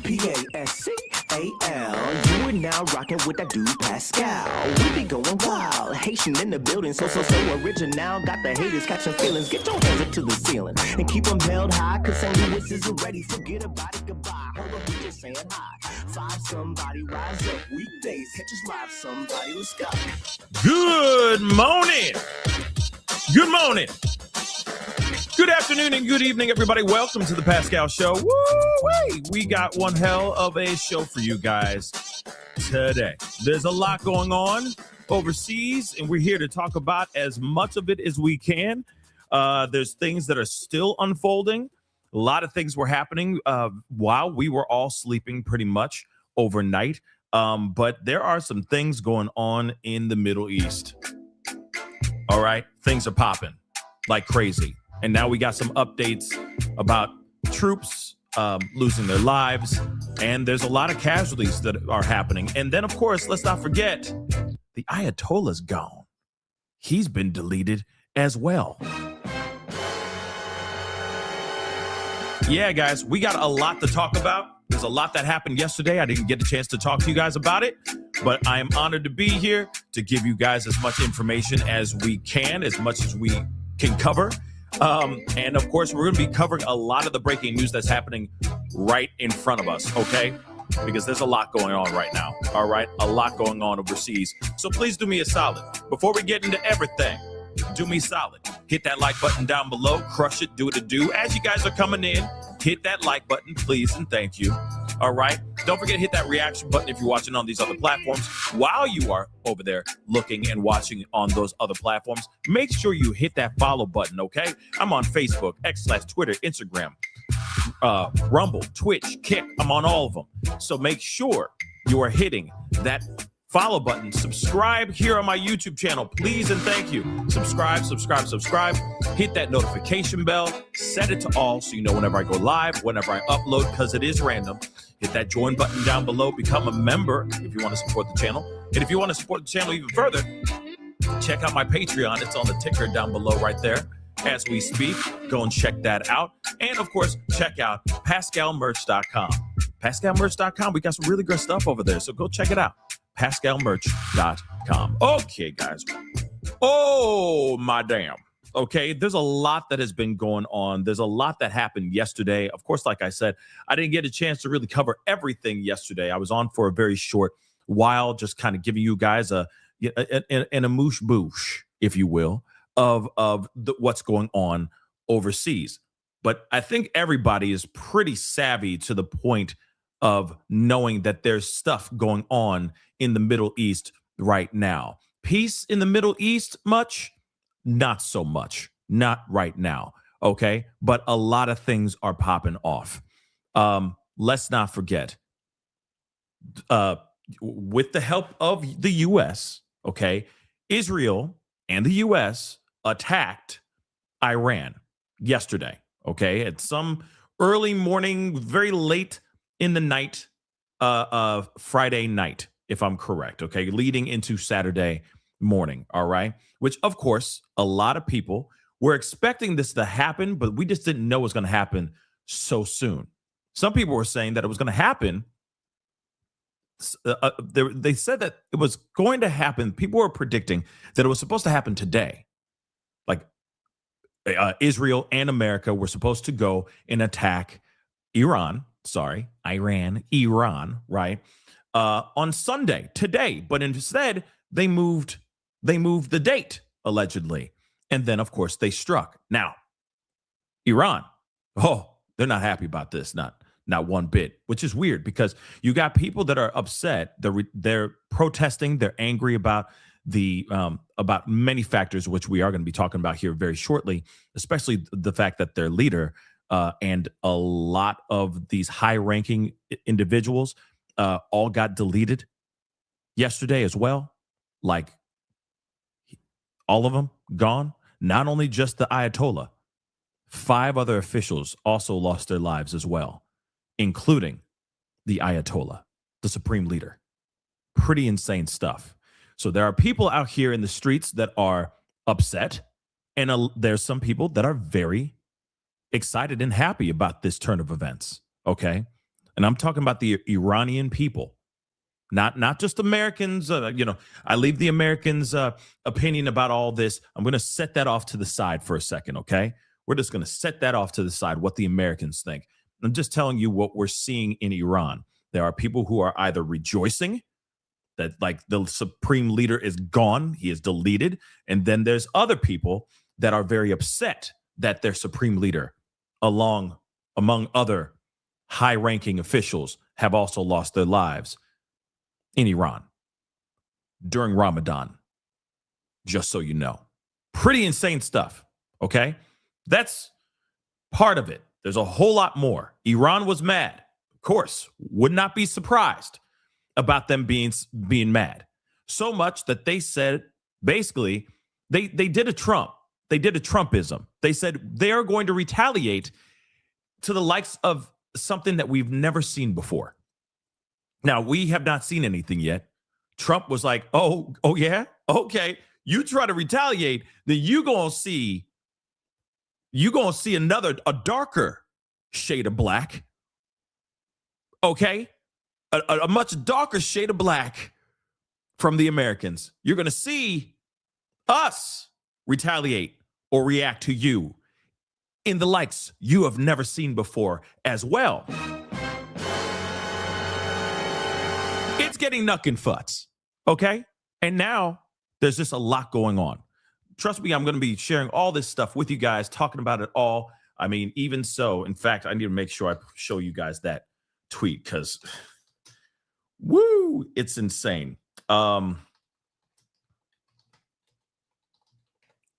Pascal. You are now rocking with that dude Pascal. We be going wild, Haitian in the building, so original. Got the haters catching feelings. Get your hands up to the ceiling and keep them held high. Cause St. Louis isn't ready. Forget about it, goodbye. Hold up, we just saying hi. Five somebody, rise up. Weekdays, catch us live. Somebody, let's go. Good morning. Good morning. Good afternoon and good evening, everybody. Welcome to the Pascal Show. Woo-wee. We got one hell of a show for you guys today. There's a lot going on overseas, and we're here to talk about as much of it as we can. There's things that are still unfolding. A lot of things were happening while we were all sleeping pretty much overnight. But there are some things going on in the Middle East. All right. Things are popping like crazy. And now we got some updates about troops losing their lives. And there's a lot of casualties that are happening. And then, of course, let's not forget the Ayatollah's gone. He's been deleted as well. Yeah, guys, we got a lot to talk about. There's a lot that happened yesterday. I didn't get a chance to talk to you guys about it, but I am honored to be here to give you guys as much information as we can, as much as we can cover. And of course, we're going to be covering a lot of the breaking news that's happening right in front of us, okay? Because there's a lot going on right now, all right? A lot going on overseas. So please do me a solid. Before we get into everything, do me solid. Hit that like button down below. Crush it. Do what it do. As you guys are coming in, hit that like button, please, and thank you. All right? Don't forget to hit that reaction button if you're watching on these other platforms. While you are over there looking and watching on those other platforms, make sure you hit that follow button, okay? I'm on Facebook, X/Twitter, Instagram, Rumble, Twitch, Kick. I'm on all of them. So make sure you are hitting that follow button. Subscribe here on my YouTube channel, please and thank you. Subscribe. Hit that notification bell. Set it to all so you know whenever I go live, whenever I upload, because it is random. Hit that join button down below. Become a member if you want to support the channel. And if you want to support the channel even further, check out my Patreon. It's on the ticker down below right there as we speak. Go and check that out. And of course, check out PascalMerch.com. PascalMerch.com. We got some really good stuff over there, so go check it out. PascalMerch.com. Okay, guys. Oh, my damn. Okay, there's a lot that has been going on. There's a lot that happened yesterday. Of course, like I said, I didn't get a chance to really cover everything yesterday. I was on for a very short while, just kind of giving you guys an amoosh boosh, if you will, of what's going on overseas. But I think everybody is pretty savvy to the point of knowing that there's stuff going on in the Middle East right now. Peace in the Middle East, much? Not so much. Not right now, okay? But a lot of things are popping off. Let's not forget, with the help of the U.S., okay, Israel and the U.S. attacked Iran yesterday, okay? At some early morning, very late in the night of Friday night, if I'm correct, okay, leading into Saturday morning, all right? Which, of course, a lot of people were expecting this to happen, but we just didn't know it was going to happen so soon. Some people were saying that it was going to happen. They said that it was going to happen. People were predicting that it was supposed to happen today. Like Israel and America were supposed to go and attack Iran, right? On Sunday, today, but instead they moved the date, allegedly. And then, of course, they struck. Now, Iran, they're not happy about this, not one bit, which is weird because you got people that are upset. They're protesting. They're angry about about many factors, which we are going to be talking about here very shortly, especially the fact that their leader and a lot of these high-ranking individuals all got deleted yesterday as well. Like all of them gone. Not only just the Ayatollah, 5 other officials also lost their lives as well, including the Ayatollah, the supreme leader. Pretty insane stuff. So there are people out here in the streets that are upset, and there's some people that are very excited and happy about this turn of events. Okay. and I'm talking about the Iranian people, not just Americans. I leave the Americans' opinion about all this. I'm going to set that off to the side for a second, okay? We're just going to set that off to the side, what the Americans think. I'm just telling you what we're seeing in Iran. There are people who are either rejoicing that like the supreme leader is gone, he is deleted, and then there's other people that are very upset that their supreme leader, among other high-ranking officials, have also lost their lives in Iran during Ramadan. Just so you know. Pretty insane stuff, okay? That's part of it. There's a whole lot more. Iran was mad. Of course, would not be surprised about them being mad. So much that they said, basically, they did a Trump. They did a Trumpism. They said they are going to retaliate to the likes of something that we've never seen before. Now, we have not seen anything yet. Trump was like, oh yeah? Okay. You try to retaliate, then you're going to see a darker shade of black. Okay? A much darker shade of black from the Americans. You're going to see us retaliate or react to you in the likes you have never seen before as well. It's getting knuck and futz, okay? And now there's just a lot going on. Trust me, I'm going to be sharing all this stuff with you guys, talking about it all. I mean, even so, in fact, I need to make sure I show you guys that tweet because, woo, it's insane. Hold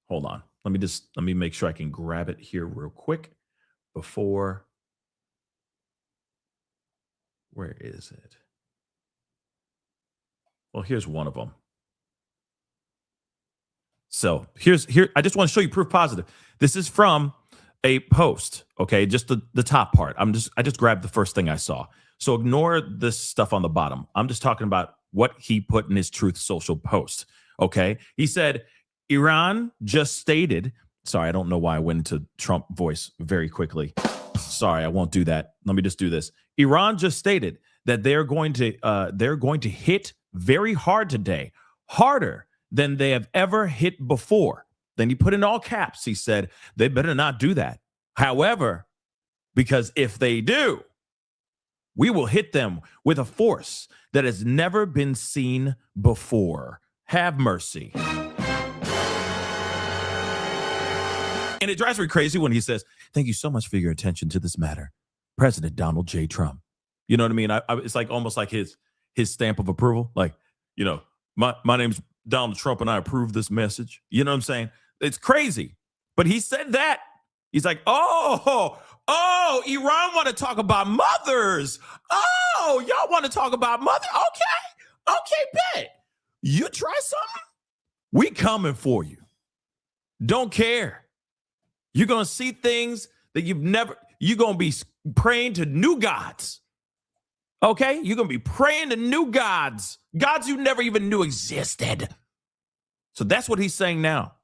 on. Let me make sure I can grab it here real quick before. Where is it? Well, here's one of them. So here. I just want to show you proof positive. This is from a post. Okay, just the top part. I just grabbed the first thing I saw. So ignore this stuff on the bottom. I'm just talking about what he put in his Truth Social post. Okay, he said Iran just stated. Sorry, I don't know why I went into Trump voice very quickly. Sorry, I won't do that. Let me just do this. Iran just stated that they're going to hit very hard today, harder than they have ever hit before. Then he put in all caps. He said they better not do that. However, because if they do, we will hit them with a force that has never been seen before. Have mercy. And it drives me crazy when he says, thank you so much for your attention to this matter, President Donald J. Trump. You know what I mean? It's like almost like his stamp of approval. Like, you know, my name's Donald Trump and I approve this message. You know what I'm saying? It's crazy. But he said that. He's like, oh, Iran want to talk about mothers. Oh, y'all want to talk about mother? Okay, bet. You try something? We coming for you. Don't care. You're going to see things that you're going to be praying to new gods. Okay? You're going to be praying to new gods you never even knew existed. So that's what he's saying now.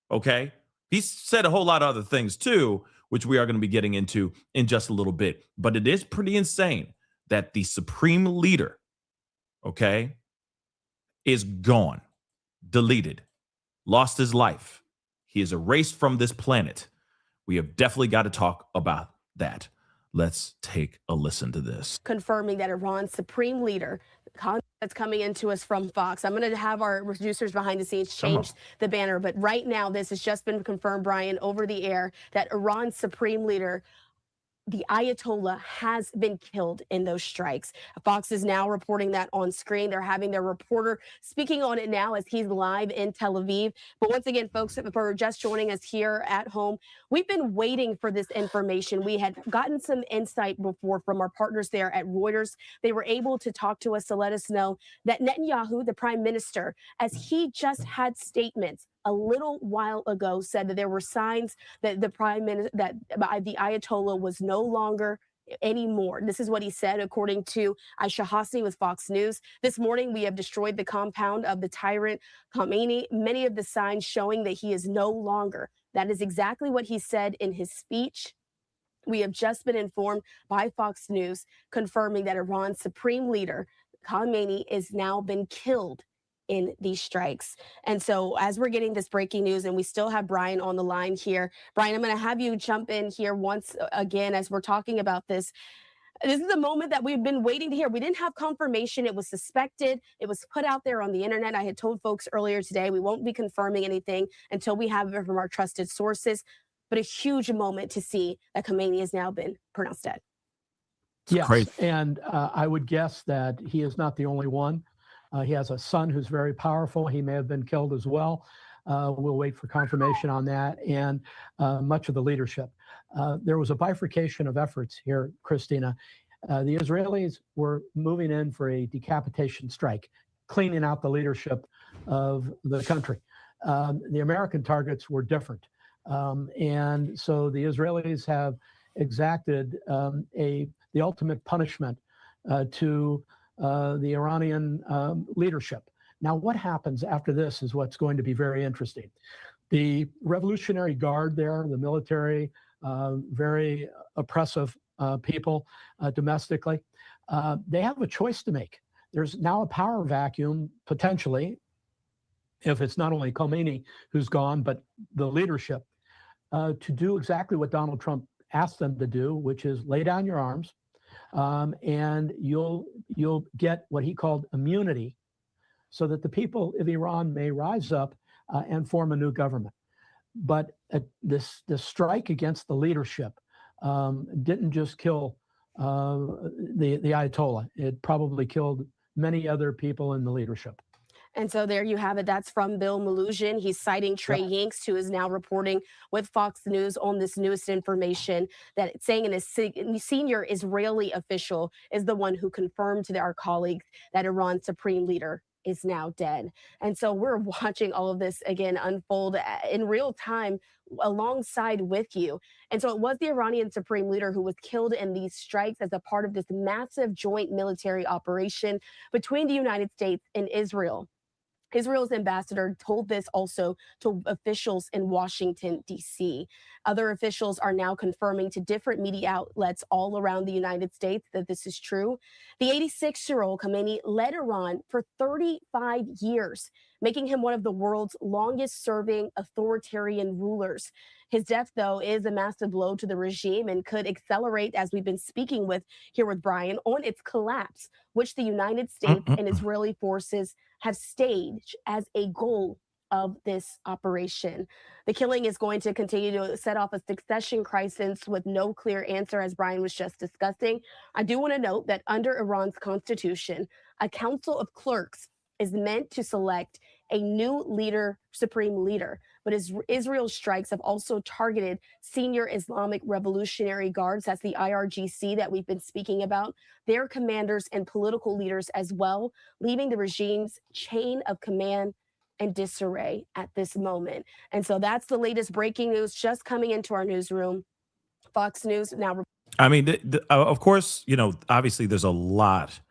Okay? He said a whole lot of other things too, which we are going to be getting into in just a little bit. But it is pretty insane that the supreme leader, okay, is gone, deleted, lost his life. He is erased from this planet. We have definitely got to talk about that. Let's take a listen to this. Confirming that Iran's supreme leader, that's coming into us from Fox. I'm going to have our producers behind the scenes change the banner. But right now, this has just been confirmed, Brian, over the air, that Iran's supreme leader, the Ayatollah, has been killed in those strikes. Fox is now reporting that on screen. They're having their reporter speaking on it now as he's live in Tel Aviv. But once again, folks, for just joining us here at home, we've been waiting for this information. We had gotten some insight before from our partners there at Reuters. They were able to talk to us to let us know that Netanyahu, the prime minister, as he just had statements a little while ago, said that there were signs that the prime minister, that the Ayatollah was no longer anymore. This is what he said, according to Aisha Hasni with Fox News. This morning, we have destroyed the compound of the tyrant Khamenei, many of the signs showing that he is no longer. That is exactly what he said in his speech We have just been informed by Fox News confirming that Iran's supreme leader, Khamenei, is now been killed in these strikes. And so as we're getting this breaking news, and we still have Brian on the line here, Brian, I'm going to have you jump in here once again as we're talking about this. This is a moment that we've been waiting to hear. We didn't have confirmation. It was suspected. It was put out there on the internet. I had told folks earlier today, we won't be confirming anything until we have it from our trusted sources. But a huge moment to see that Khamenei has now been pronounced dead. Yes, crazy. And I would guess that he is not the only one. He has a son who's very powerful. He may have been killed as well. We'll wait for confirmation on that, and much of the leadership. There was a bifurcation of efforts here, Christina. The Israelis were moving in for a decapitation strike, cleaning out the leadership of the country. The American targets were different. And so the Israelis have exacted the ultimate punishment to the Iranian leadership. Now, what happens after this is what's going to be very interesting. The Revolutionary Guard there, the military, very oppressive people domestically, they have a choice to make. There's now a power vacuum, potentially, if it's not only Khamenei who's gone, but the leadership, to do exactly what Donald Trump asked them to do, which is lay down your arms, and you'll get what he called immunity, so that the people of Iran may rise up and form a new government. But this strike against the leadership didn't just kill the Ayatollah. It probably killed many other people in the leadership. And so there you have it. That's from Bill Maluzhin. He's citing Trey Yanks, who is now reporting with Fox News on this newest information, that saying a senior Israeli official is the one who confirmed to our colleagues that Iran's supreme leader is now dead. And so we're watching all of this again unfold in real time alongside with you. And so it was the Iranian supreme leader who was killed in these strikes as a part of this massive joint military operation between the United States and Israel. Israel's ambassador told this also to officials in Washington, D.C. Other officials are now confirming to different media outlets all around the United States that this is true. The 86-year-old Khamenei led Iran for 35 years, making him one of the world's longest-serving authoritarian rulers. His death, though, is a massive blow to the regime and could accelerate, as we've been speaking with here with Brian, on its collapse, which the United States and Israeli forces have staged as a goal of this operation. The killing is going to continue to set off a succession crisis with no clear answer, as Brian was just discussing. I do want to note that under Iran's constitution, a council of clerks is meant to select a new leader, supreme leader. But Israel's strikes have also targeted senior Islamic Revolutionary Guards, that's the IRGC that we've been speaking about, their commanders and political leaders as well, leaving the regime's chain of command in disarray at this moment. And so that's the latest breaking news just coming into our newsroom. Fox News now. I mean, of course, you know, obviously there's a lot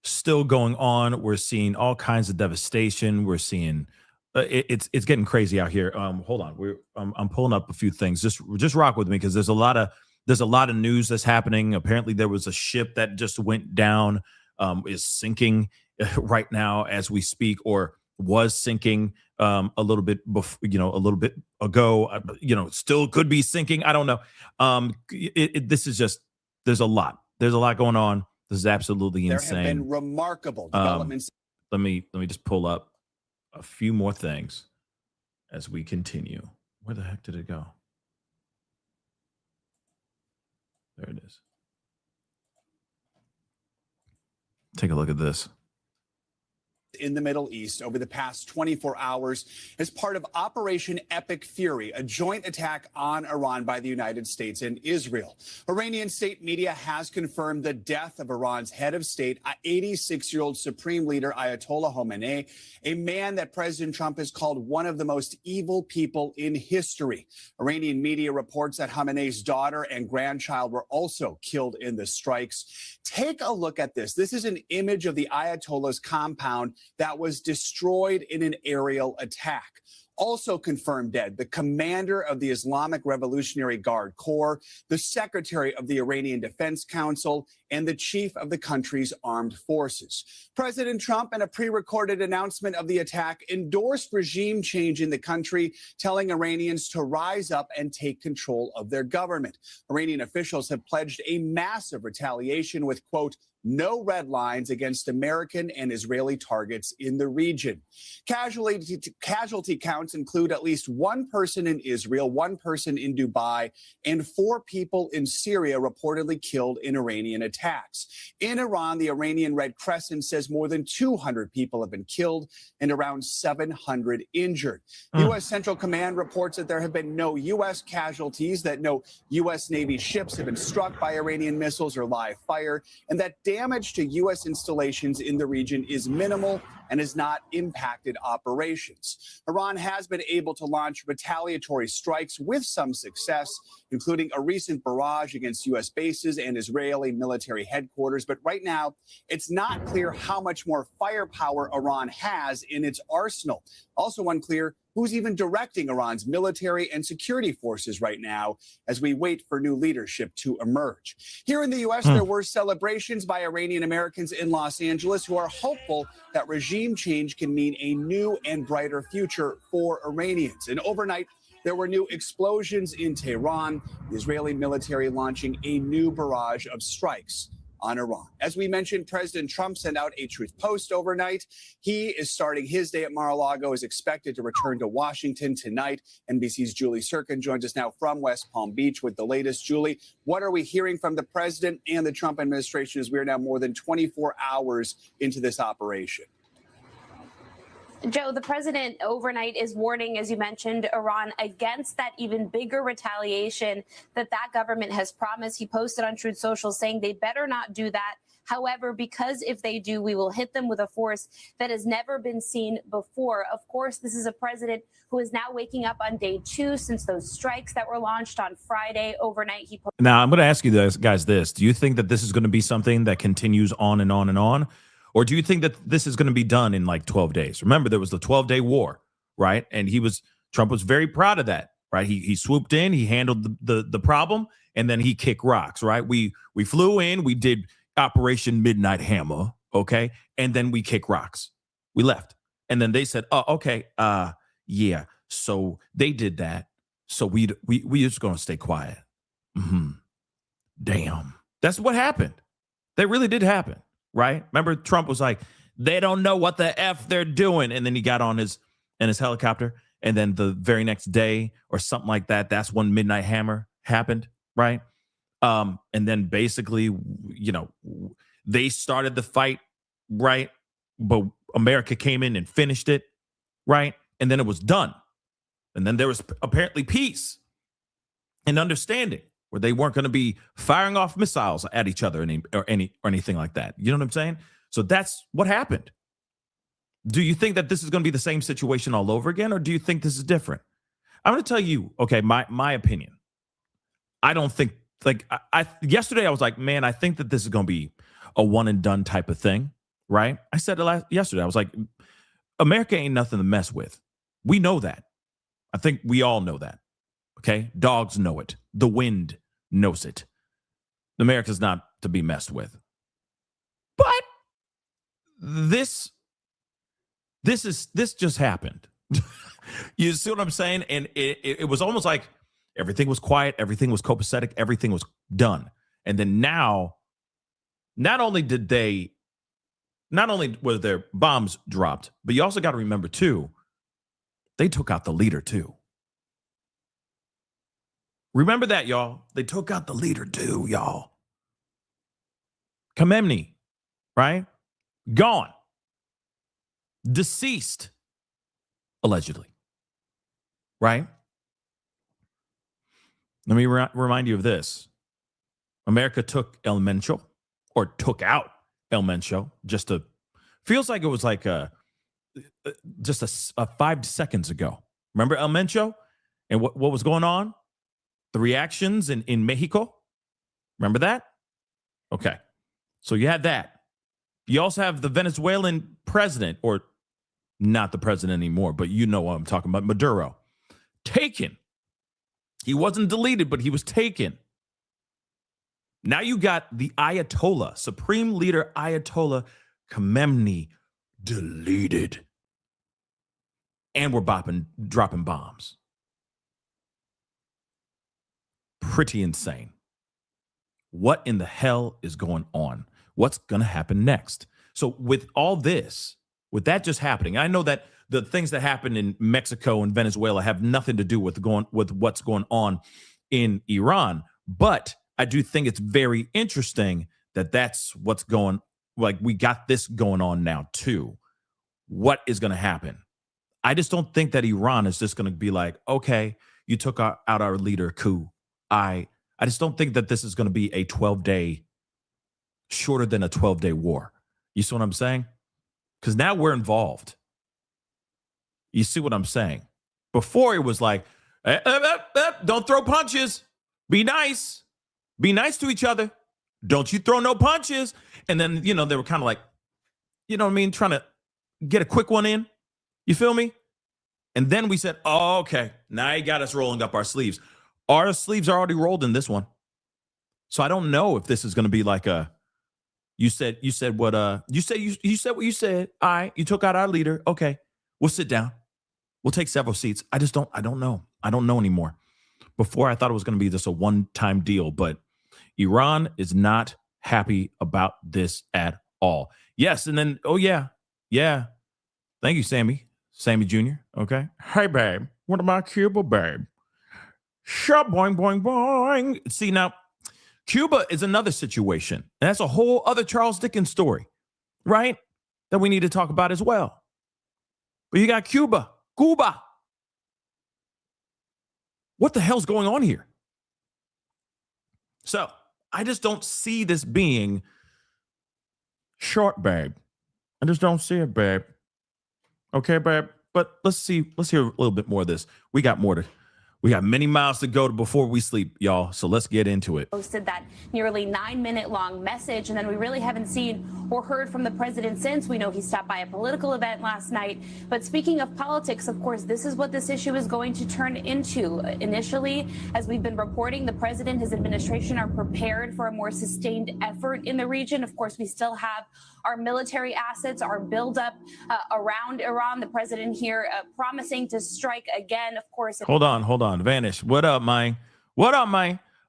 still going on. We're seeing all kinds of devastation. We're seeing it's getting crazy out here. Hold on, I'm pulling up a few things. Just rock with me, because there's a lot of news that's happening. Apparently, there was a ship that just went down, is sinking right now as we speak, or was sinking a little bit ago. Still could be sinking. I don't know. This is just there's a lot going on. This is absolutely insane. There have been remarkable developments. Let me just pull up a few more things as we continue. Where the heck did it go? There it is. Take a look at this. In the Middle East over the past 24 hours as part of Operation Epic Fury, a joint attack on Iran by the United States and Israel. Iranian state media has confirmed the death of Iran's head of state, 86-year-old Supreme Leader Ayatollah Khamenei, a man that President Trump has called one of the most evil people in history. Iranian media reports that Khamenei's daughter and grandchild were also killed in the strikes. Take a look at this. This is an image of the Ayatollah's compound that was destroyed in an aerial attack. also confirmed dead the commander of the Islamic Revolutionary Guard Corps, the secretary of the Iranian Defense Council, and the chief of the country's armed forces. President Trump, in a pre-recorded announcement of the attack, endorsed regime change in the country, telling Iranians to rise up and take control of their government. Iranian officials have pledged a massive retaliation with, quote, no red lines against American and Israeli targets in the region. Casualty counts include at least one person in Israel, one person in Dubai, and 4 people in Syria reportedly killed in Iranian attacks. In Iran, the Iranian Red Crescent says more than 200 people have been killed and around 700 injured. U.S. Central Command reports that there have been no U.S. casualties, that no U.S. Navy ships have been struck by Iranian missiles or live fire, and that damage to U.S. installations in the region is minimal and has not impacted operations. Iran has been able to launch retaliatory strikes with some success, including a recent barrage against U.S. bases and Israeli military headquarters. But right now, it's not clear how much more firepower Iran has in its arsenal. Also unclear who's even directing Iran's military and security forces right now as we wait for new leadership to emerge. Here in the U.S., there were celebrations by Iranian Americans in Los Angeles who are hopeful that regime change can mean a new and brighter future for Iranians. And overnight, there were new explosions in Tehran, the Israeli military launching a new barrage of strikes on Iran. As we mentioned, President Trump sent out a truth post overnight. He is starting his day at Mar-a-Lago, is expected to return to Washington tonight. NBC's Julie Sirkin joins us now from West Palm Beach with the latest. Julie, what are we hearing from the president and the Trump administration as we are now more than 24 hours into this operation? Joe, the president overnight is warning, as you mentioned, Iran against that even bigger retaliation that government has promised. He posted on Truth Social saying they better not do that. However, because if they do, we will hit them with a force that has never been seen before. Of course, this is a president who is now waking up on day 2 since those strikes that were launched on Friday overnight. Now, I'm going to ask you guys this. Do you think that this is going to be something that continues on and on and on? Or do you think that this is going to be done in like 12 days? Remember, there was the 12-day war, right? And Trump was very proud of that, right? He swooped in, he handled the problem, and then he kicked rocks, right? We flew in, we did Operation Midnight Hammer, okay? And then we kicked rocks. We left. And then they said, oh, okay, yeah. So they did that. So we just going to stay quiet. Damn. That's what happened. That really did happen. Right? Remember, Trump was like, they don't know what the F they're doing. And then he got on his helicopter. And then the very next day or something like that, that's when Midnight Hammer happened. Right? And then basically, they started the fight. Right? But America came in and finished it. Right? And then it was done. And then there was apparently peace and understanding, where they weren't going to be firing off missiles at each other or anything like that. You know what I'm saying? So that's what happened. Do you think that this is going to be the same situation all over again, or do you think this is different? I'm going to tell you, okay, my opinion. I don't think, yesterday I was like, man, I think that this is going to be a one and done type of thing, right? I said it yesterday. I was like, America ain't nothing to mess with. We know that. I think we all know that. Okay? Dogs know it. The wind knows it. America's not to be messed with. But this just happened. You see what I'm saying? And it was almost like everything was quiet, everything was copacetic, everything was done. And then now, not only were their bombs dropped, but you also got to remember too, they took out the leader too. Remember that, y'all. They took out the leader too, y'all. Khamenei, right? Gone. Deceased, allegedly. Right? Let me remind you of this. America took El Mencho, or took out El Mencho, feels like it was like just 5 seconds ago. Remember El Mencho and what was going on? The reactions in Mexico? Remember that? Okay. So you had that. You also have the Venezuelan president, or not the president anymore, but you know what I'm talking about, Maduro, taken. He wasn't deleted, but he was taken. Now you got the Ayatollah, Supreme Leader Ayatollah Khamenei, deleted. And we're dropping bombs. Pretty insane. What in the hell is going on? What's going to happen next? So with all this, with that just happening, I know that the things that happen in Mexico and Venezuela have nothing to do with what's going on in Iran, but I do think it's very interesting that that's what's going, like we got this going on now too. What is going to happen? I just don't think that Iran is just going to be like, okay, you took out our leader, coup. I just don't think that this is going to be a 12-day, shorter than a 12-day war. You see what I'm saying? Because now we're involved. You see what I'm saying? Before it was like, don't throw punches. Be nice. Be nice to each other. Don't you throw no punches. And then, you know, they were kind of like, you know what I mean? Trying to get a quick one in. You feel me? And then we said, oh, okay, now you got us rolling up our sleeves. Our sleeves are already rolled in this one. So I don't know if this is going to be like a, you said what you said what you said. All right, you took out our leader. Okay, we'll sit down. We'll take several seats. I don't know. I don't know anymore. Before I thought it was going to be just a one-time deal, but Iran is not happy about this at all. Yes, and then, oh yeah. Thank you, Sammy Jr. Okay. Hey, babe. What about Cuba, babe? Sure, boing, boing, boing. See, now, Cuba is another situation. And that's a whole other Charles Dickens story, right? That we need to talk about as well. But you got Cuba. What the hell's going on here? So I just don't see this being short, babe. I just don't see it, babe. Okay, babe. But let's hear a little bit more of this. We got many miles to go before we sleep, y'all. So let's get into it. Posted that nearly 9-minute long message, and then we really haven't seen or heard from the president since. We know he stopped by a political event last night. But speaking of politics, of course, this is what this issue is going to turn into. Initially, as we've been reporting, the president, his administration are prepared for a more sustained effort in the region. Of course, we still have our military assets, our buildup around Iran. The president here promising to strike again, of course. Hold on. Vanish. What up, man?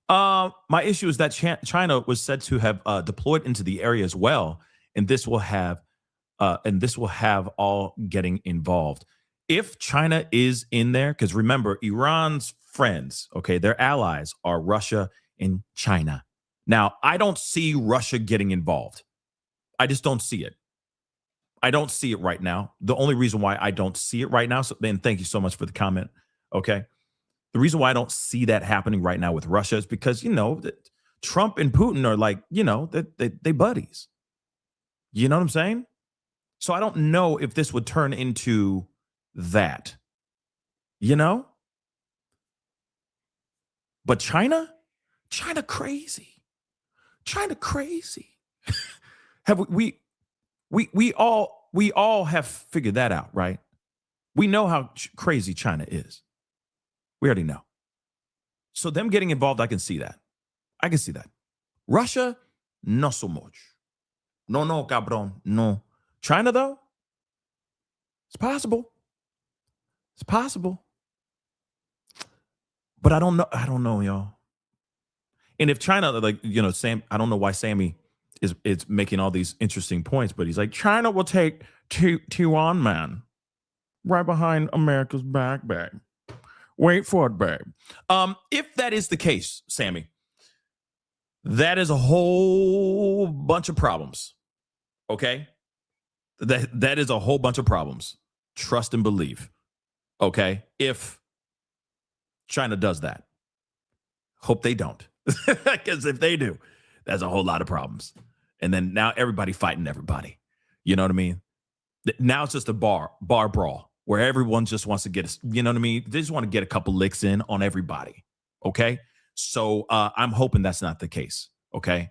My issue is that China was said to have deployed into the area as well, and this will have all getting involved. If China is in there, because remember, Iran's friends, okay, their allies are Russia and China. Now, I don't see Russia getting involved. I just don't see it. I don't see it right now. The only reason why I don't see it right now, and thank you so much for the comment, okay? The reason why I don't see that happening right now with Russia is because, you know, Trump and Putin are like, you know, they buddies. You know what I'm saying? So I don't know if this would turn into that, you know? But China crazy. Have we all have figured that out, right? We know how crazy China is. We already know. So them getting involved, I can see that. Russia, not so much. No, cabrón, no. China, though, it's possible. But I don't know, y'all. And if China, like, you know, I don't know why Sammy is making all these interesting points, but he's like, China will take Taiwan, man, right behind America's back, babe. Wait for it, babe. If that is the case, Sammy, that is a whole bunch of problems. Okay? That is a whole bunch of problems. Trust and believe. Okay? If China does that. Hope they don't. Because if they do, that's a whole lot of problems. And then now everybody fighting everybody. You know what I mean? Now it's just a bar brawl where everyone just wants to get, you know what I mean? They just want to get a couple licks in on everybody. Okay? So I'm hoping that's not the case. Okay?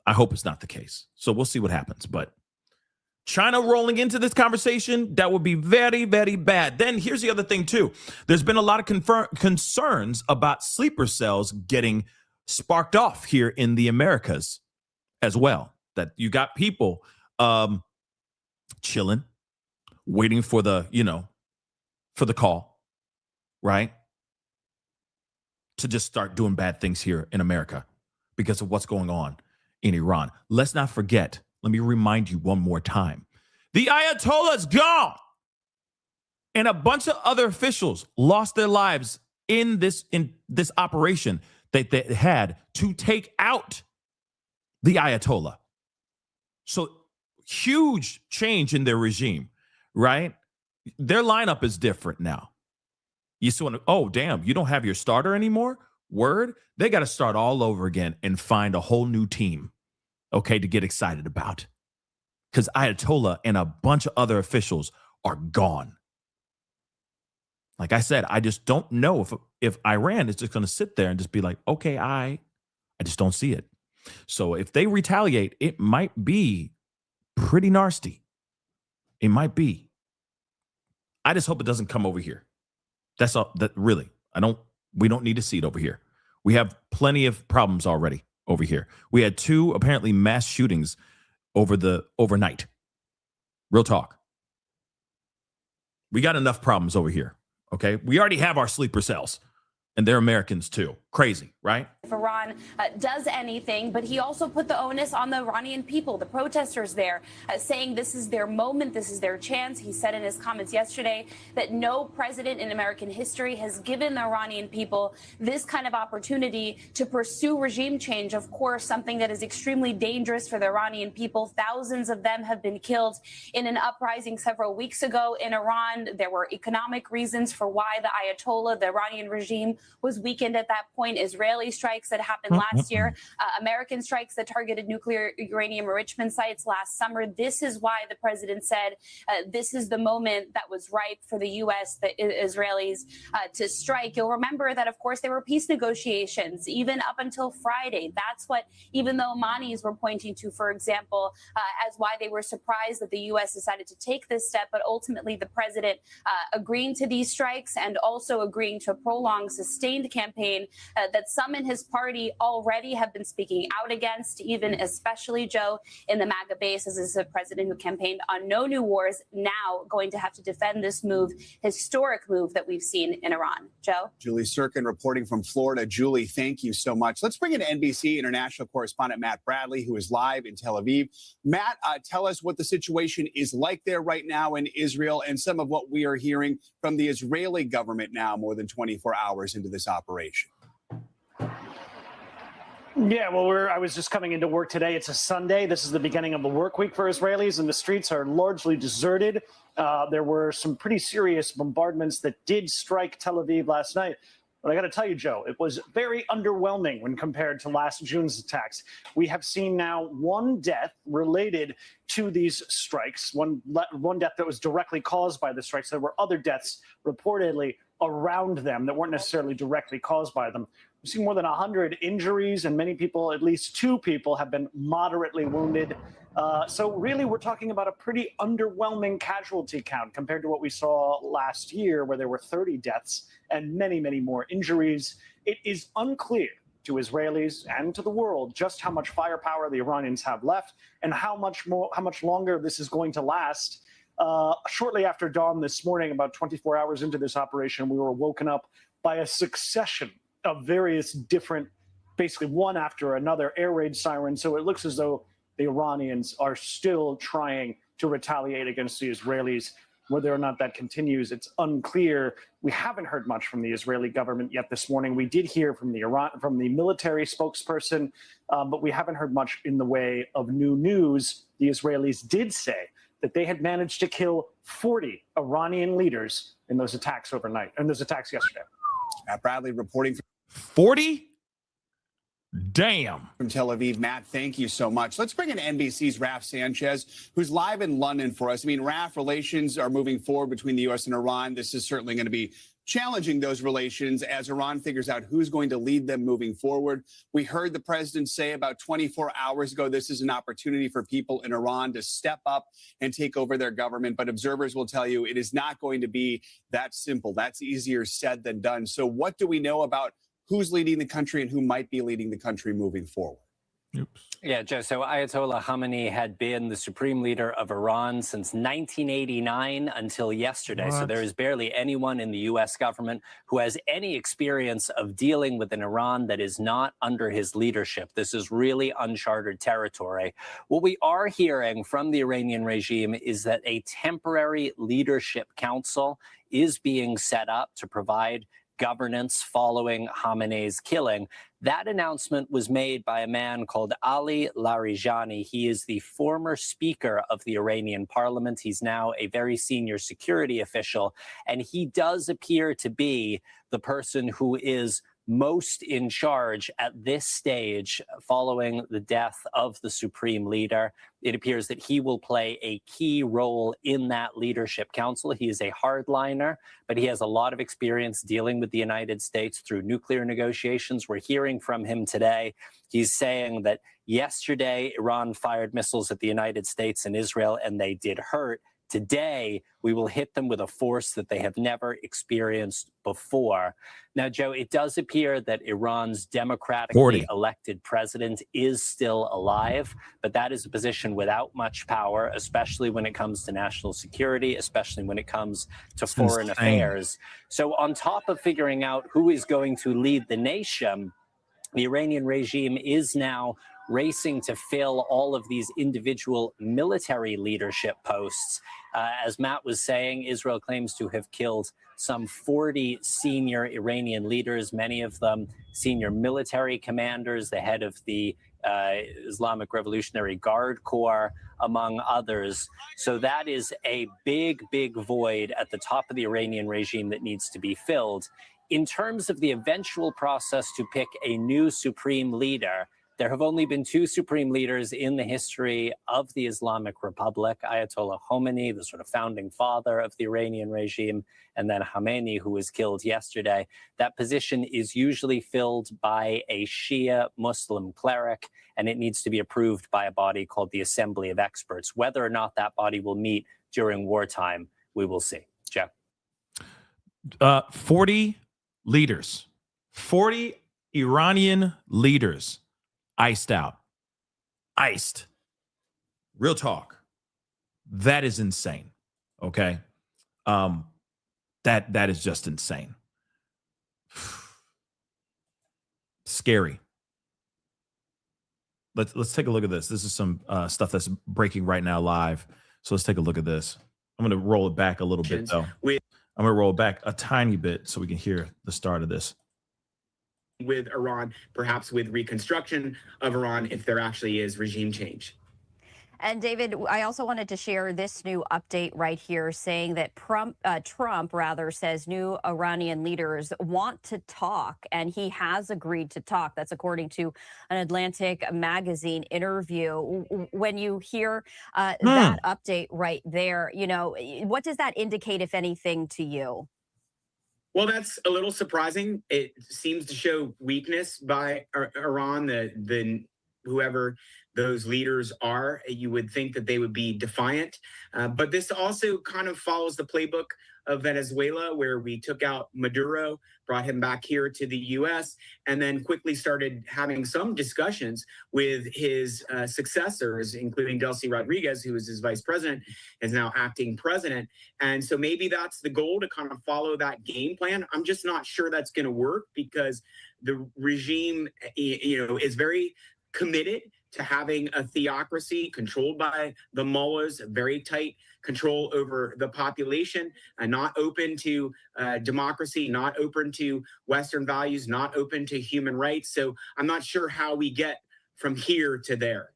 I hope it's not the case. So we'll see what happens. But China rolling into this conversation, that would be very, very bad. Then here's the other thing, too. There's been a lot of concerns about sleeper cells getting sparked off here in the Americas as well. That you got people chilling, waiting for the, for the call, right? To just start doing bad things here in America because of what's going on in Iran. Let's not forget, let me remind you one more time. The Ayatollah's gone. And a bunch of other officials lost their lives in this operation that they had to take out the Ayatollah. So huge change in their regime, right? Their lineup is different now. You still want to, oh, damn, you don't have your starter anymore? Word? They got to start all over again and find a whole new team, okay, to get excited about. Because Ayatollah and a bunch of other officials are gone. Like I said, I just don't know if Iran is just going to sit there and just be like, okay, I just don't see it. So if they retaliate, it might be pretty nasty. It might be. I just hope it doesn't come over here. That's all. That really, we don't need to see it over here. We have plenty of problems already over here. We had 2 apparently mass shootings overnight. Real talk. We got enough problems over here. Okay. We already have our sleeper cells. And they're Americans too. Crazy, right? If Iran does anything, but he also put the onus on the Iranian people, the protesters there, saying this is their moment, this is their chance. He said in his comments yesterday that no president in American history has given the Iranian people this kind of opportunity to pursue regime change. Of course, something that is extremely dangerous for the Iranian people. Thousands of them have been killed in an uprising several weeks ago in Iran. There were economic reasons for why the Ayatollah, the Iranian regime, was weakened at that point. Israeli strikes that happened last year, American strikes that targeted nuclear uranium enrichment sites last summer. This is why the president said this is the moment that was ripe for the U.S., the Israelis to strike. You'll remember that, of course, there were peace negotiations even up until Friday. That's what even the Omanis were pointing to, for example, as why they were surprised that the U.S. decided to take this step. But ultimately, the president agreeing to these strikes and also agreeing to a prolonged, sustained campaign that some in his party already have been speaking out against, even especially Joe in the MAGA base, as this is a president who campaigned on no new wars, now going to have to defend this move, historic move that we've seen in Iran. Joe? Julie Sirkin reporting from Florida. Julie, thank you so much. Let's bring in NBC international correspondent Matt Bradley, who is live in Tel Aviv. Matt, tell us what the situation is like there right now in Israel and some of what we are hearing from the Israeli government now more than 24 hours into this operation. Yeah, well, I was just coming into work today. It's a Sunday. This is the beginning of the work week for Israelis, and the streets are largely deserted. There were some pretty serious bombardments that did strike Tel Aviv last night. But I got to tell you, Joe, it was very underwhelming when compared to last June's attacks. We have seen now 1 death related to these strikes, one death that was directly caused by the strikes. There were other deaths reportedly around them that weren't necessarily directly caused by them. We've seen more than 100 injuries, and many people, at least 2 people, have been moderately wounded. So really, we're talking about a pretty underwhelming casualty count compared to what we saw last year, where there were 30 deaths and many, many more injuries. It is unclear to Israelis and to the world just how much firepower the Iranians have left and how much longer this is going to last. Shortly after dawn this morning, about 24 hours into this operation, we were woken up by a succession of various different, basically one after another, air raid sirens. So it looks as though the Iranians are still trying to retaliate against the Israelis. Whether or not that continues, it's unclear. We haven't heard much from the Israeli government yet this morning. We did hear from the military spokesperson, but we haven't heard much in the way of new news. The Israelis did say that they had managed to kill 40 Iranian leaders in those attacks overnight, and those attacks yesterday. Matt Bradley reporting 40? Damn. From Tel Aviv. Matt, thank you so much. Let's bring in NBC's Raf Sanchez, who's live in London for us. I mean, Raf, relations are moving forward between the U.S. and Iran. This is certainly going to be challenging those relations as Iran figures out who's going to lead them moving forward. We heard the president say about 24 hours ago, this is an opportunity for people in Iran to step up and take over their government. But observers will tell you it is not going to be that simple. That's easier said than done. So what do we know about who's leading the country and who might be leading the country moving forward? Oops. Yeah, Joe. So Ayatollah Khamenei had been the supreme leader of Iran since 1989 until yesterday. So there is barely anyone in the U.S. government who has any experience of dealing with an Iran that is not under his leadership. This is really uncharted territory. What we are hearing from the Iranian regime is that a temporary leadership council is being set up to provide governance following Khamenei's killing. That announcement was made by a man called Ali Larijani. He is the former speaker of the Iranian parliament. He's now a very senior security official, and he does appear to be the person who is most in charge at this stage following the death of the supreme leader. It appears that he will play a key role in that leadership council. He is a hardliner, but he has a lot of experience dealing with the United States through nuclear negotiations. We're hearing from him today. He's saying that yesterday Iran fired missiles at the United States and Israel, and they did hurt. Today, we will hit them with a force that they have never experienced before. Now, Joe, it does appear that Iran's democratically elected president is still alive, but that is a position without much power, especially when it comes to national security, especially when it comes to foreign affairs. So on top of figuring out who is going to lead the nation, the Iranian regime is now racing to fill all of these individual military leadership posts. As Matt was saying, Israel claims to have killed some 40 senior Iranian leaders, many of them senior military commanders, the head of the Islamic Revolutionary Guard Corps, among others. So that is a big, big void at the top of the Iranian regime that needs to be filled. In terms of the eventual process to pick a new supreme leader, there have only been two supreme leaders in the history of the Islamic Republic, Ayatollah Khamenei, the sort of founding father of the Iranian regime, and then Khamenei, who was killed yesterday. That position is usually filled by a Shia Muslim cleric, and it needs to be approved by a body called the Assembly of Experts. Whether or not that body will meet during wartime, we will see. Jeff. 40 leaders, 40 Iranian leaders iced out. Iced. Real talk. That is insane. Okay. That is just insane. Scary. Let's take a look at this. This is some stuff that's breaking right now live. So let's take a look at this. I'm going to roll it back a little bit though. I'm going to roll it back a tiny bit so we can hear the start of this. With Iran, perhaps with reconstruction of Iran, if there actually is regime change. And David, I also wanted to share this new update right here saying that Trump says new Iranian leaders want to talk, and he has agreed to talk. That's according to an Atlantic magazine interview. When you hear that update right there, you know, what does that indicate, if anything, to you? Well, that's a little surprising. It seems to show weakness by Iran, whoever those leaders are. You would think that they would be defiant. But this also kind of follows the playbook of Venezuela, where we took out Maduro, brought him back here to the U.S., and then quickly started having some discussions with his successors, including Delcy Rodriguez, who is his vice president, is now acting president. And so maybe that's the goal, to kind of follow that game plan. I'm just not sure that's going to work, because the regime, is very committed to having a theocracy controlled by the mullahs, very tight control over the population, and not open to democracy, not open to Western values, not open to human rights. So I'm not sure how we get from here to there.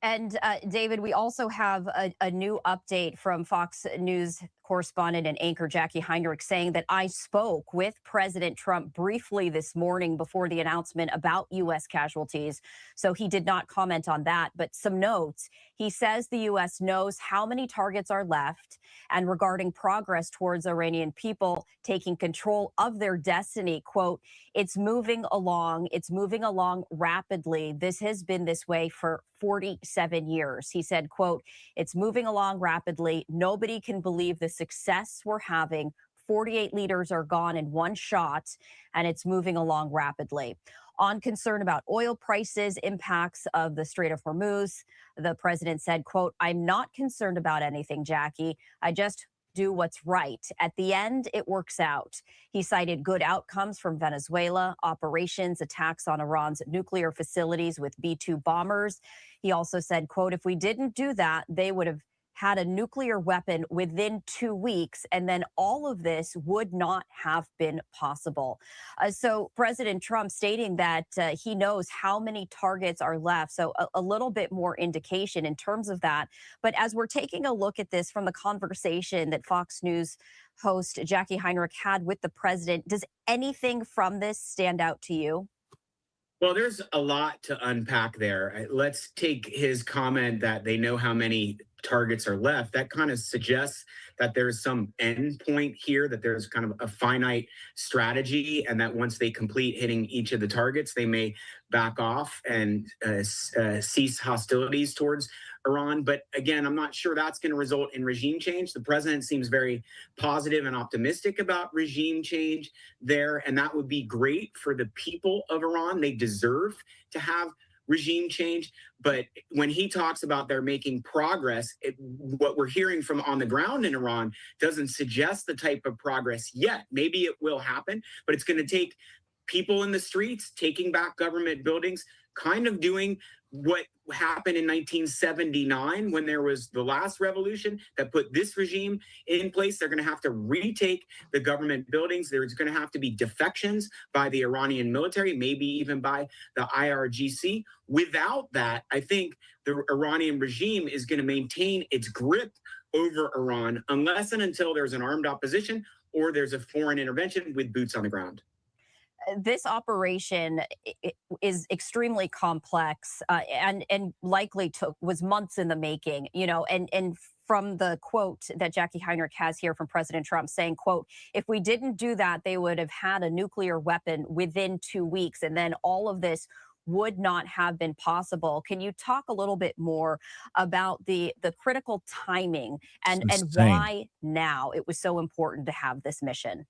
And David, we also have a new update from Fox News correspondent and anchor Jackie Heinrich saying that I spoke with President Trump briefly this morning before the announcement about U.S. casualties. So he did not comment on that. But some notes. He says the U.S. knows how many targets are left. And regarding progress towards Iranian people taking control of their destiny, quote, it's moving along. It's moving along rapidly. This has been this way for 47 years. He said, quote, it's moving along rapidly. Nobody can believe the success we're having. 48 leaders are gone in one shot, and it's moving along rapidly. On concern about oil prices, impacts of the Strait of Hormuz, the president said, quote, I'm not concerned about anything, Jackie. I just do what's right. At the end, it works out. He cited good outcomes from Venezuela, operations, attacks on Iran's nuclear facilities with B-2 bombers. He also said, quote, if we didn't do that, they would have had a nuclear weapon within 2 weeks, and then all of this would not have been possible. So President Trump stating that he knows how many targets are left. So a little bit more indication in terms of that. But as we're taking a look at this from the conversation that Fox News host Jackie Heinrich had with the president, does anything from this stand out to you? Well, there's a lot to unpack there. Let's take his comment that they know how many targets are left. That kind of suggests that there's some end point here, that there's kind of a finite strategy, and that once they complete hitting each of the targets, they may back off and cease hostilities towards Iran. But again, I'm not sure that's going to result in regime change. The president seems very positive and optimistic about regime change there, and that would be great for the people of Iran. They deserve to have regime change. But when he talks about they're making progress, what we're hearing from on the ground in Iran doesn't suggest the type of progress yet. Maybe it will happen, but it's going to take people in the streets taking back government buildings, kind of doing what happened in 1979 when there was the last revolution that put this regime in place. They're going to have to retake the government buildings. There's going to have to be defections by the Iranian military, maybe even by the IRGC. Without that, I think the Iranian regime is going to maintain its grip over Iran unless and until there's an armed opposition or there's a foreign intervention with boots on the ground. This operation is extremely complex and likely was months in the making, you know, and from the quote that Jackie Heinrich has here from President Trump saying, quote, if we didn't do that, they would have had a nuclear weapon within 2 weeks. And then all of this would not have been possible. Can you talk a little bit more about the critical timing and why now it was so important to have this mission?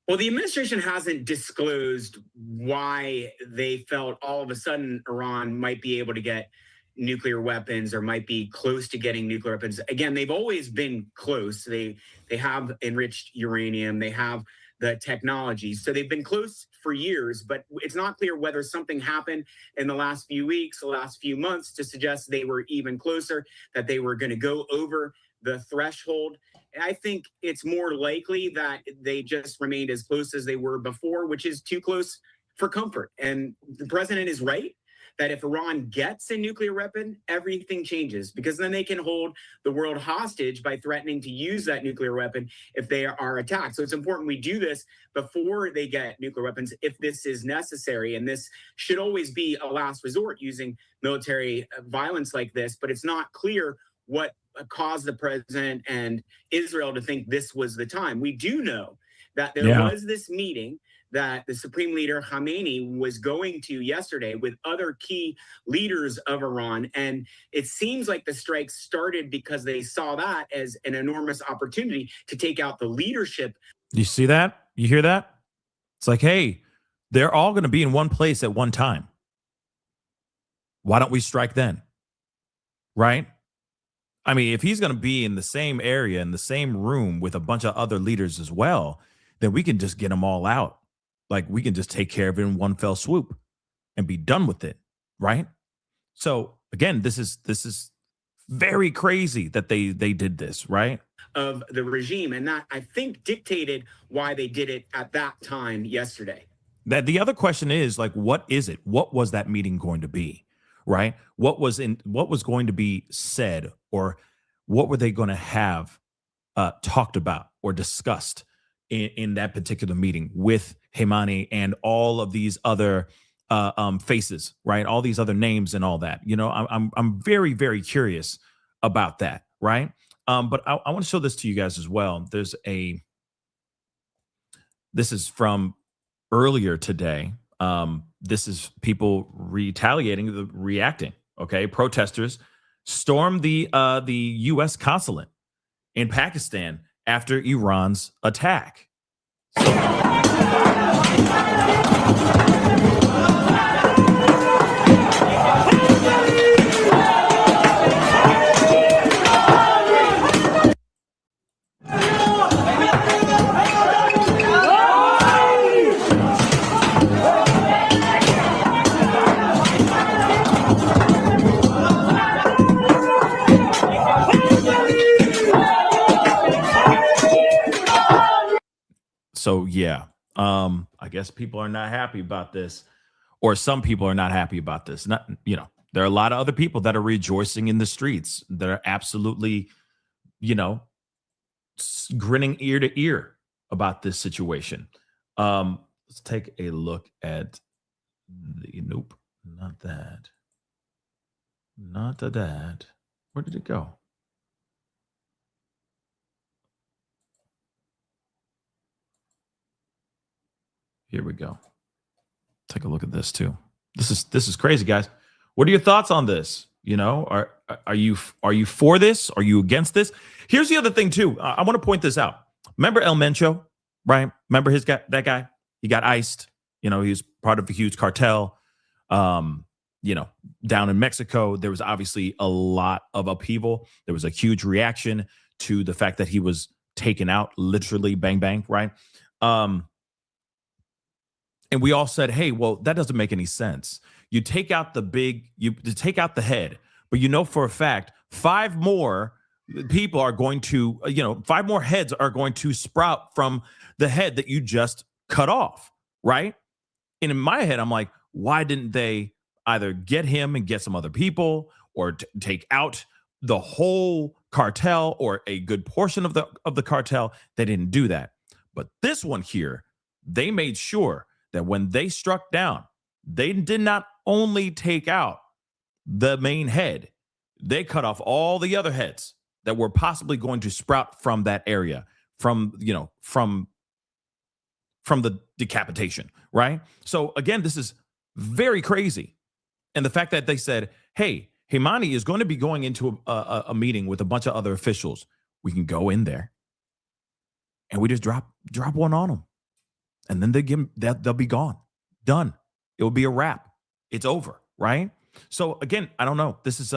Well, the administration hasn't disclosed why they felt all of a sudden Iran might be able to get nuclear weapons or might be close to getting nuclear weapons. Again, they've always been close. They have enriched uranium. They have the technology. So they've been close for years, but it's not clear whether something happened in the last few weeks, the last few months to suggest they were even closer, that they were going to go over the threshold. I think it's more likely that they just remained as close as they were before, which is too close for comfort. And the president is right that if Iran gets a nuclear weapon, everything changes, because then they can hold the world hostage by threatening to use that nuclear weapon if they are attacked. So it's important we do this before they get nuclear weapons if this is necessary. And this should always be a last resort, using military violence like this. But it's not clear what caused the president and Israel to think this was the time. We do know that there was this meeting that the Supreme Leader Khamenei was going to yesterday with other key leaders of Iran. And it seems like the strikes started because they saw that as an enormous opportunity to take out the leadership. You see that? You hear that? It's like, hey, they're all going to be in one place at one time. Why don't we strike then? Right? I mean, if he's going to be in the same area, in the same room with a bunch of other leaders as well, then we can just get them all out. Like, we can just take care of it in one fell swoop and be done with it, right? So again, this is very crazy that they did this, right? Of the regime, and that, I think, dictated why they did it at that time yesterday. That the other question is, like, what is it? What was that meeting going to be? Right? What was going to be said, or what were they going to have talked about or discussed in that particular meeting with Khamenei and all of these other faces, right? All these other names and all that. You know, I'm very, very curious about that, right? But I want to show this to you guys as well. This is from earlier today. This is people reacting. Okay, protesters stormed the U.S. consulate in Pakistan after Iran's attack. So yeah, I guess people are not happy about this, or some people are not happy about this. Not, you know, there are a lot of other people that are rejoicing in the streets that are absolutely, you know, grinning ear to ear about this situation. Let's take a look at nope, not that. Where did it go? Here we go. Take a look at this too. This is crazy, guys. What are your thoughts on this? You know, are you for this? Are you against this? Here's the other thing too. I want to point this out. Remember El Mencho, right? Remember that guy? He got iced. You know, he was part of a huge cartel. You know, down in Mexico, there was obviously a lot of upheaval. There was a huge reaction to the fact that he was taken out, literally, bang bang, right? And we all said, hey, well, that doesn't make any sense. You take out you take out the head, but you know for a fact, 5 more people are going to, 5 more heads are going to sprout from the head that you just cut off, right? And in my head, I'm like, why didn't they either get him and get some other people, or take out the whole cartel or a good portion of the cartel? They didn't do that. But this one here, they made sure that when they struck down, they did not only take out the main head, they cut off all the other heads that were possibly going to sprout from that area, from the decapitation, right? So again, this is very crazy. And the fact that they said, hey, Khamenei is going to be going into a meeting with a bunch of other officials. We can go in there and we just drop one on them. And then they'll be gone. Done. It will be a wrap. It's over, right? So again, I don't know. This is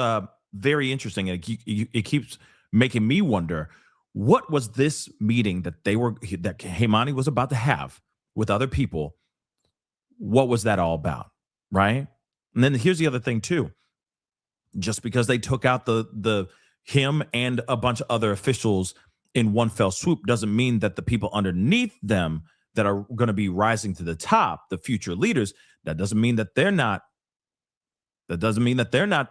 very interesting. And it keeps making me wonder, what was this meeting that Khamenei was about to have with other people? What was that all about, right? And then here's the other thing too. Just because they took out him and a bunch of other officials in one fell swoop doesn't mean that the people underneath them that are going to be rising to the top, the future leaders, that doesn't mean that they're not. That doesn't mean that they're not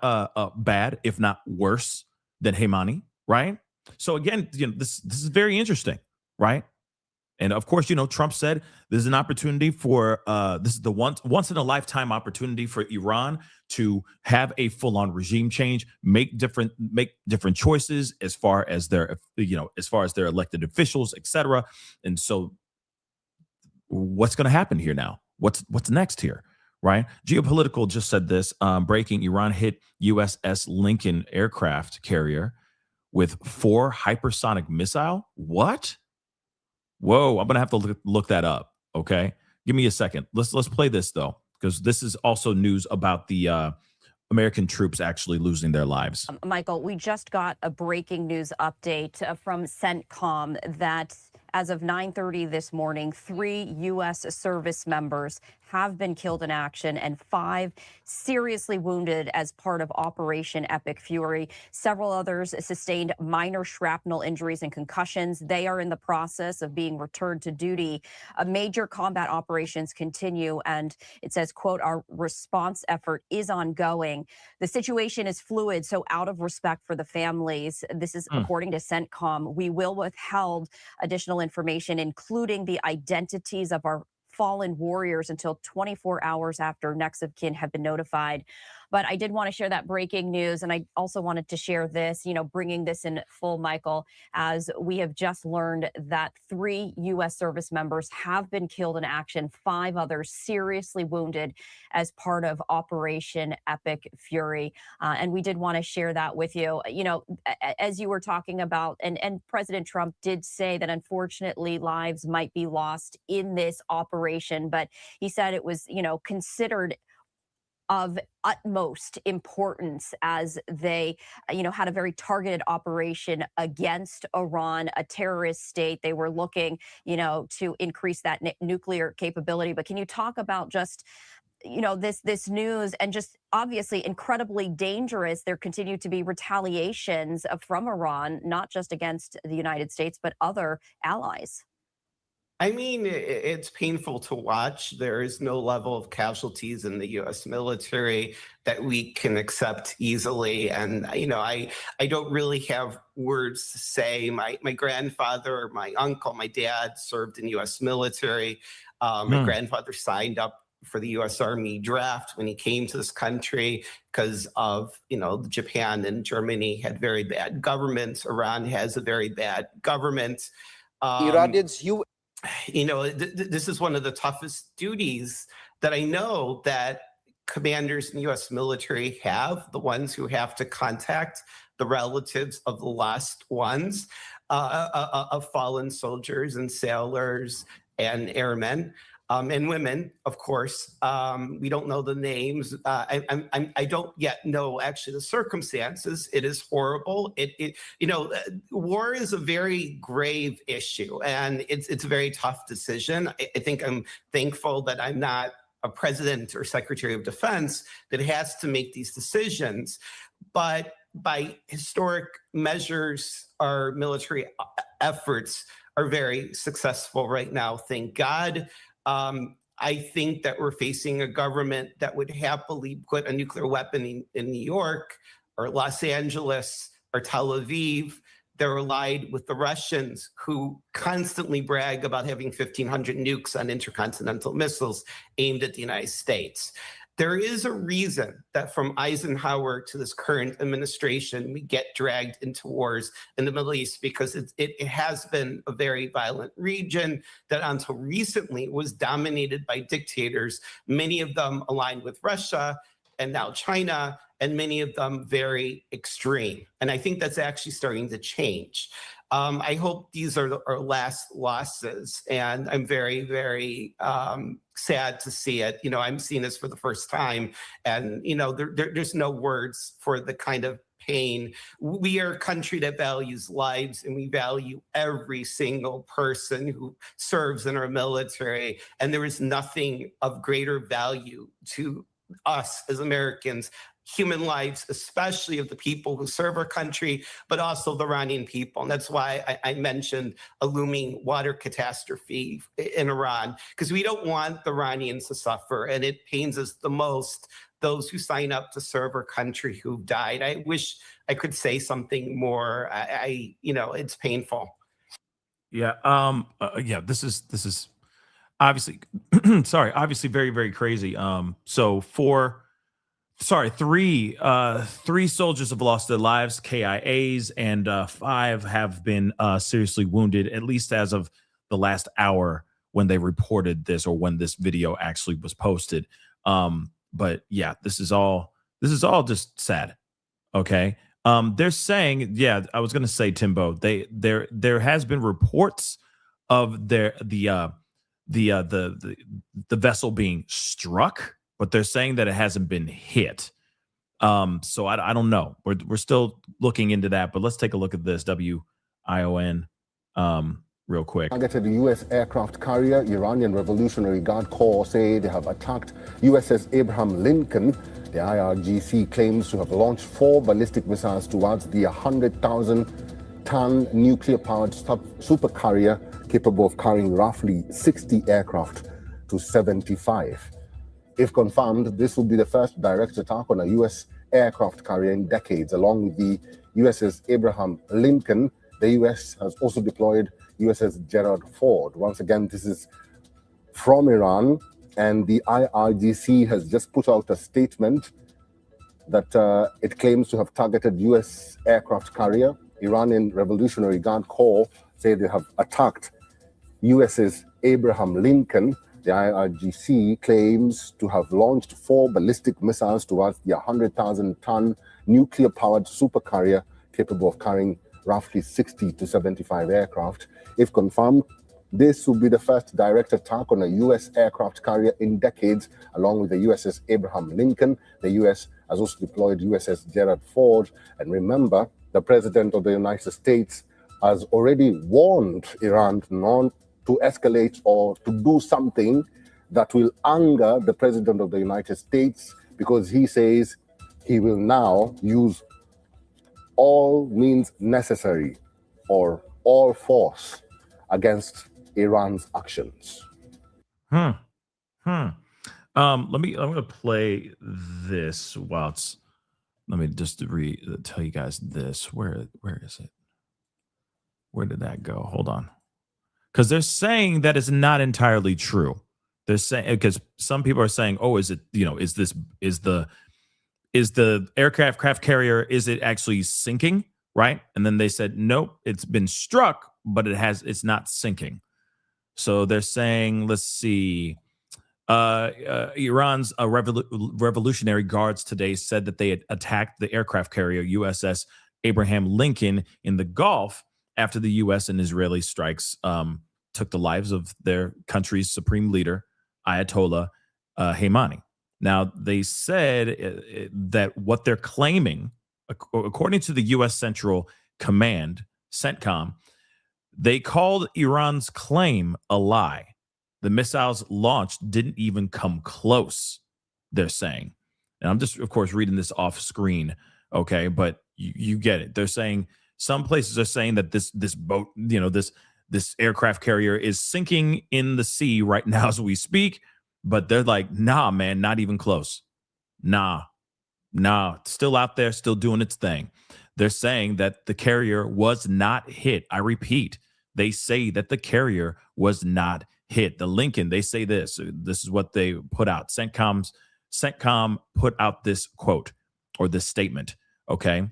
bad, if not worse than Khamenei, right? So again, this is very interesting, right? And of course, Trump said this is an opportunity for this is the once in a lifetime opportunity for Iran to have a full on regime change, make different choices as far as their their elected officials, etc. And so, what's going to happen here now? What's next here, right? Geopolitical just said this. Breaking: Iran hit USS Lincoln aircraft carrier with 4 hypersonic missile. What? Whoa, I'm gonna have to look that up. Okay, give me a second. Let's play this though, because this is also news about the American troops actually losing their lives. Michael, we just got a breaking news update from CENTCOM that as of 9:30 this morning, 3 U.S. service members have been killed in action and 5 seriously wounded as part of Operation Epic Fury. Several others sustained minor shrapnel injuries and concussions. They are in the process of being returned to duty. Major combat operations continue, and it says, quote, our response effort is ongoing. The situation is fluid, so out of respect for the families, this is according to CENTCOM, we will withhold additional information, including the identities of our fallen warriors, until 24 hours after next of kin have been notified. But I did want to share that breaking news. And I also wanted to share this, bringing this in full, Michael, as we have just learned that 3 U.S. service members have been killed in action, 5 others seriously wounded as part of Operation Epic Fury. And we did want to share that with you. As you were talking about, and President Trump did say that unfortunately lives might be lost in this operation, but he said it was, considered of utmost importance as they, had a very targeted operation against Iran, a terrorist state. They were looking, to increase that nuclear capability. But can you talk about just, this news, and just obviously incredibly dangerous? There continue to be retaliations from Iran, not just against the United States, but other allies. I mean, it's painful to watch. There is no level of casualties in the U.S. military that we can accept easily. And, I don't really have words to say. My grandfather, my uncle, my dad served in the U.S. military. My grandfather signed up for the U.S. Army draft when he came to this country because of, Japan and Germany had very bad governments. Iran has a very bad government. Iranians, this is one of the toughest duties that I know that commanders in the U.S. military have, the ones who have to contact the relatives of the lost ones, of fallen soldiers and sailors and airmen. And women, of course. We don't know the names. I don't yet know actually the circumstances. It is horrible. War is a very grave issue, and it's a very tough decision. I think I'm thankful that I'm not a president or secretary of defense that has to make these decisions. But by historic measures, our military efforts are very successful right now, thank God. I think that we're facing a government that would happily put a nuclear weapon in New York or Los Angeles or Tel Aviv. They're allied with the Russians, who constantly brag about having 1,500 nukes on intercontinental missiles aimed at the United States. There is a reason that from Eisenhower to this current administration, we get dragged into wars in the Middle East, because it has been a very violent region that until recently was dominated by dictators, many of them aligned with Russia and now China, and many of them very extreme. And I think that's actually starting to change. I hope these are our last losses, and I'm very, very sad to see it. I'm seeing this for the first time, and there's no words for the kind of pain. We are a country that values lives, and we value every single person who serves in our military, and there is nothing of greater value to us as Americans, human lives, especially of the people who serve our country, but also the Iranian people. And that's why I mentioned a looming water catastrophe in Iran, because we don't want the Iranians to suffer. And it pains us the most, those who sign up to serve our country who've died. I wish I could say something more. It's painful. Yeah. This is obviously, obviously very, very crazy. Three soldiers have lost their lives, KIAs, and 5 have been seriously wounded, at least as of the last hour when they reported this, or when this video actually was posted. But yeah, this is all just sad. Okay. They're saying, I was going to say, Timbo, there has been reports of the vessel being struck, but they're saying that it hasn't been hit. So I don't know. We're still looking into that, but let's take a look at this. WION. real quick. Targeted the U.S. aircraft carrier. Iranian Revolutionary Guard Corps say they have attacked USS Abraham Lincoln. The IRGC claims to have launched 4 ballistic missiles towards the 100,000-ton nuclear-powered supercarrier capable of carrying roughly 60 aircraft to 75. If confirmed, this will be the first direct attack on a U.S. aircraft carrier in decades. Along with the USS Abraham Lincoln, the U.S. has also deployed USS Gerald Ford. Once again, this is from Iran, and the IRGC has just put out a statement that it claims to have targeted U.S. aircraft carrier. Iranian Revolutionary Guard Corps say they have attacked USS Abraham Lincoln. The IRGC claims to have launched 4 ballistic missiles towards the 100,000-ton nuclear-powered supercarrier capable of carrying roughly 60 to 75 aircraft. If confirmed, this will be the first direct attack on a U.S. aircraft carrier in decades, along with the USS Abraham Lincoln. The U.S. has also deployed USS Gerald Ford. And remember, the President of the United States has already warned Iran not to escalate or to do something that will anger the President of the United States, because he says he will now use all means necessary or all force against Iran's actions. I'm gonna play this while it's. Let me just tell you guys this. Where is it? Where did that go? Hold on. Because they're saying that it's not entirely true. They're saying, because some people are saying, oh, is it, is the aircraft carrier, is it actually sinking? Right. And then they said, nope, it's been struck, but it's not sinking. So they're saying, let's see, Iran's Revolutionary Guards today said that they had attacked the aircraft carrier USS Abraham Lincoln in the Gulf after the U.S. and Israeli strikes took the lives of their country's supreme leader, Ayatollah Khamenei. Now, they said that what they're claiming, according to the U.S. Central Command, CENTCOM, they called Iran's claim a lie. The missiles launched didn't even come close, they're saying. And I'm just, of course, reading this off screen, okay? But you get it. They're saying, some places are saying that this boat, this aircraft carrier is sinking in the sea right now as we speak. But they're like, nah, man, not even close. Nah, still out there, still doing its thing. They're saying that the carrier was not hit. I repeat, they say that the carrier was not hit. The Lincoln, they say this. This is what they put out. CENTCOM put out this quote or this statement, okay?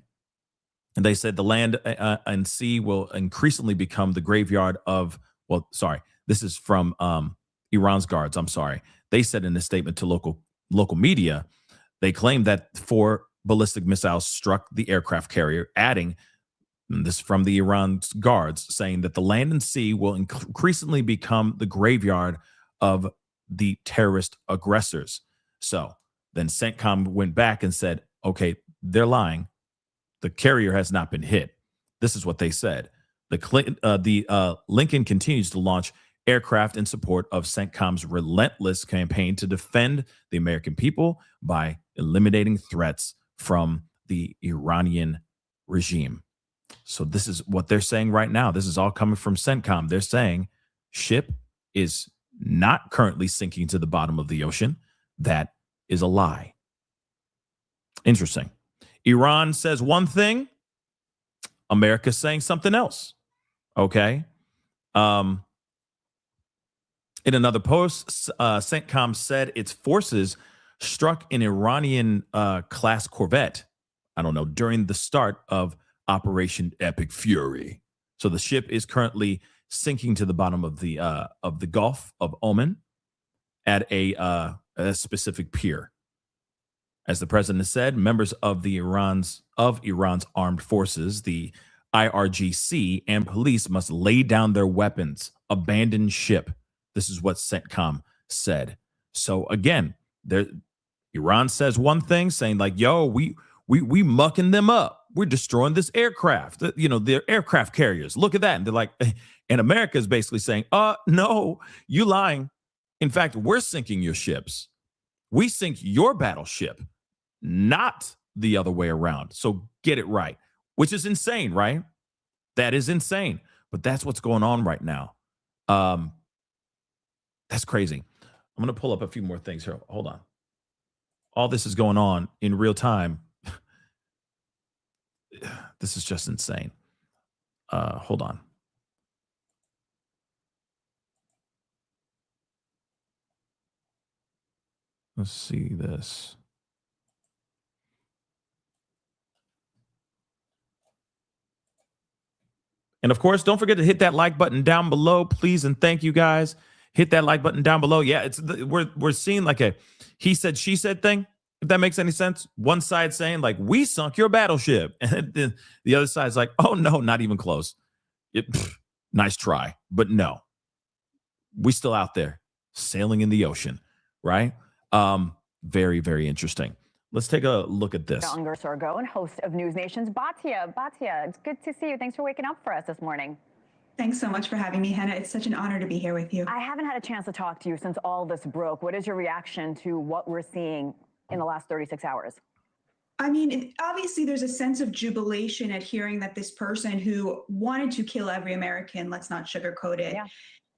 And they said the land and sea will increasingly become the graveyard of, this is from Iran's guards, I'm sorry. They said in a statement to local media, they claimed that 4 ballistic missiles struck the aircraft carrier, adding this from the Iran's guards, saying that the land and sea will increasingly become the graveyard of the terrorist aggressors. So then CENTCOM went back and said, okay, they're lying. The carrier has not been hit. This is what they said. The Lincoln continues to launch aircraft in support of CENTCOM's relentless campaign to defend the American people by eliminating threats from the Iranian regime. So this is what they're saying right now. This is all coming from CENTCOM. They're saying ship is not currently sinking to the bottom of the ocean. That is a lie. Interesting. Iran says one thing, America's saying something else. Okay. In another post, CENTCOM said its forces struck an Iranian class corvette, during the start of Operation Epic Fury. So the ship is currently sinking to the bottom of the Gulf of Oman at a specific pier. As the president said, members of Iran's armed forces, the IRGC, and police must lay down their weapons, abandon ship. This is what CENTCOM said. So again, Iran says one thing, saying like, "Yo, we mucking them up. we're destroying this aircraft, their aircraft carriers. Look at that. And they're like, and America is basically saying, no, you lying. In fact, we're sinking your ships. We sink your battleship, not the other way around. So get it right, which is insane, right? That is insane. But that's what's going on right now. That's crazy. I'm going to pull up a few more things here. Hold on. All this is going on in real time. This is just insane. Hold on. Let's see this. And of course, don't forget to hit that like button down below, please. And thank you guys. Hit that like button down below. Yeah, we're seeing like a he said, she said thing, if that makes any sense. One side saying like, we sunk your battleship. And then the other side's like, oh, no, not even close. Nice try. But no, we still out there sailing in the ocean, right? Very, very interesting. Let's take a look at this. Unger Sorgo and host of News Nation's Batia. Batia, it's good to see you. Thanks for waking up for us this morning. Thanks so much for having me, Hannah. It's such an honor to be here with you. I haven't had a chance to talk to you since all this broke. What is your reaction to what we're seeing in the last 36 hours? I mean, obviously there's a sense of jubilation at hearing that this person who wanted to kill every American, let's not sugarcoat it,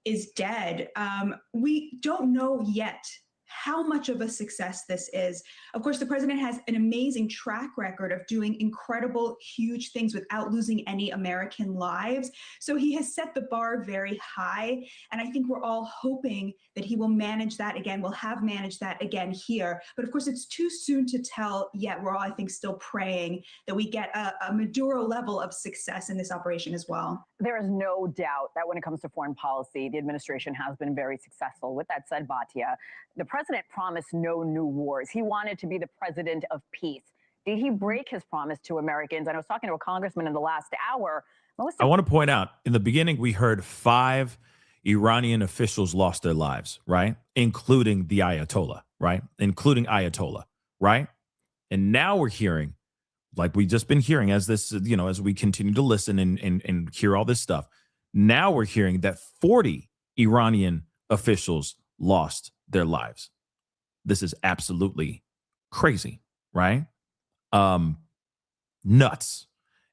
is dead. We don't know yet how much of a success this is. Of course, the president has an amazing track record of doing incredible, huge things without losing any American lives. So he has set the bar very high. And I think we're all hoping that he will manage that again. We'll have managed that again here. But of course, it's too soon to tell yet. We're all, I think, still praying that we get a Maduro level of success in this operation as well. There is no doubt that when it comes to foreign policy, the administration has been very successful. With that said, Batia, the president promised no new wars. He wanted to be the president of peace. Did he break his promise to Americans? And I was talking to a congressman in the last hour. I want to point out, in the beginning, we heard 5 Iranian officials lost their lives, right? Including the Ayatollah, right? Including Ayatollah, right? And now we're hearing, like we just been hearing as this, as we continue to listen and hear all this stuff. Now we're hearing that 40 Iranian officials lost their lives. This is absolutely crazy, right? Nuts.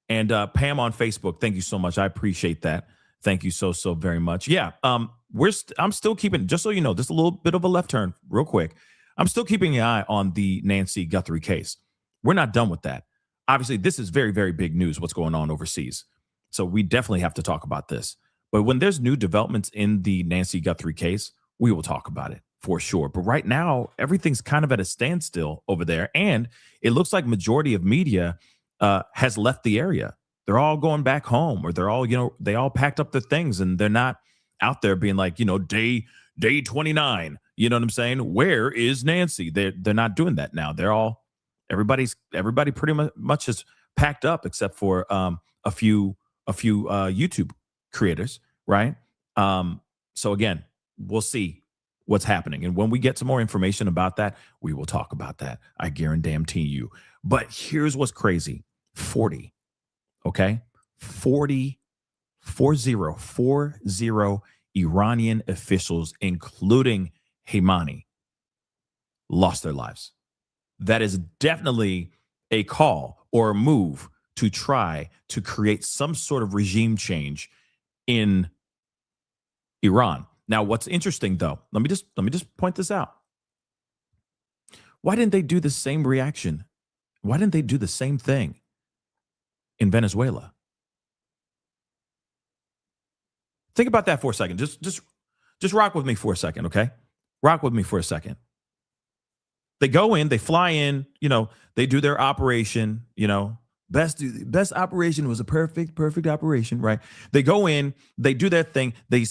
And Pam on Facebook, thank you so much. I appreciate that. Thank you so very much. Yeah, I'm still keeping, just so you know, just a little bit of a left turn real quick. I'm still keeping an eye on the Nancy Guthrie case. We're not done with that. Obviously, this is very, very big news, what's going on overseas. So we definitely have to talk about this. But when there's new developments in the Nancy Guthrie case, we will talk about it for sure. But right now, everything's kind of at a standstill over there. And it looks like majority of media has left the area. They're all going back home, or they're all, they all packed up their things and they're not out there being like, day 29. You know what I'm saying? Where is Nancy? They're not doing that now. They're all, everybody pretty much is packed up except for a few YouTube creators, right? So again, we'll see what's happening. And when we get some more information about that, we will talk about that. I guarantee you. But here's what's crazy. 40, okay? 40 Iranian officials, including Khamenei, lost their lives. That is definitely a call or a move to try to create some sort of regime change in Iran. Now, what's interesting, though, let me just point this out. Why didn't they do the same reaction? Why didn't they do the same thing in Venezuela? Think about that for a second. Just rock with me for a second, okay? Rock with me for a second. They go in, they fly in, they do their operation, best operation was a perfect operation, right? They go in, they do their thing, they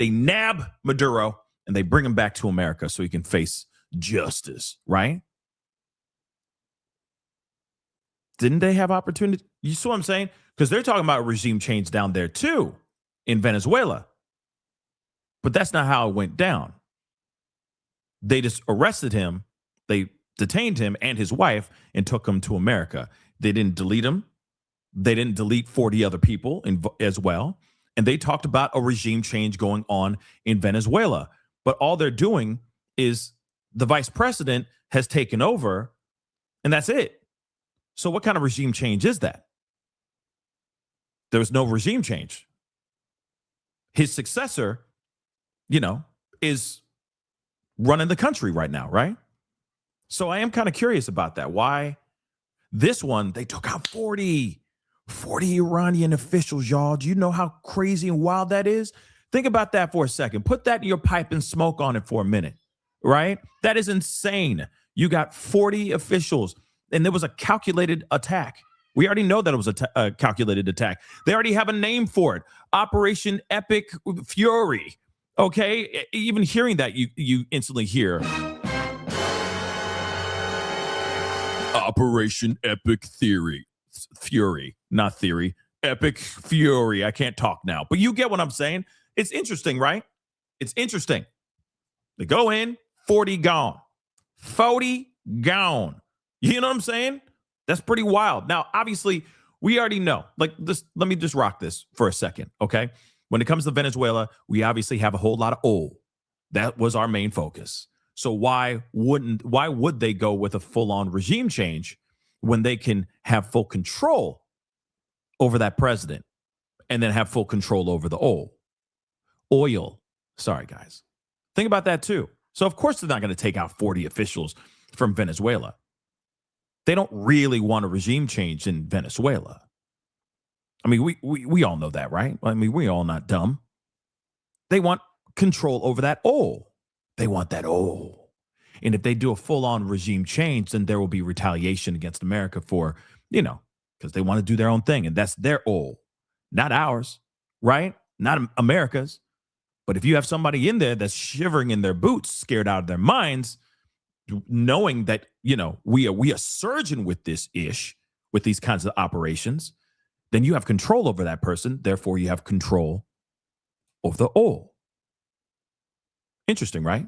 nab Maduro and they bring him back to America so he can face justice, right? Didn't they have opportunity? You see what I'm saying? Because they're talking about regime change down there too in Venezuela. But that's not how it went down. They just arrested him. They detained him and his wife and took him to America. They didn't delete him. They didn't delete 40 other people as well. And they talked about a regime change going on in Venezuela. But all they're doing is the vice president has taken over, and that's it. So what kind of regime change is that? There was no regime change. His successor, is running the country right now, right? So I am kind of curious about that. Why this one, they took out 40 Iranian officials, y'all. Do you know how crazy and wild that is? Think about that for a second. Put that in your pipe and smoke on it for a minute, right? That is insane. You got 40 officials, and there was a calculated attack. We already know that it was a calculated attack. They already have a name for it. Operation Epic Fury. Okay? Even hearing that, you instantly hear Operation Epic Fury, not theory. Epic Fury. I can't talk now. But you get what I'm saying? It's interesting, right? It's interesting. They go in, 40 gone. 40 gone. You know what I'm saying? That's pretty wild. Now, obviously, we already know. Like this, let me just rock this for a second, okay? When it comes to Venezuela, we obviously have a whole lot of oil. That was our main focus. So why would they go with a full-on regime change when they can have full control over that president and then have full control over the oil? Sorry, guys. Think about that too. So of course they're not going to take out 40 officials from Venezuela. They don't really want a regime change in Venezuela. I mean, we all know that, right? I mean, we all not dumb. They want control over that oil. They want that oil. And if they do a full-on regime change, then there will be retaliation against America for, because they want to do their own thing. And that's their oil, not ours, right? Not America's. But if you have somebody in there that's shivering in their boots, scared out of their minds, knowing that, we are surging with this with these kinds of operations, then you have control over that person. Therefore, you have control over the oil. Interesting, right?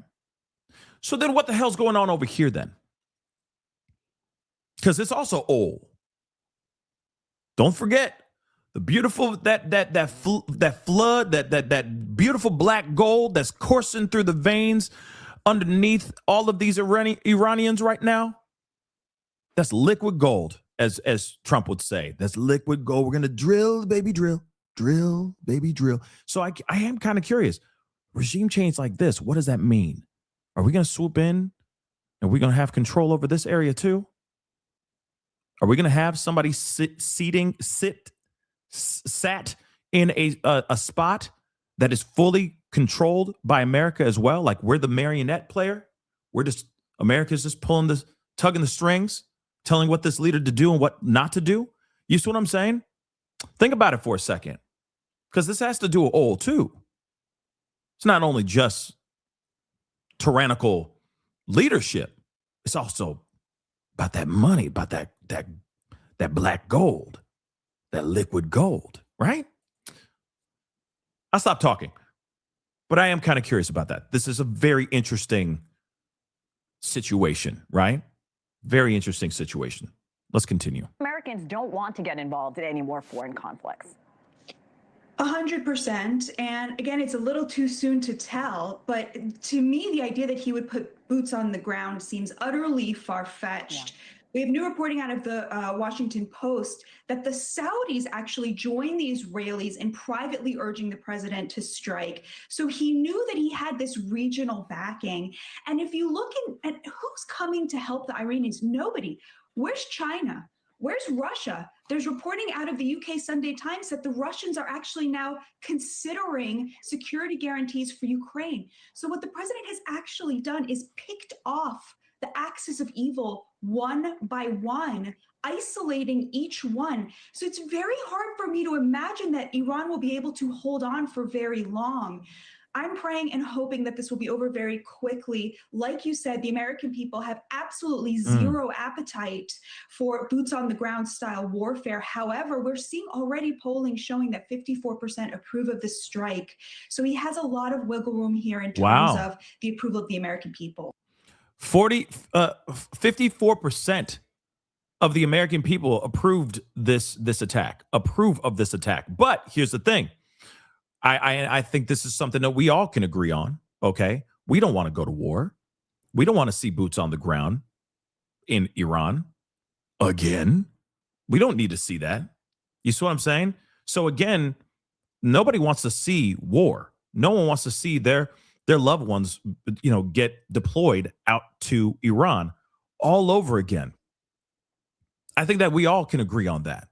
So then what the hell's going on over here then? Because it's also oil. Don't forget the beautiful, that flood, that beautiful black gold that's coursing through the veins underneath all of these Iranians right now. That's liquid gold, as Trump would say. That's liquid gold. We're going to drill, baby, drill, baby, drill. So I am kind of curious. Regime change like this, what does that mean? Are we going to swoop in and we're going to have control over this area too? Are we going to have somebody sat in a spot that is fully controlled by America as well? Like we're the marionette player. America's just tugging the strings, telling what this leader to do and what not to do. You see what I'm saying? Think about it for a second, because this has to do with oil too. It's not only just tyrannical leadership. It's also about that money, about that black gold, that liquid gold, right? I'll stop talking, but I am kind of curious about that. This is a very interesting situation, right? Very interesting situation. Let's continue. Americans don't want to get involved in any more foreign conflicts. 100%. And again, it's a little too soon to tell, but to me, the idea that he would put boots on the ground seems utterly far-fetched. Yeah. We have new reporting out of the Washington Post that the Saudis actually joined the Israelis in privately urging the president to strike. So he knew that he had this regional backing. And if you look at who's coming to help the Iranians, nobody. Where's China? Where's Russia? There's reporting out of the UK Sunday Times that the Russians are actually now considering security guarantees for Ukraine. So what the president has actually done is picked off the axis of evil one by one, isolating each one. So it's very hard for me to imagine that Iran will be able to hold on for very long. I'm praying and hoping that this will be over very quickly. Like you said, the American people have absolutely zero appetite for boots on the ground style warfare. However, we're seeing already polling showing that 54% approve of this strike. So he has a lot of wiggle room here in terms of the approval of the American people. 54%. of the American people approve of this attack. But here's the thing. I think this is something that we all can agree on. Okay. We don't want to go to war. We don't want to see boots on the ground in Iran again. We don't need to see that. You see what I'm saying? So again, nobody wants to see war. No one wants to see their loved ones, get deployed out to Iran all over again. I think that we all can agree on that.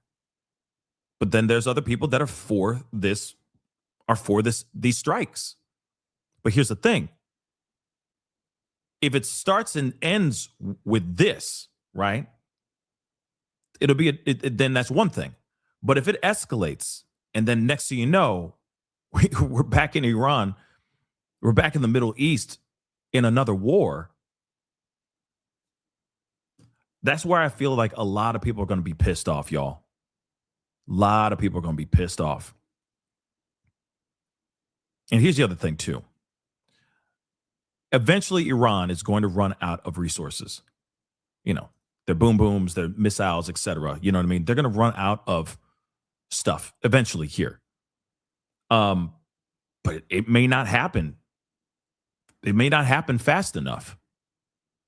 But then there's other people that are for these strikes. But here's the thing. If it starts and ends with this, right? It'll be then that's one thing. But if it escalates and then next thing you know, we're back in Iran, we're back in the Middle East in another war. That's where I feel like a lot of people are going to be pissed off, y'all. A lot of people are going to be pissed off. And here's the other thing, too. Eventually, Iran is going to run out of resources. Their boom booms, their missiles, etc. You know what I mean? They're going to run out of stuff eventually here. But it may not happen. It may not happen fast enough.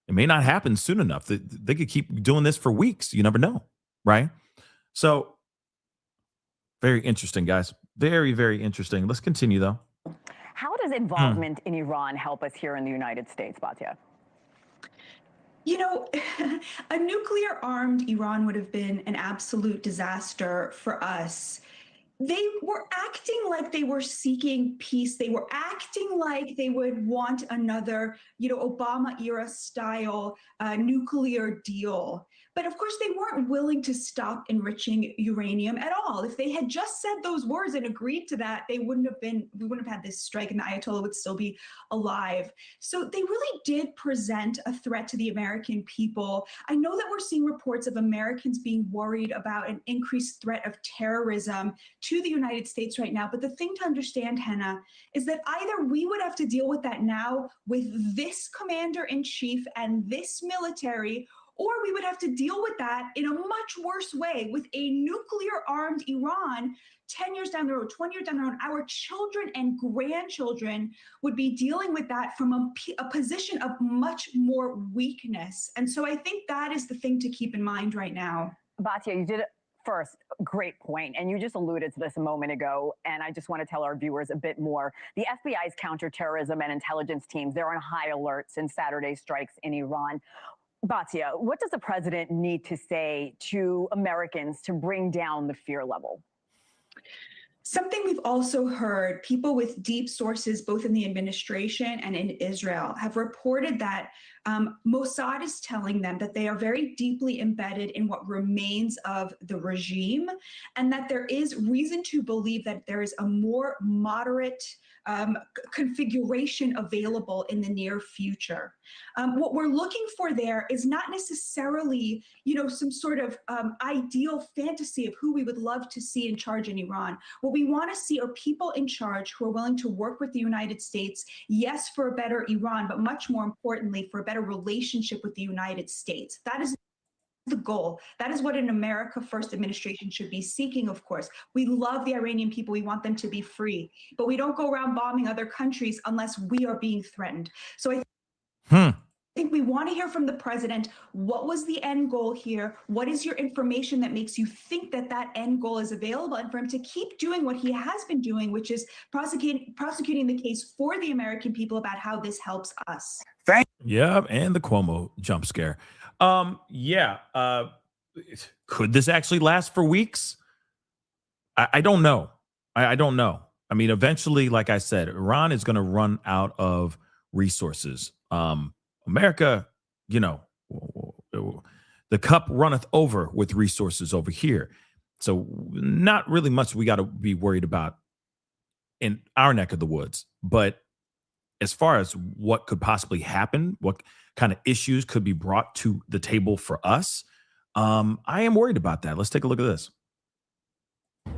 It may not happen soon enough. They could keep doing this for weeks. You never know, right? So, very interesting, guys. Very, very interesting. Let's continue, though. How does involvement in Iran help us here in the United States, Batya? A nuclear-armed Iran would have been an absolute disaster for us. They were acting like they were seeking peace. They were acting like they would want another, Obama-era style nuclear deal. But of course, they weren't willing to stop enriching uranium at all. If they had just said those words and agreed to that, we wouldn't have had this strike and the Ayatollah would still be alive. So they really did present a threat to the American people. I know that we're seeing reports of Americans being worried about an increased threat of terrorism to the United States right now. But the thing to understand, Henna, is that either we would have to deal with that now with this commander-in-chief and this military, or we would have to deal with that in a much worse way with a nuclear-armed Iran 10 years down the road, 20 years down the road. Our children and grandchildren would be dealing with that from a position of much more weakness. And so I think that is the thing to keep in mind right now. Batya, you did it first. Great point. And you just alluded to this a moment ago. And I just want to tell our viewers a bit more. The FBI's counterterrorism and intelligence teams, they're on high alert since Saturday's strikes in Iran. Batya, what does the president need to say to Americans to bring down the fear level? Something we've also heard, people with deep sources, both in the administration and in Israel, have reported that Mossad is telling them that they are very deeply embedded in what remains of the regime, and that there is reason to believe that there is a more moderate configuration available in the near future. What we're looking for there is not necessarily, some sort of ideal fantasy of who we would love to see in charge in Iran. What we want to see are people in charge who are willing to work with the United States, yes, for a better Iran, but much more importantly, for a better relationship with the United States. That is the goal. That is what an America First administration should be seeking, of course. We love the Iranian people. We want them to be free. But we don't go around bombing other countries unless we are being threatened. So I think we want to hear from the president. What was the end goal here? What is your information that makes you think that that end goal is available? And for him to keep doing what he has been doing, which is prosecuting the case for the American people about how this helps us. Yeah, and the Cuomo jump scare. Could this actually last for weeks? I don't know. I don't know. I mean, eventually, like I said, Iran is going to run out of resources. America, the cup runneth over with resources over here. So not really much we got to be worried about in our neck of the woods. But as far as what could possibly happen, what kind of issues could be brought to the table for us, I am worried about that. Let's take a look at this.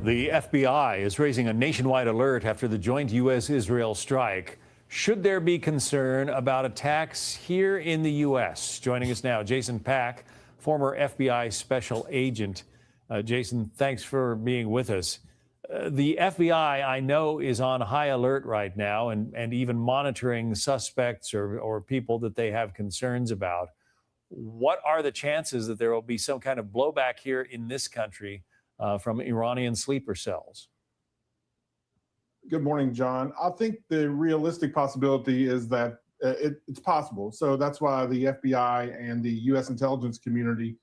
The FBI is raising a nationwide alert after the joint U.S.-Israel strike. Should there be concern about attacks here in the U.S.? Joining us now, Jason Pack, former FBI special agent. Jason, thanks for being with us. The FBI, I know, is on high alert right now and even monitoring suspects or people that they have concerns about. What are the chances that there will be some kind of blowback here in this country from Iranian sleeper cells? Good morning, John. I think the realistic possibility is that it's possible. So that's why the FBI and the U.S. intelligence community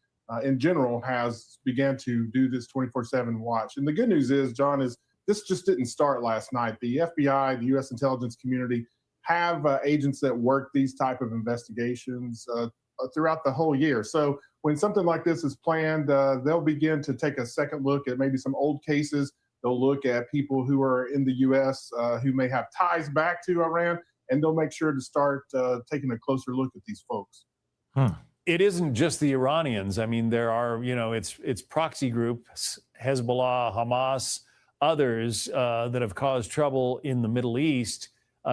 in general has began to do this 24/7 watch. And the good news is, John, is this just didn't start last night. The FBI, the U.S. intelligence community have agents that work these type of investigations throughout the whole year. So when something like this is planned, they'll begin to take a second look at maybe some old cases. They'll look at people who are in the U.S. Who may have ties back to Iran, and they'll make sure to start taking a closer look at these folks. It isn't just the Iranians. I mean, there are, it's proxy groups, Hezbollah, Hamas, others that have caused trouble in the Middle East.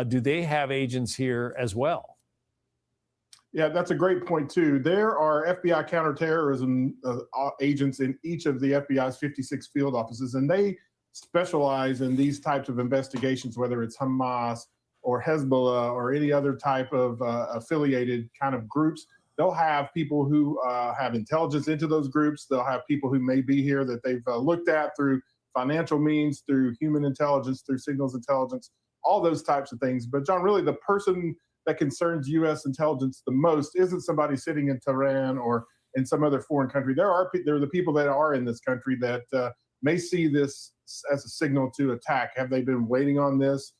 Do they have agents here as well? Yeah, that's a great point, too. There are FBI counterterrorism agents in each of the FBI's 56 field offices, and they specialize in these types of investigations, whether it's Hamas or Hezbollah or any other type of affiliated kind of groups. They'll have people who have intelligence into those groups. They'll have people who may be here that they've looked at through financial means, through human intelligence, through signals intelligence, all those types of things. But John, really the person that concerns U.S. intelligence the most isn't somebody sitting in Tehran or in some other foreign country. There are the people that are in this country that may see this as a signal to attack. Have they been waiting on this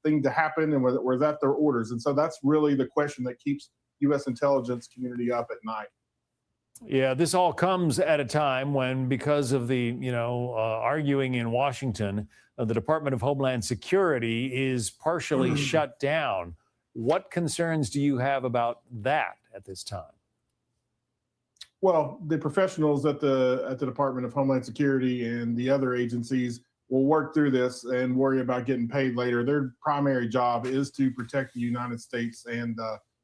thing to happen, and was that their orders? And so that's really the question that keeps U.S. intelligence community up at night. Yeah, this all comes at a time when, because of the arguing in Washington, the Department of Homeland Security is partially shut down. What concerns do you have about that at this time? Well, the professionals at the Department of Homeland Security and the other agencies will work through this and worry about getting paid later. Their primary job is to protect the United States and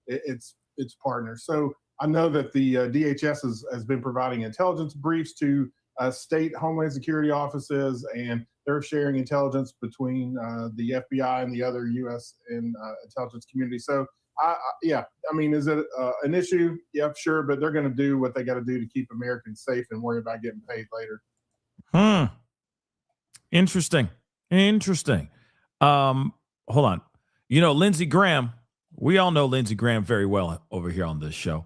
its partners. So I know that the DHS has been providing intelligence briefs to state Homeland Security offices, and they're sharing intelligence between the FBI and the other U.S. intelligence community. So, is it an issue? Yeah, sure, but they're going to do what they got to do to keep Americans safe and worry about getting paid later. Interesting. Hold on. Lindsey Graham, we all know Lindsey Graham very well over here on this show.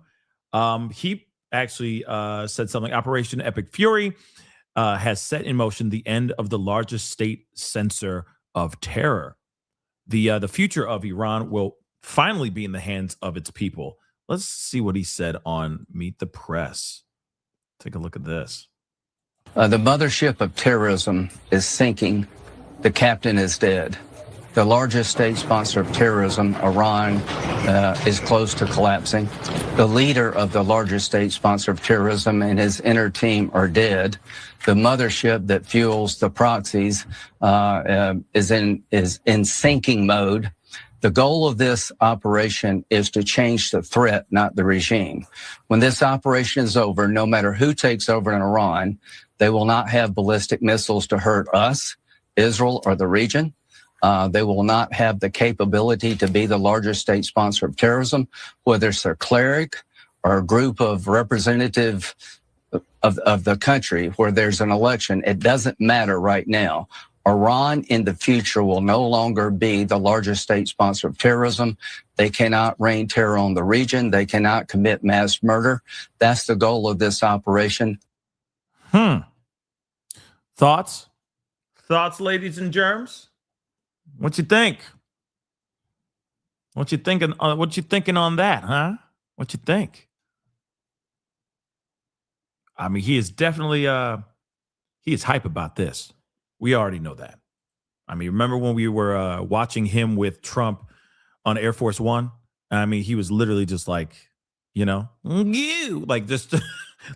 He actually said something. Operation Epic Fury has set in motion the end of the largest state censor of terror. The future of Iran will finally be in the hands of its people. Let's see what he said on Meet the Press. Take a look at this. The mothership of terrorism is sinking. The captain is dead. The largest state sponsor of terrorism, Iran, is close to collapsing. The leader of the largest state sponsor of terrorism and his inner team are dead. The mothership that fuels the proxies is in sinking mode. The goal of this operation is to change the threat, not the regime. When this operation is over, no matter who takes over in Iran, they will not have ballistic missiles to hurt us, Israel, or the region. They will not have the capability to be the largest state sponsor of terrorism, whether it's a cleric or a group of representative of the country where there's an election. It doesn't matter right now. Iran in the future will no longer be the largest state sponsor of terrorism. They cannot rain terror on the region. They cannot commit mass murder. That's the goal of this operation. Thoughts, ladies and germs? What you think? What you thinking? What you thinking on that, huh? What you think? I mean, he is definitely he is hype about this. We already know that. I mean, remember when we were watching him with Trump on Air Force One? I mean, he was literally just like, like just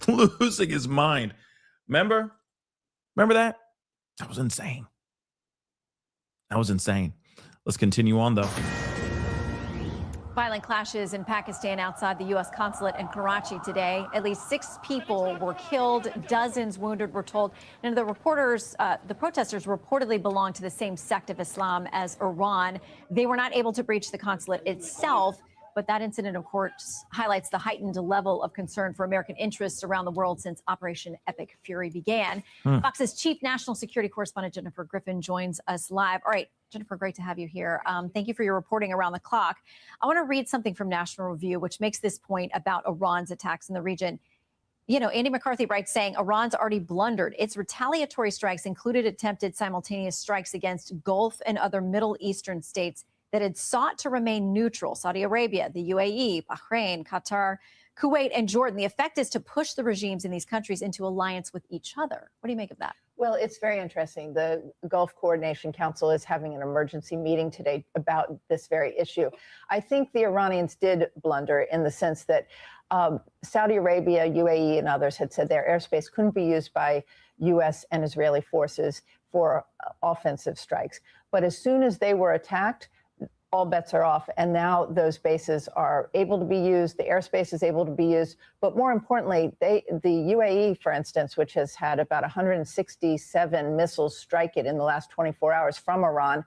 losing his mind. Remember that? That was insane. Let's continue on, though. Violent clashes in Pakistan outside the U.S. consulate in Karachi today. At least 6 people were killed, dozens wounded, we're told. And the protesters reportedly belong to the same sect of Islam as Iran. They were not able to breach the consulate itself, but that incident, of course, highlights the heightened level of concern for American interests around the world since Operation Epic Fury began. Fox's chief national security correspondent, Jennifer Griffin, joins us live. All right, Jennifer, great to have you here. Thank you for your reporting around the clock. I want to read something from National Review, which makes this point about Iran's attacks in the region. You know, Andy McCarthy writes saying Iran's already blundered. Its retaliatory strikes included attempted simultaneous strikes against Gulf and other Middle Eastern states that had sought to remain neutral: Saudi Arabia, the UAE, Bahrain, Qatar, Kuwait, and Jordan. The effect is to push the regimes in these countries into alliance with each other. What do you make of that? Well, it's very interesting. The Gulf Coordination Council is having an emergency meeting today about this very issue. I think the Iranians did blunder in the sense that Saudi Arabia, UAE, and others had said their airspace couldn't be used by U.S. and Israeli forces for offensive strikes. But as soon as they were attacked, all bets are off. And now those bases are able to be used. The airspace is able to be used. But more importantly, the UAE, for instance, which has had about 167 missiles strike it in the last 24 hours from Iran,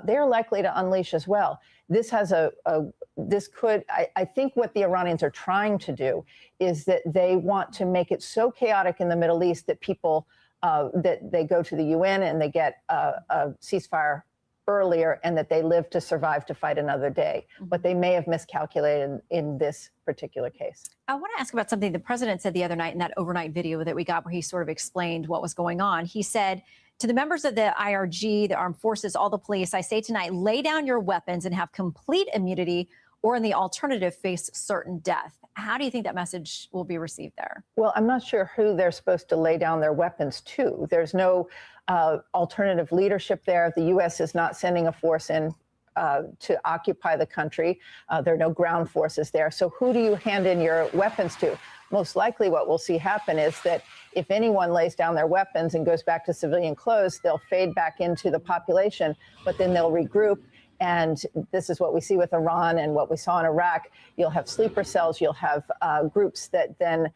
they're likely to unleash as well. This has I think what the Iranians are trying to do is that they want to make it so chaotic in the Middle East that people, that they go to the UN and they get a ceasefire earlier, and that they live to survive to fight another day. But they may have miscalculated in this particular case. I want to ask about something the president said the other night in that overnight video that we got, where he sort of explained what was going on. He said to the members of the IRG, the armed forces, all the police, I say tonight, lay down your weapons and have complete immunity, or in the alternative, face certain death. How do you think that message will be received there? Well, I'm not sure who they're supposed to lay down their weapons to. There's no alternative leadership there. The U.S. is not sending a force in to occupy the country. There are no ground forces there. So who do you hand in your weapons to? Most likely what we'll see happen is that if anyone lays down their weapons and goes back to civilian clothes, they'll fade back into the population, but then they'll regroup. And this is what we see with Iran and what we saw in Iraq. You'll have sleeper cells. You'll have groups that then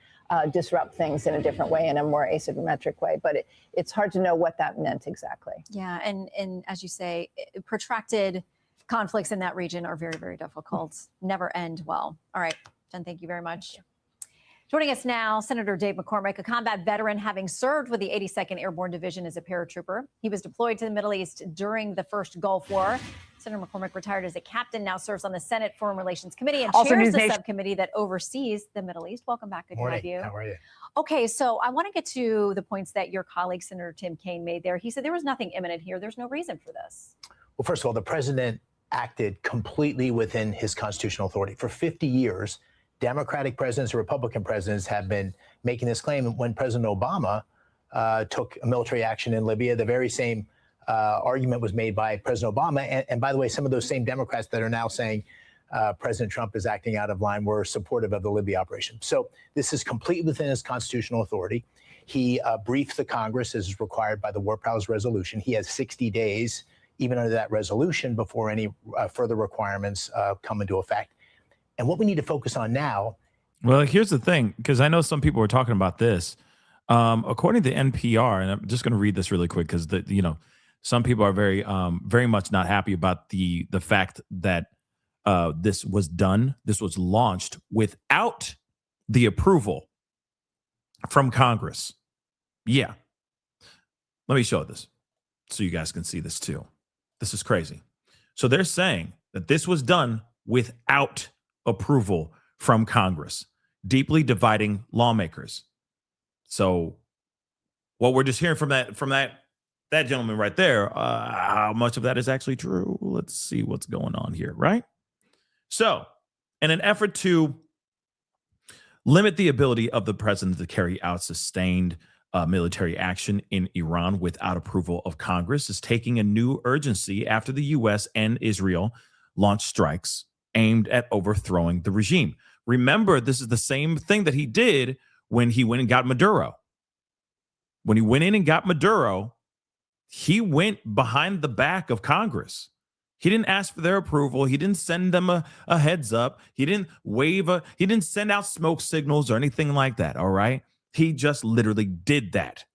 disrupt things in a different way, in a more asymmetric way. But it's hard to know what that meant exactly. Yeah. And as you say, protracted conflicts in that region are very, very difficult, never end well. All right, Jen, thank you very much. Joining us now, Senator Dave McCormick, a combat veteran having served with the 82nd Airborne Division as a paratrooper. He was deployed to the Middle East during the first Gulf War. Senator McCormick retired as a captain, now serves on the Senate Foreign Relations Committee and chairs the subcommittee that oversees the Middle East. Welcome back. Good to have you. How are you? Okay, so I want to get to the points that your colleague, Senator Tim Kaine, made there. He said there was nothing imminent here. There's no reason for this. Well, first of all, the president acted completely within his constitutional authority. For 50 years, Democratic presidents or Republican presidents have been making this claim. When President Obama took a military action in Libya, the very same argument was made by President Obama. And by the way, some of those same Democrats that are now saying President Trump is acting out of line were supportive of the Libya operation. So this is completely within his constitutional authority. He briefed the Congress as is required by the War Powers Resolution. He has 60 days, even under that resolution, before any further requirements come into effect. And what we need to focus on now. Well, here's the thing, because I know some people were talking about this. According to NPR, and I'm just going to read this really quick because some people are very much not happy about the fact that this was done. This was launched without the approval from Congress. Yeah. Let me show this so you guys can see this too. This is crazy. So they're saying that this was done without approval from Congress, deeply dividing lawmakers. So what we're just hearing from that gentleman right there, how much of that is actually true? Let's see what's going on here, right? So in an effort to limit the ability of the president to carry out sustained military action in Iran without approval of Congress is taking a new urgency after the U.S. and Israel launched strikes aimed at overthrowing the regime. Remember, this is the same thing that he did when he went and got Maduro. When he went in and got Maduro, he went behind the back of Congress. He didn't ask for their approval. He didn't send them a heads up. He didn't he didn't send out smoke signals or anything like that. All right. He just literally did that.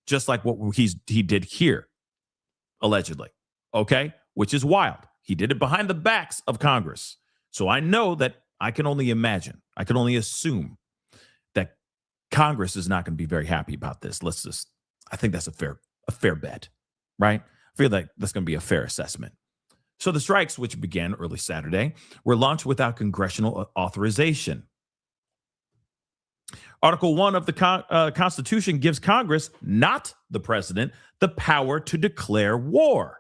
Just like what he did here, allegedly. Okay. Which is wild. He did it behind the backs of Congress. So I know that I can only imagine, I can only assume that Congress is not going to be very happy about this. I think that's a fair bet, right? I feel like that's going to be a fair assessment. So the strikes, which began early Saturday, were launched without congressional authorization. Article 1 of the Constitution gives Congress, not the president, the power to declare war.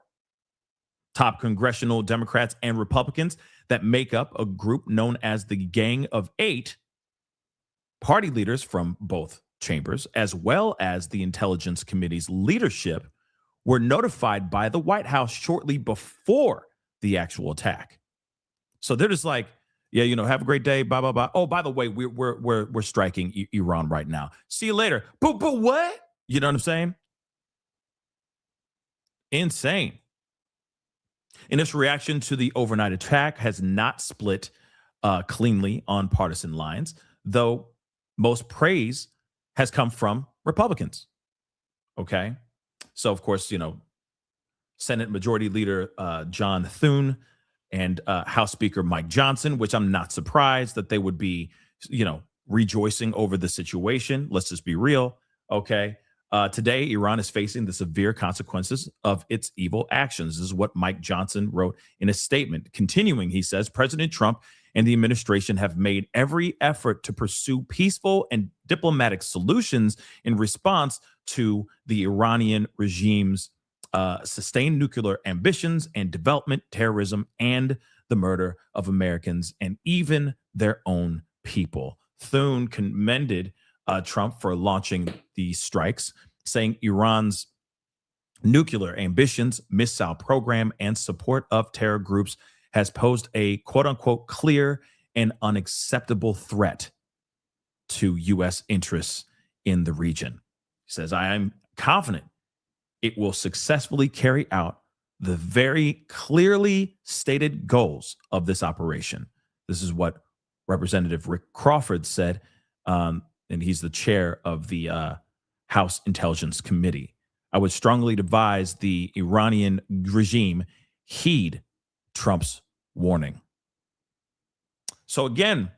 Top congressional Democrats and Republicans that make up a group known as the Gang of Eight, party leaders from both chambers, as well as the Intelligence Committee's leadership, were notified by the White House shortly before the actual attack. So they're just like, yeah, have a great day, blah, blah, blah. Oh, by the way, we're striking Iran right now. See you later. But what? You know what I'm saying? Insane. And its reaction to the overnight attack has not split cleanly on partisan lines, though most praise has come from Republicans. Okay. So, of course, Senate Majority Leader John Thune and House Speaker Mike Johnson, which I'm not surprised that they would be, rejoicing over the situation. Let's just be real. Okay. Today, Iran is facing the severe consequences of its evil actions. This is what Mike Johnson wrote in a statement. Continuing, he says, President Trump and the administration have made every effort to pursue peaceful and diplomatic solutions in response to the Iranian regime's sustained nuclear ambitions and development, terrorism, and the murder of Americans and even their own people. Thune commended Trump for launching the strikes, saying Iran's nuclear ambitions, missile program, and support of terror groups has posed a quote-unquote clear and unacceptable threat to U.S. interests in the region. He says, I am confident it will successfully carry out the very clearly stated goals of this operation. This is what Representative Rick Crawford said, and he's the chair of the House Intelligence Committee. I would strongly advise the Iranian regime heed Trump's warning. So again,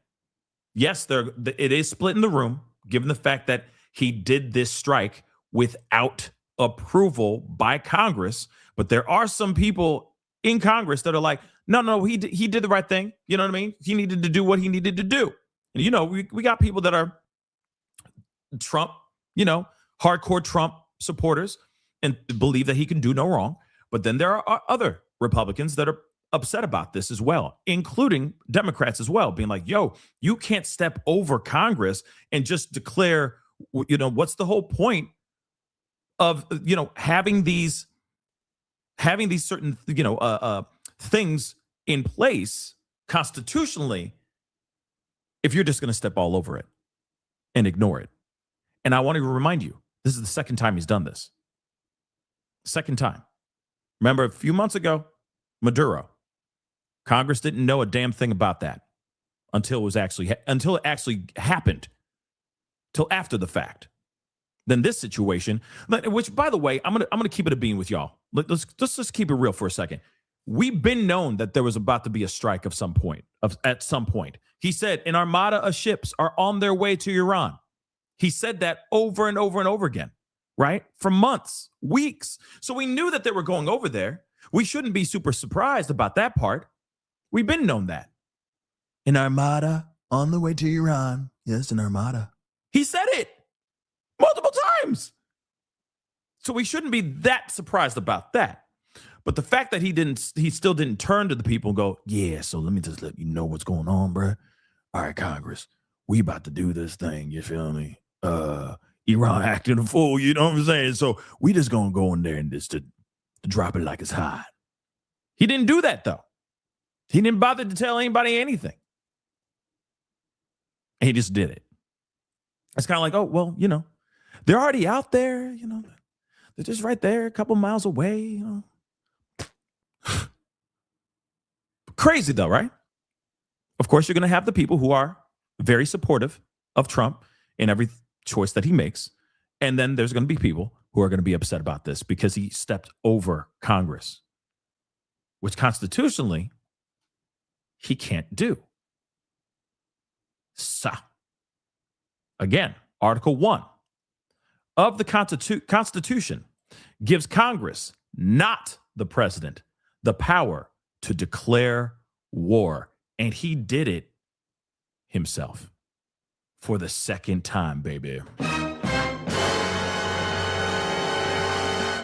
yes, it is split in the room, given the fact that he did this strike without approval by Congress. But there are some people in Congress that are like, no, he did the right thing. You know what I mean? He needed to do what he needed to do. And, we got people that are Trump, hardcore Trump supporters and believe that he can do no wrong. But then there are other Republicans that are upset about this as well, including Democrats as well, being like, yo, you can't step over Congress and just declare, what's the whole point of, having these certain, things in place constitutionally if you're just going to step all over it and ignore it. And I want to remind you, this is the second time he's done this. Second time. Remember a few months ago, Maduro. Congress didn't know a damn thing about that until it actually happened, till after the fact. Then this situation, which, by the way, I'm gonna keep it a beam with y'all. Let's just keep it real for a second. We've been known that there was about to be a strike at some point. He said an armada of ships are on their way to Iran. He said that over and over and over again, right? For months, weeks. So we knew that they were going over there. We shouldn't be super surprised about that part. We've been known that. An armada on the way to Iran. Yes, an armada. He said it multiple times. So we shouldn't be that surprised about that. But the fact that he still didn't turn to the people and go, yeah, so let me just let you know what's going on, bro. All right, Congress, we about to do this thing. You feel me? Iran acting a fool, you know what I'm saying? So we just gonna go in there and just to drop it like it's hot. He didn't do that, though. He didn't bother to tell anybody anything. And he just did it. It's kind of like, oh, well, they're already out there, they're just right there, a couple miles away, Crazy though, right? Of course, you're going to have the people who are very supportive of Trump in every choice that he makes. And then there's going to be people who are going to be upset about this because he stepped over Congress, which constitutionally he can't do. So, again, Article 1 of the Constitution gives Congress, not the president, the power to declare war. And he did it himself for the second time, baby.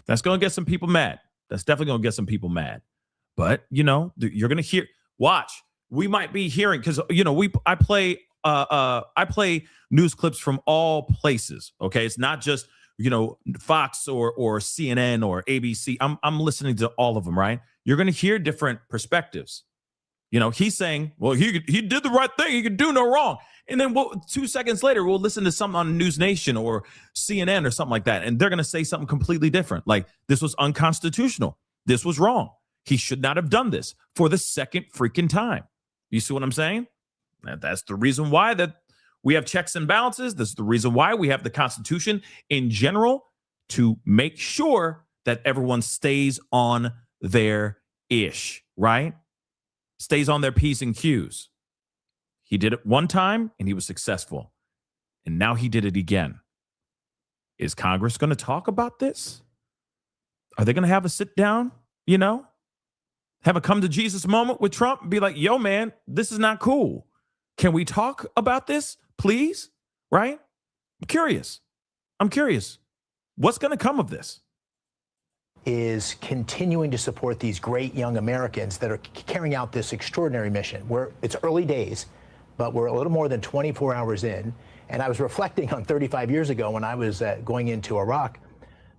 That's going to get some people mad. That's definitely going to get some people mad. But, you know, you're going to hear, watch, we might be hearing, because, you know, I play news clips from all places. Okay. It's not just, you know, Fox or CNN or ABC. I'm listening to all of them, right? You're going to hear different perspectives. You know, he's saying, well, he did the right thing. He could do no wrong. And then 2 seconds later, we'll listen to something on News Nation or CNN or something like that. And they're going to say something completely different. Like, this was unconstitutional. This was wrong. He should not have done this for the second freaking time. You see what I'm saying? That's the reason why that we have checks and balances. This is the reason why we have the Constitution in general, to make sure that everyone stays on their ish, right? Stays on their P's and Q's. He did it one time and he was successful. And now he did it again. Is Congress going to talk about this? Are they going to have a sit down, you know? Have a come to Jesus moment with Trump and be like, yo, man, this is not cool. Can we talk about this, please? Right? I'm curious. What's going to come of this? Is continuing to support these great young Americans that are carrying out this extraordinary mission. It's early days, but we're a little more than 24 hours in. And I was reflecting on 35 years ago when I was going into Iraq.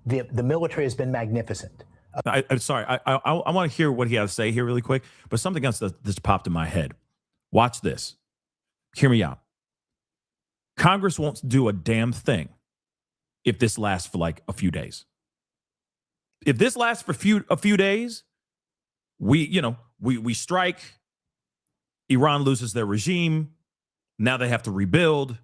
The military has been magnificent. I'm sorry. I want to hear what he has to say here really quick, but something else that just popped in my head. Watch this. Hear me out. Congress won't do a damn thing if this lasts for like a few days. If this lasts for a few days, we strike, Iran loses their regime. Now they have to rebuild.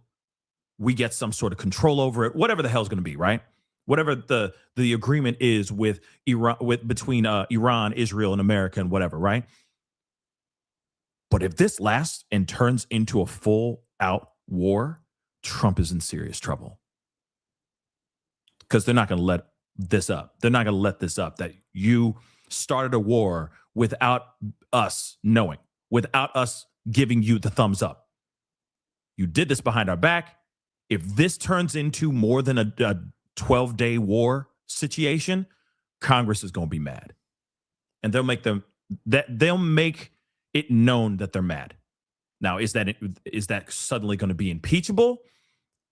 We get some sort of control over it, whatever the hell's going to be, right? Whatever the agreement is with Iran, between Iran, Israel, and America, and whatever, right? But if this lasts and turns into a full-out war, Trump is in serious trouble. Because they're not going to let this up. They're not going to let this up, that you started a war without us knowing, without us giving you the thumbs up. You did this behind our back. If this turns into more than a 12-day war situation, Congress is going to be mad. And they'll make it known that they're mad. Now, is that suddenly going to be impeachable?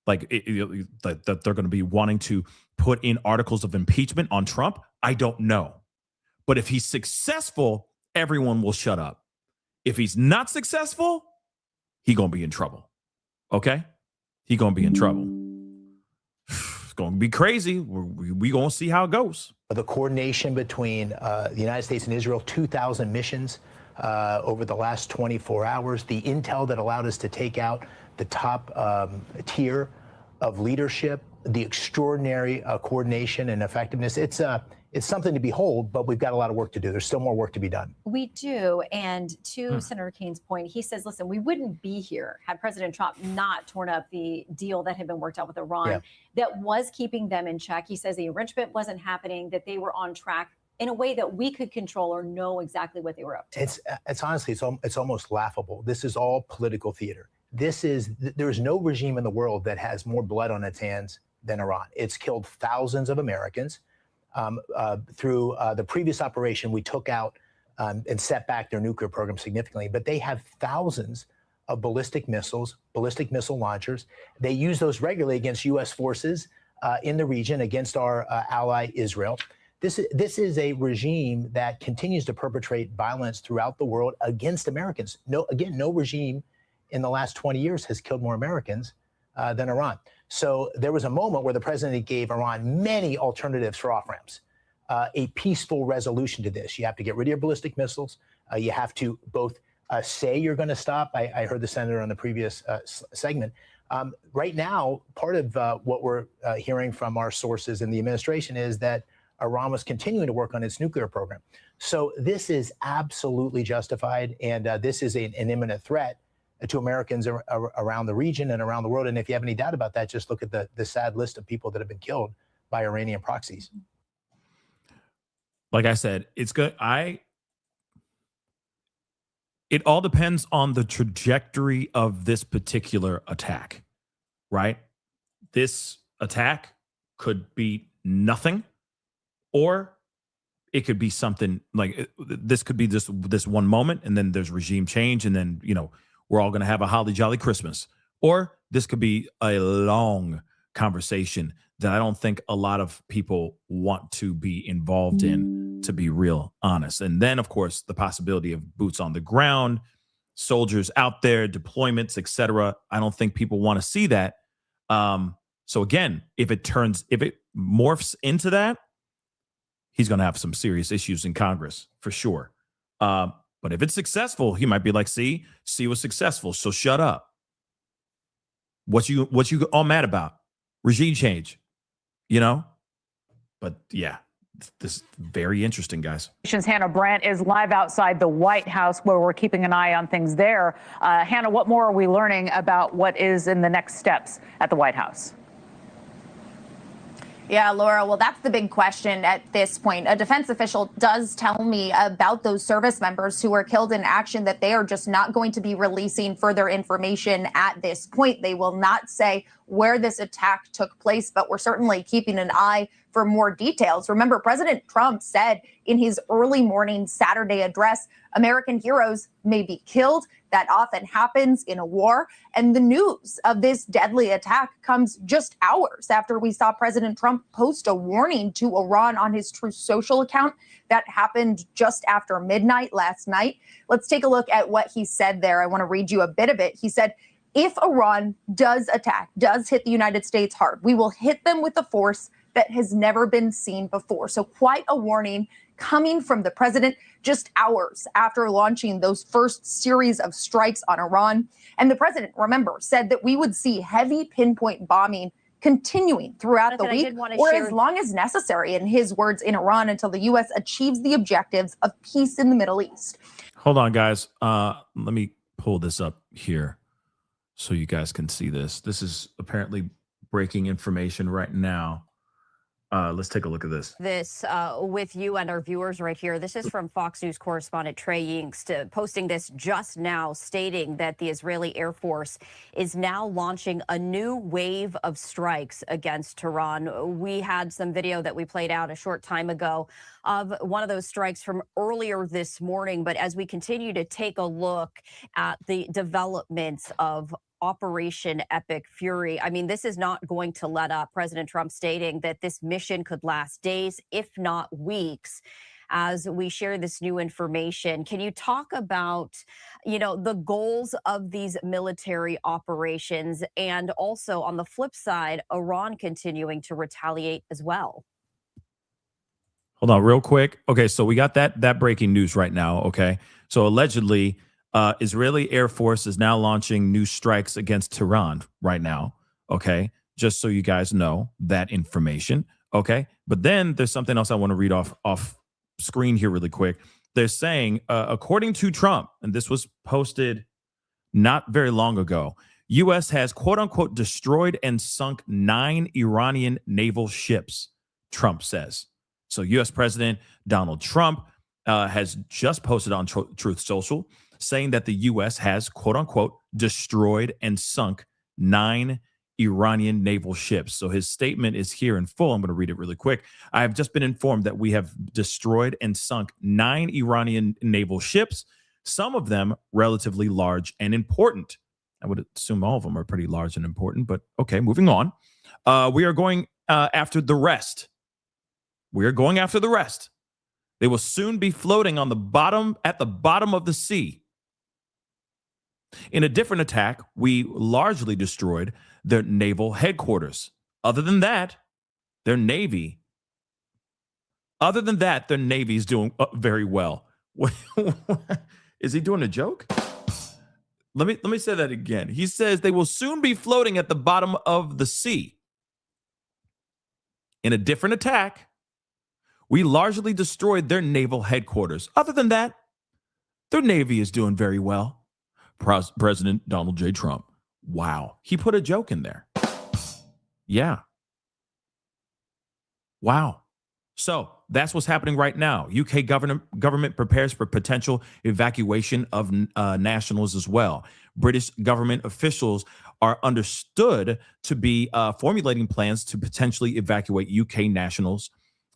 Like that they're going to be wanting to put in articles of impeachment on Trump? I don't know. But if he's successful, everyone will shut up. If he's not successful, he's going to be in trouble. Okay? He's going to be in trouble. It's going to be crazy. We're going to see how it goes. The coordination between the United States and Israel, 2,000 missions over the last 24 hours, the intel that allowed us to take out the top tier of leadership, the extraordinary coordination and effectiveness. It's something to behold, but we've got a lot of work to do. There's still more work to be done. We do. And to Senator Kane's point, he says, listen, we wouldn't be here had President Trump not torn up the deal that had been worked out with Iran that was keeping them in check. He says the enrichment wasn't happening, that they were on track in a way that we could control or know exactly what they were up to. It's honestly, it's almost laughable. This is all political theater. There's no regime in the world that has more blood on its hands than Iran. It's killed thousands of Americans. Through the previous operation, we took out and set back their nuclear program significantly, but they have thousands of ballistic missiles, ballistic missile launchers. They use those regularly against U.S. forces in the region, against our ally Israel. This is a regime that continues to perpetrate violence throughout the world against Americans. No regime in the last 20 years has killed more Americans than Iran. So there was a moment where the president gave Iran many alternatives for off-ramps, a peaceful resolution to this. You have to get rid of your ballistic missiles. You have to both say you're going to stop. I heard the senator on the previous segment. Right now, part of what we're hearing from our sources in the administration is that Iran was continuing to work on its nuclear program. So this is absolutely justified, and this is an imminent threat to Americans around the region and around the world. And if you have any doubt about that, just look at the sad list of people that have been killed by Iranian proxies. Like I said, it's good. It all depends on the trajectory of this particular attack, right? This attack could be nothing, or it could be something like this could be this one moment, and then there's regime change, and then, you know, we're all going to have a holly jolly Christmas. Or this could be a long conversation that I don't think a lot of people want to be involved in, to be real honest. And then, of course, the possibility of boots on the ground, soldiers out there, deployments, etc. I don't think people want to see that. So again, if it morphs into that, he's going to have some serious issues in Congress for sure. But if it's successful, he might be like, see was successful, so shut up. What you all mad about? Regime change, you know? But yeah, this is very interesting, guys. Hannah Brandt is live outside the White House, where we're keeping an eye on things there. Hannah, what more are we learning about what is in the next steps at the White House? Yeah, Laura, well, that's the big question at this point. A defense official does tell me about those service members who were killed in action, that they are just not going to be releasing further information at this point. They will not say where this attack took place, but we're certainly keeping an eye for more details. Remember, President Trump said in his early morning Saturday address, American heroes may be killed. That often happens in a war. And the news of this deadly attack comes just hours after we saw President Trump post a warning to Iran on his Truth Social account. That happened just after midnight last night. Let's take a look at what he said there. I want to read you a bit of it. He said, if Iran does attack, does hit the United States hard, we will hit them with a force that has never been seen before. So quite a warning coming from the president just hours after launching those first series of strikes on Iran. And the president, remember, said that we would see heavy pinpoint bombing continuing throughout the week, or as long as necessary, in his words, in Iran, until the U.S. achieves the objectives of peace in the Middle East. Hold on, guys. Let me pull this up here so you guys can see this. This is apparently breaking information right now. Let's take a look at this. This with you and our viewers right here. This is from Fox News correspondent Trey Yingst posting this just now, stating that the Israeli Air Force is now launching a new wave of strikes against Tehran. We had some video that we played out a short time ago of one of those strikes from earlier this morning. But as we continue to take a look at the developments of Operation Epic Fury, I mean, this is not going to let up. President Trump stating that this mission could last days, if not weeks, as we share this new information. Can you talk about, you know, the goals of these military operations, and also on the flip side, Iran continuing to retaliate as well? Hold on real quick. Okay, so we got that breaking news right now, okay? So allegedly, Israeli Air Force is now launching new strikes against Tehran right now, okay? Just so you guys know that information, okay? But then there's something else I want to read off screen here really quick. They're saying, according to Trump, and this was posted not very long ago, U.S. has, quote unquote, destroyed and sunk 9 Iranian naval ships, Trump says. So U.S. President Donald Trump has just posted on Truth Social saying that the U.S. has, quote unquote, destroyed and sunk 9 Iranian naval ships. So his statement is here in full. I'm going to read it really quick. I have just been informed that we have destroyed and sunk 9 Iranian naval ships, some of them relatively large and important. I would assume all of them are pretty large and important, but okay, moving on. We are going after the rest. We are going after the rest. They will soon be floating on the bottom, at the bottom of the sea. In a different attack, we largely destroyed their naval headquarters. Other than that, their Navy is doing very well. Is he doing a joke? Let me say that again. He says they will soon be floating at the bottom of the sea. In a different attack, we largely destroyed their naval headquarters. Other than that, their Navy is doing very well. President Donald J. Trump. Wow. He put a joke in there. Yeah. Wow. So that's what's happening right now. UK government prepares for potential evacuation of nationals as well. British government officials are understood to be formulating plans to potentially evacuate UK nationals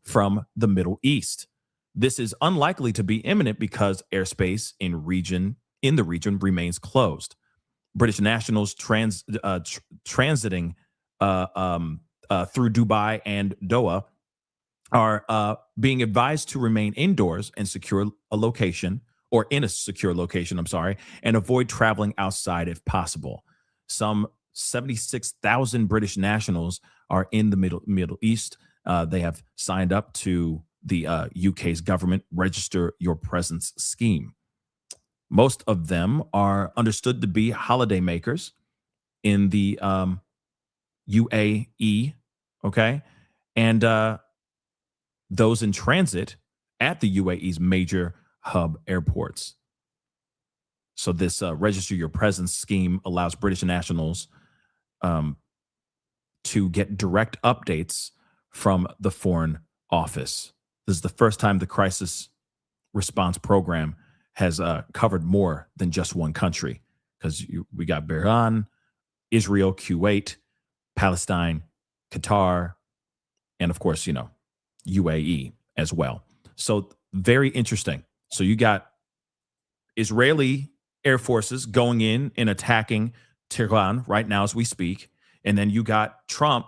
from the Middle East. This is unlikely to be imminent because airspace in the region remains closed. British nationals transiting through Dubai and Doha are being advised to remain indoors and in a secure location, and avoid traveling outside if possible. Some 76,000 British nationals are in the Middle East. They have signed up to the UK's government Register Your Presence scheme. Most of them are understood to be holiday makers in the UAE, okay? And those in transit at the UAE's major hub airports. So this Register Your Presence scheme allows British nationals to get direct updates from the Foreign Office. This is the first time the crisis response program has covered more than just one country, because we got Bahrain, Israel, Kuwait, Palestine, Qatar, and of course, UAE as well. So very interesting. So you got Israeli air forces going in and attacking Tehran right now as we speak. And then you got Trump,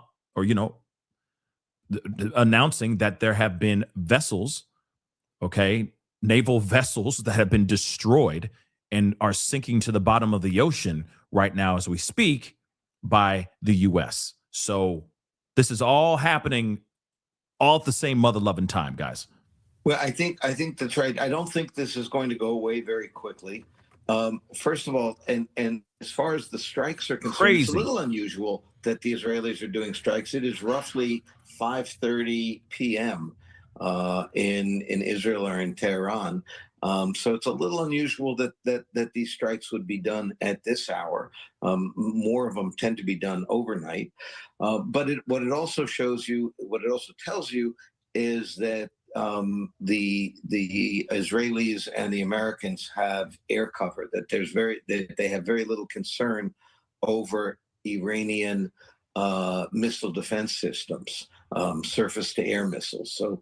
announcing that there have been vessels, naval vessels that have been destroyed and are sinking to the bottom of the ocean right now as we speak by the U.S. So this is all happening all at the same mother-loving time, guys. Well, I think that's right. I don't think this is going to go away very quickly. First of all, and as far as the strikes are concerned, it's a little unusual that the Israelis are doing strikes. It is roughly 5:30 p.m. In Israel or in Tehran. So it's a little unusual that these strikes would be done at this hour. More of them tend to be done overnight. But what it also tells you is that the Israelis and the Americans have air cover, that they have very little concern over Iranian missile defense systems, surface to air missiles. So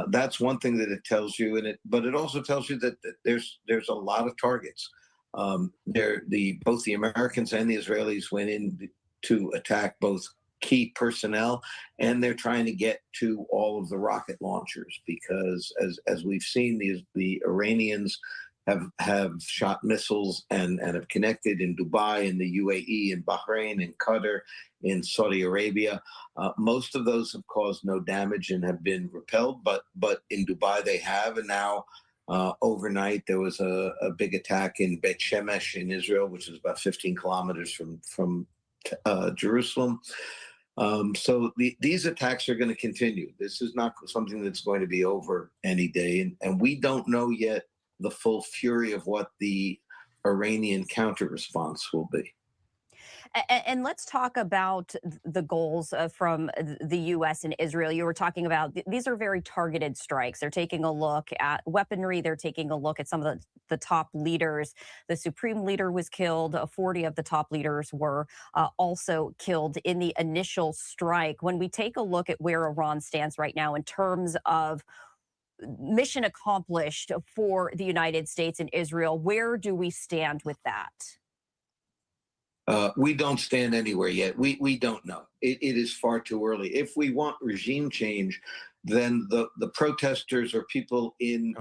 that's one thing that it tells you, but it also tells you that there's a lot of targets. Both the Americans and the Israelis went in to attack both key personnel, and they're trying to get to all of the rocket launchers, because as we've seen, the Iranians have shot missiles and have connected in Dubai, in the UAE, in Bahrain, in Qatar, in Saudi Arabia. Most of those have caused no damage and have been repelled, but in Dubai they have. And now overnight there was a big attack in Beit Shemesh in Israel, which is about 15 kilometers from Jerusalem. So these attacks are going to continue. This is not something that's going to be over any day. And we don't know yet the full fury of what the Iranian counter response will be. And let's talk about the goals from the U.S. and Israel. You were talking about these are very targeted strikes. They're taking a look at weaponry. They're taking a look at some of the top leaders. The supreme leader was killed. 40 of the top leaders were also killed in the initial strike. When we take a look at where Iran stands right now in terms of mission accomplished for the United States and Israel, where do we stand with that? We don't stand anywhere yet. We don't know. It is far too early. If we want regime change, then the protesters or people in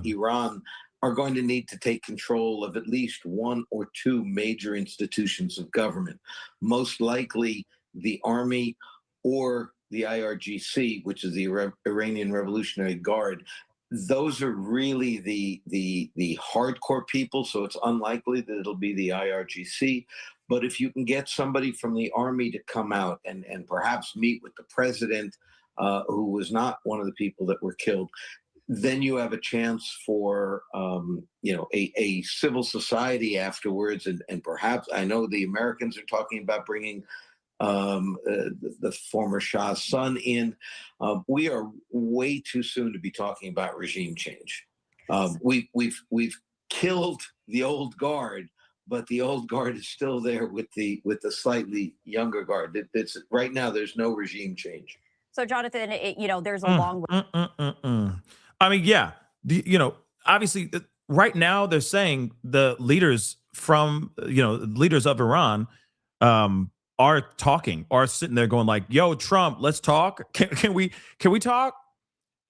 Iran are going to need to take control of at least one or two major institutions of government, most likely the army or the IRGC, which is the Iranian Revolutionary Guard. those are really the hardcore people. So it's unlikely that it'll be the IRGC. But if you can get somebody from the army to come out and perhaps meet with the president, who was not one of the people that were killed, then you have a chance for a civil society afterwards, and perhaps, I know the Americans are talking about bringing the former Shah's son in. We are way too soon to be talking about regime change. We've killed the old guard, but the old guard is still there with the slightly younger guard. It's right now. There's no regime change. So, Jonathan, there's a long way. I mean, yeah, obviously, right now they're saying the leaders from, leaders of Iran are sitting there going like, "Yo, Trump, let's talk. Can we talk?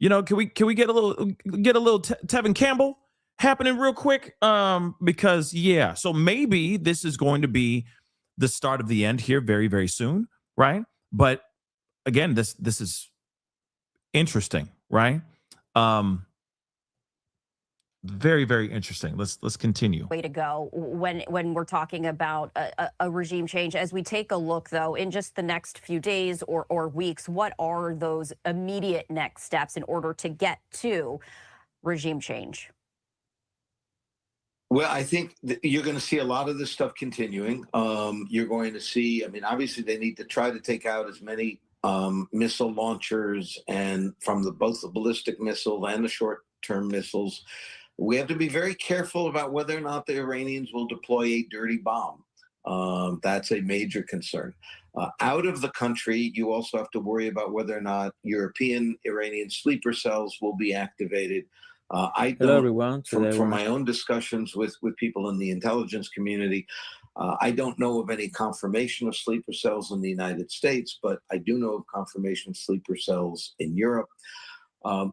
Can we get a little Tevin Campbell happening real quick? Because yeah, so maybe this is going to be the start of the end here very, very soon, right? But again, this is interesting, right? Very, very interesting. Let's continue. Way to go when we're talking about a regime change. As we take a look, though, in just the next few days or weeks, what are those immediate next steps in order to get to regime change? Well, I think you're going to see a lot of this stuff continuing. You're going to see, obviously they need to try to take out as many missile launchers and from both the ballistic missile and the short-term missiles. We have to be very careful about whether or not the Iranians will deploy a dirty bomb. That's a major concern. Out of the country, you also have to worry about whether or not European Iranian sleeper cells will be activated. Hello, everyone. From my own discussions with people in the intelligence community, I don't know of any confirmation of sleeper cells in the United States, but I do know of confirmation of sleeper cells in Europe.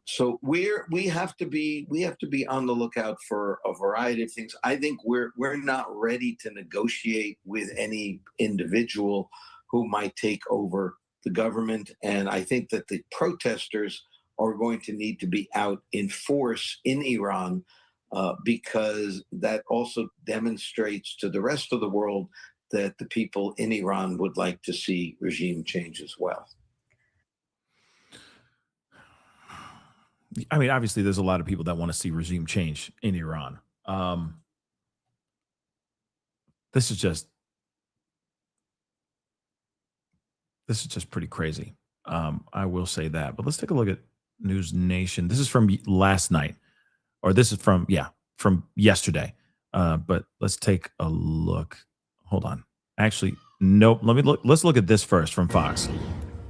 So we have to be on the lookout for a variety of things. I think we're not ready to negotiate with any individual who might take over the government, and I think that the protesters are going to need to be out in force in Iran, because that also demonstrates to the rest of the world that the people in Iran would like to see regime change as well. I mean, obviously, there's a lot of people that want to see regime change in Iran. This is just pretty crazy. I will say that. But let's take a look at News Nation. This is from last night, or this is from yesterday. But let's take a look. Hold on. Actually, nope. Let's look at this first from Fox.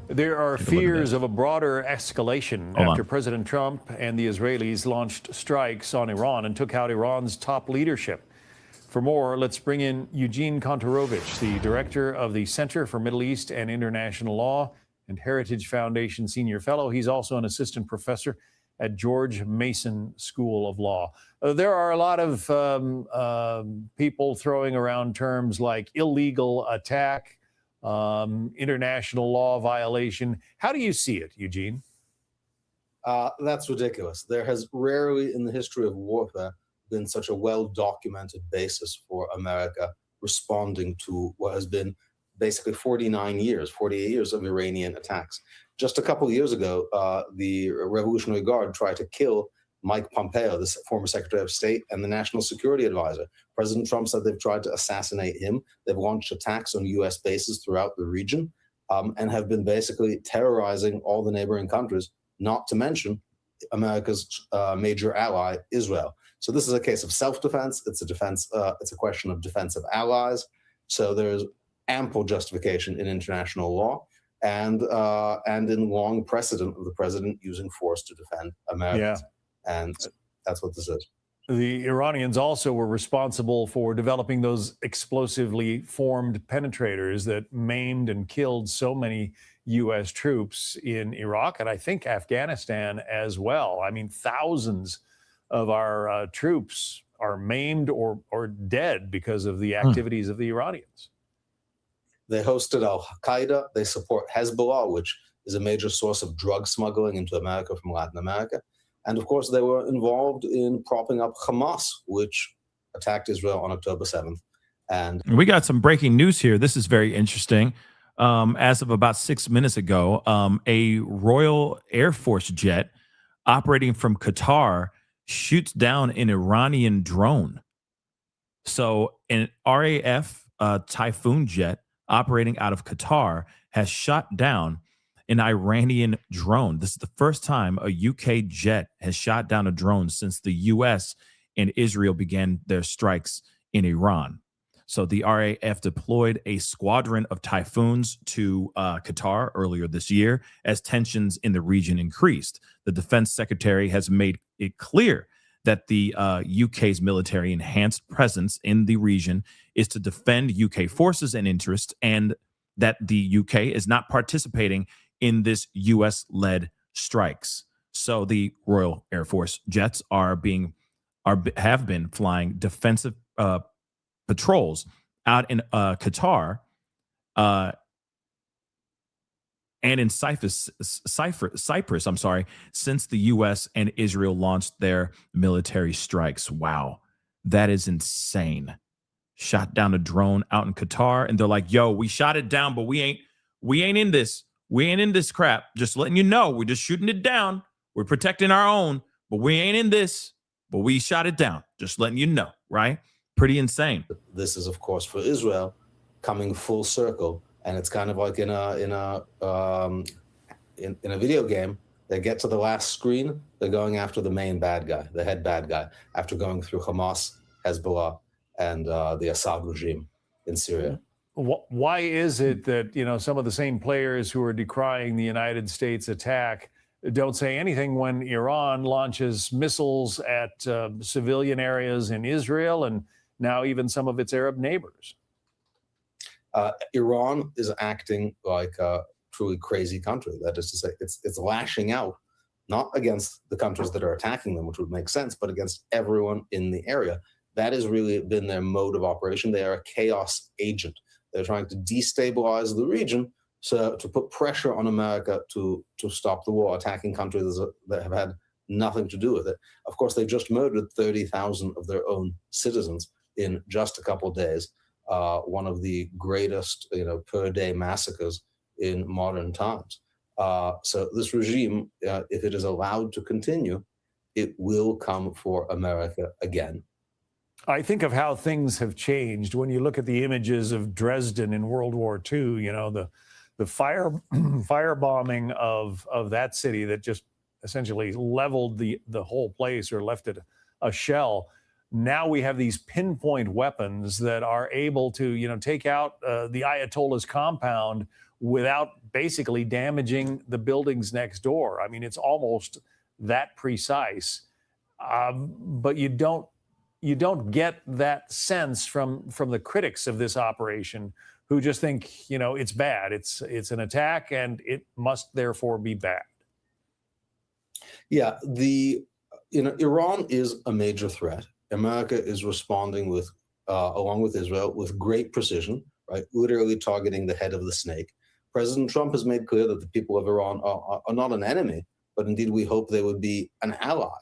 There are fears of a broader escalation after President Trump and the Israelis launched strikes on Iran and took out Iran's top leadership. For more, let's bring in Eugene Kontorovich, the director of the Center for Middle East and International Law and Heritage Foundation Senior Fellow. He's also an assistant professor at George Mason School of Law. There are a lot of people throwing around terms like illegal attack, international law violation. How do you see it, Eugene? That's ridiculous. There has rarely in the history of warfare been such a well-documented basis for America responding to what has been basically 48 years of Iranian attacks. Just a couple of years ago, the Revolutionary Guard tried to kill Mike Pompeo, the former Secretary of State and the National Security Advisor. President Trump said they've tried to assassinate him. They've launched attacks on U.S. bases throughout the region, and have been basically terrorizing all the neighboring countries, not to mention America's major ally, Israel. So this is a case of self-defense. It's a question of defense of allies. So there's ample justification in international law and in long precedent of the president using force to defend Americans. Yeah. And that's what this is. The Iranians also were responsible for developing those explosively formed penetrators that maimed and killed so many U.S. troops in Iraq and I think Afghanistan as well. I mean, thousands of our troops are maimed or dead because of the activities of the Iranians. They hosted al-Qaeda. They support Hezbollah, which is a major source of drug smuggling into America from Latin America. And of course, they were involved in propping up Hamas, which attacked Israel on October 7th. And we got some breaking news here. This is very interesting. As of about 6 minutes ago, a Royal Air Force jet operating from Qatar shoots down an Iranian drone. So an RAF Typhoon jet operating out of Qatar has shot down an Iranian drone. This is the first time a UK jet has shot down a drone since the US and Israel began their strikes in Iran. So the RAF deployed a squadron of Typhoons to Qatar earlier this year as tensions in the region increased. The defense secretary has made it clear that the UK's military enhanced presence in the region is to defend UK forces and interests, and that the UK is not participating in this US-led strikes. So the Royal Air Force jets have been flying defensive patrols out in Qatar and in Cyprus, since the U.S. and Israel launched their military strikes. Wow, that is insane. Shot down a drone out in Qatar, and they're like, "Yo, we shot it down, but we ain't in this. We ain't in this crap. Just letting you know, we're just shooting it down. We're protecting our own, but we ain't in this. But we shot it down. Just letting you know, right? Pretty insane." This is, of course, for Israel coming full circle, and it's kind of like in a video game. They get to the last screen, they're going after the main bad guy, the head bad guy, after going through Hamas, Hezbollah, and the Assad regime in Syria. Why is it that, some of the same players who are decrying the United States attack don't say anything when Iran launches missiles at civilian areas in Israel and now even some of its Arab neighbors? Iran is acting like a truly crazy country. That is to say, it's lashing out, not against the countries that are attacking them, which would make sense, but against everyone in the area. That has really been their mode of operation. They are a chaos agent. They're trying to destabilize the region, so to put pressure on America to stop the war, attacking countries that have had nothing to do with it. Of course, they just murdered 30,000 of their own citizens in just a couple of days. One of the greatest, per day massacres in modern times. So this regime, if it is allowed to continue, it will come for America again. I think of how things have changed when you look at the images of Dresden in World War II. The firebombing of that city that just essentially leveled the whole place or left it a shell. Now we have these pinpoint weapons that are able to, take out the Ayatollah's compound without basically damaging the buildings next door. I mean, it's almost that precise. But you don't get that sense from the critics of this operation, who just think, it's bad. It's an attack and it must therefore be bad. Yeah, Iran is a major threat. America is responding with, along with Israel, with great precision, right? Literally targeting the head of the snake. President Trump has made clear that the people of Iran are not an enemy, but indeed we hope they would be an ally.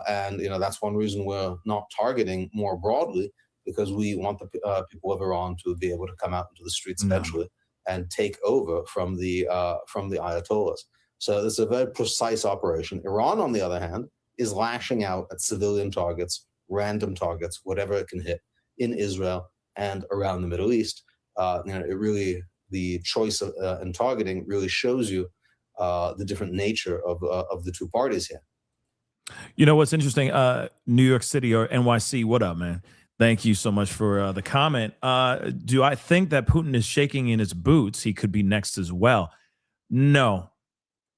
And that's one reason we're not targeting more broadly, because we want the people of Iran to be able to come out into the streets eventually and take over from the Ayatollahs. So this is a very precise operation. Iran, on the other hand, is lashing out at civilian targets, random targets, whatever it can hit in Israel and around the Middle East. It really, the choice of and targeting really shows you the different nature of the two parties here. What's interesting? New York City or NYC, what up, man? Thank you so much for the comment. Do I think that Putin is shaking in his boots? He could be next as well. No,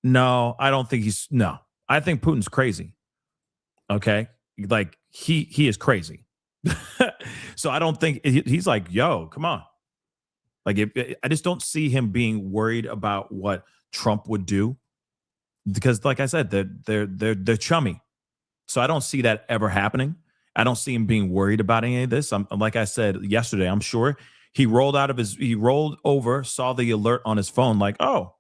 I don't think no. I think Putin's crazy. Okay, like he is crazy. So I don't think he's like, yo, come on. Like I just don't see him being worried about what Trump would do, because, like I said, they're chummy. So I don't see that ever happening. I don't see him being worried about any of this. Like I said yesterday, I'm sure he rolled over, saw the alert on his phone, like, oh,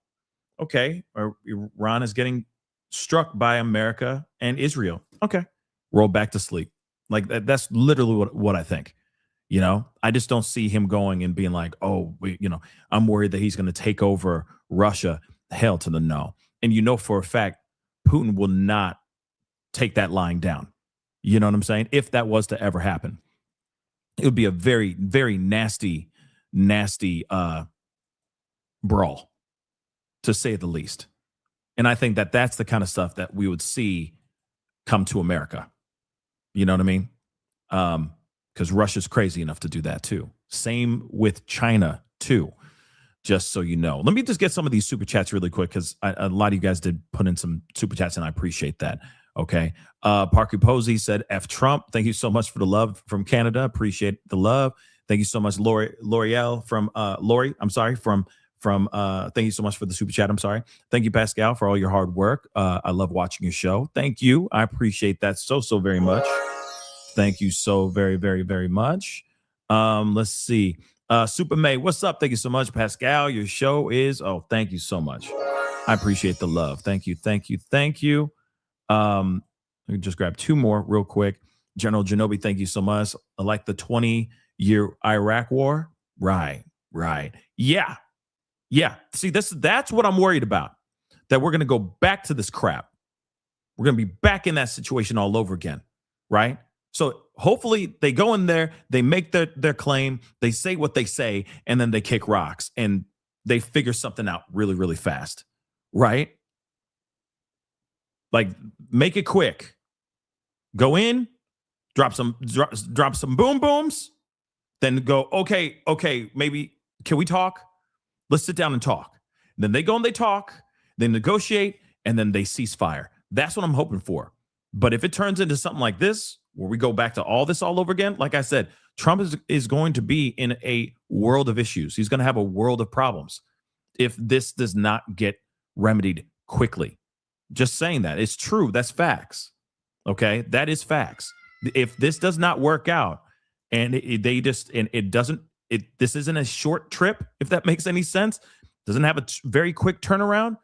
okay, Iran is getting struck by America and Israel. Okay, roll back to sleep. Like that's literally what I think. I just don't see him going and being like, oh, I'm worried that he's going to take over Russia. Hell to the no. And for a fact, Putin will not take that lying down. You know what I'm saying? If that was to ever happen, it would be a very, very nasty brawl, to say the least. And I think that that's the kind of stuff that we would see come to America. You know what I mean? Because Russia's crazy enough to do that too. Same with China too, just so you know. Let me just get some of these super chats really quick, because a lot of you guys did put in some super chats, and I appreciate that. Okay. Parker Posey said, F Trump. Thank you so much for the love from Canada. Appreciate the love. Thank you so much, L'Oreal from Lori. I'm sorry, from thank you so much for the super chat. I'm sorry. Thank you, Pascal, for all your hard work. I love watching your show. Thank you. I appreciate that so very much. Thank you so very, very, very much. Let's see. Super May, what's up? Thank you so much, Pascal. Your show is, thank you so much. I appreciate the love. Thank you. Thank you. Thank you. Let me just grab two more real quick. General Genobi, thank you so much. I like the 20-year Iraq war. Right. Yeah. See, that's what I'm worried about. That we're going to go back to this crap. We're going to be back in that situation all over again. Right. So hopefully they go in there, they make their claim, they say what they say, and then they kick rocks and they figure something out really, really fast. Right. Like, make it quick. Go in, drop some boom booms, then go, okay, maybe can we talk? Let's sit down and talk. And then they go and they talk, they negotiate, and then they cease fire. That's what I'm hoping for. But if it turns into something like this, where we go back to all this all over again, like I said, Trump is going to be in a world of issues. He's going to have a world of problems if this does not get remedied quickly. Just saying that. It's true. That's facts. Okay? That is facts. If this does not work out and this isn't a short trip, if that makes any sense, doesn't have a very quick turnaround,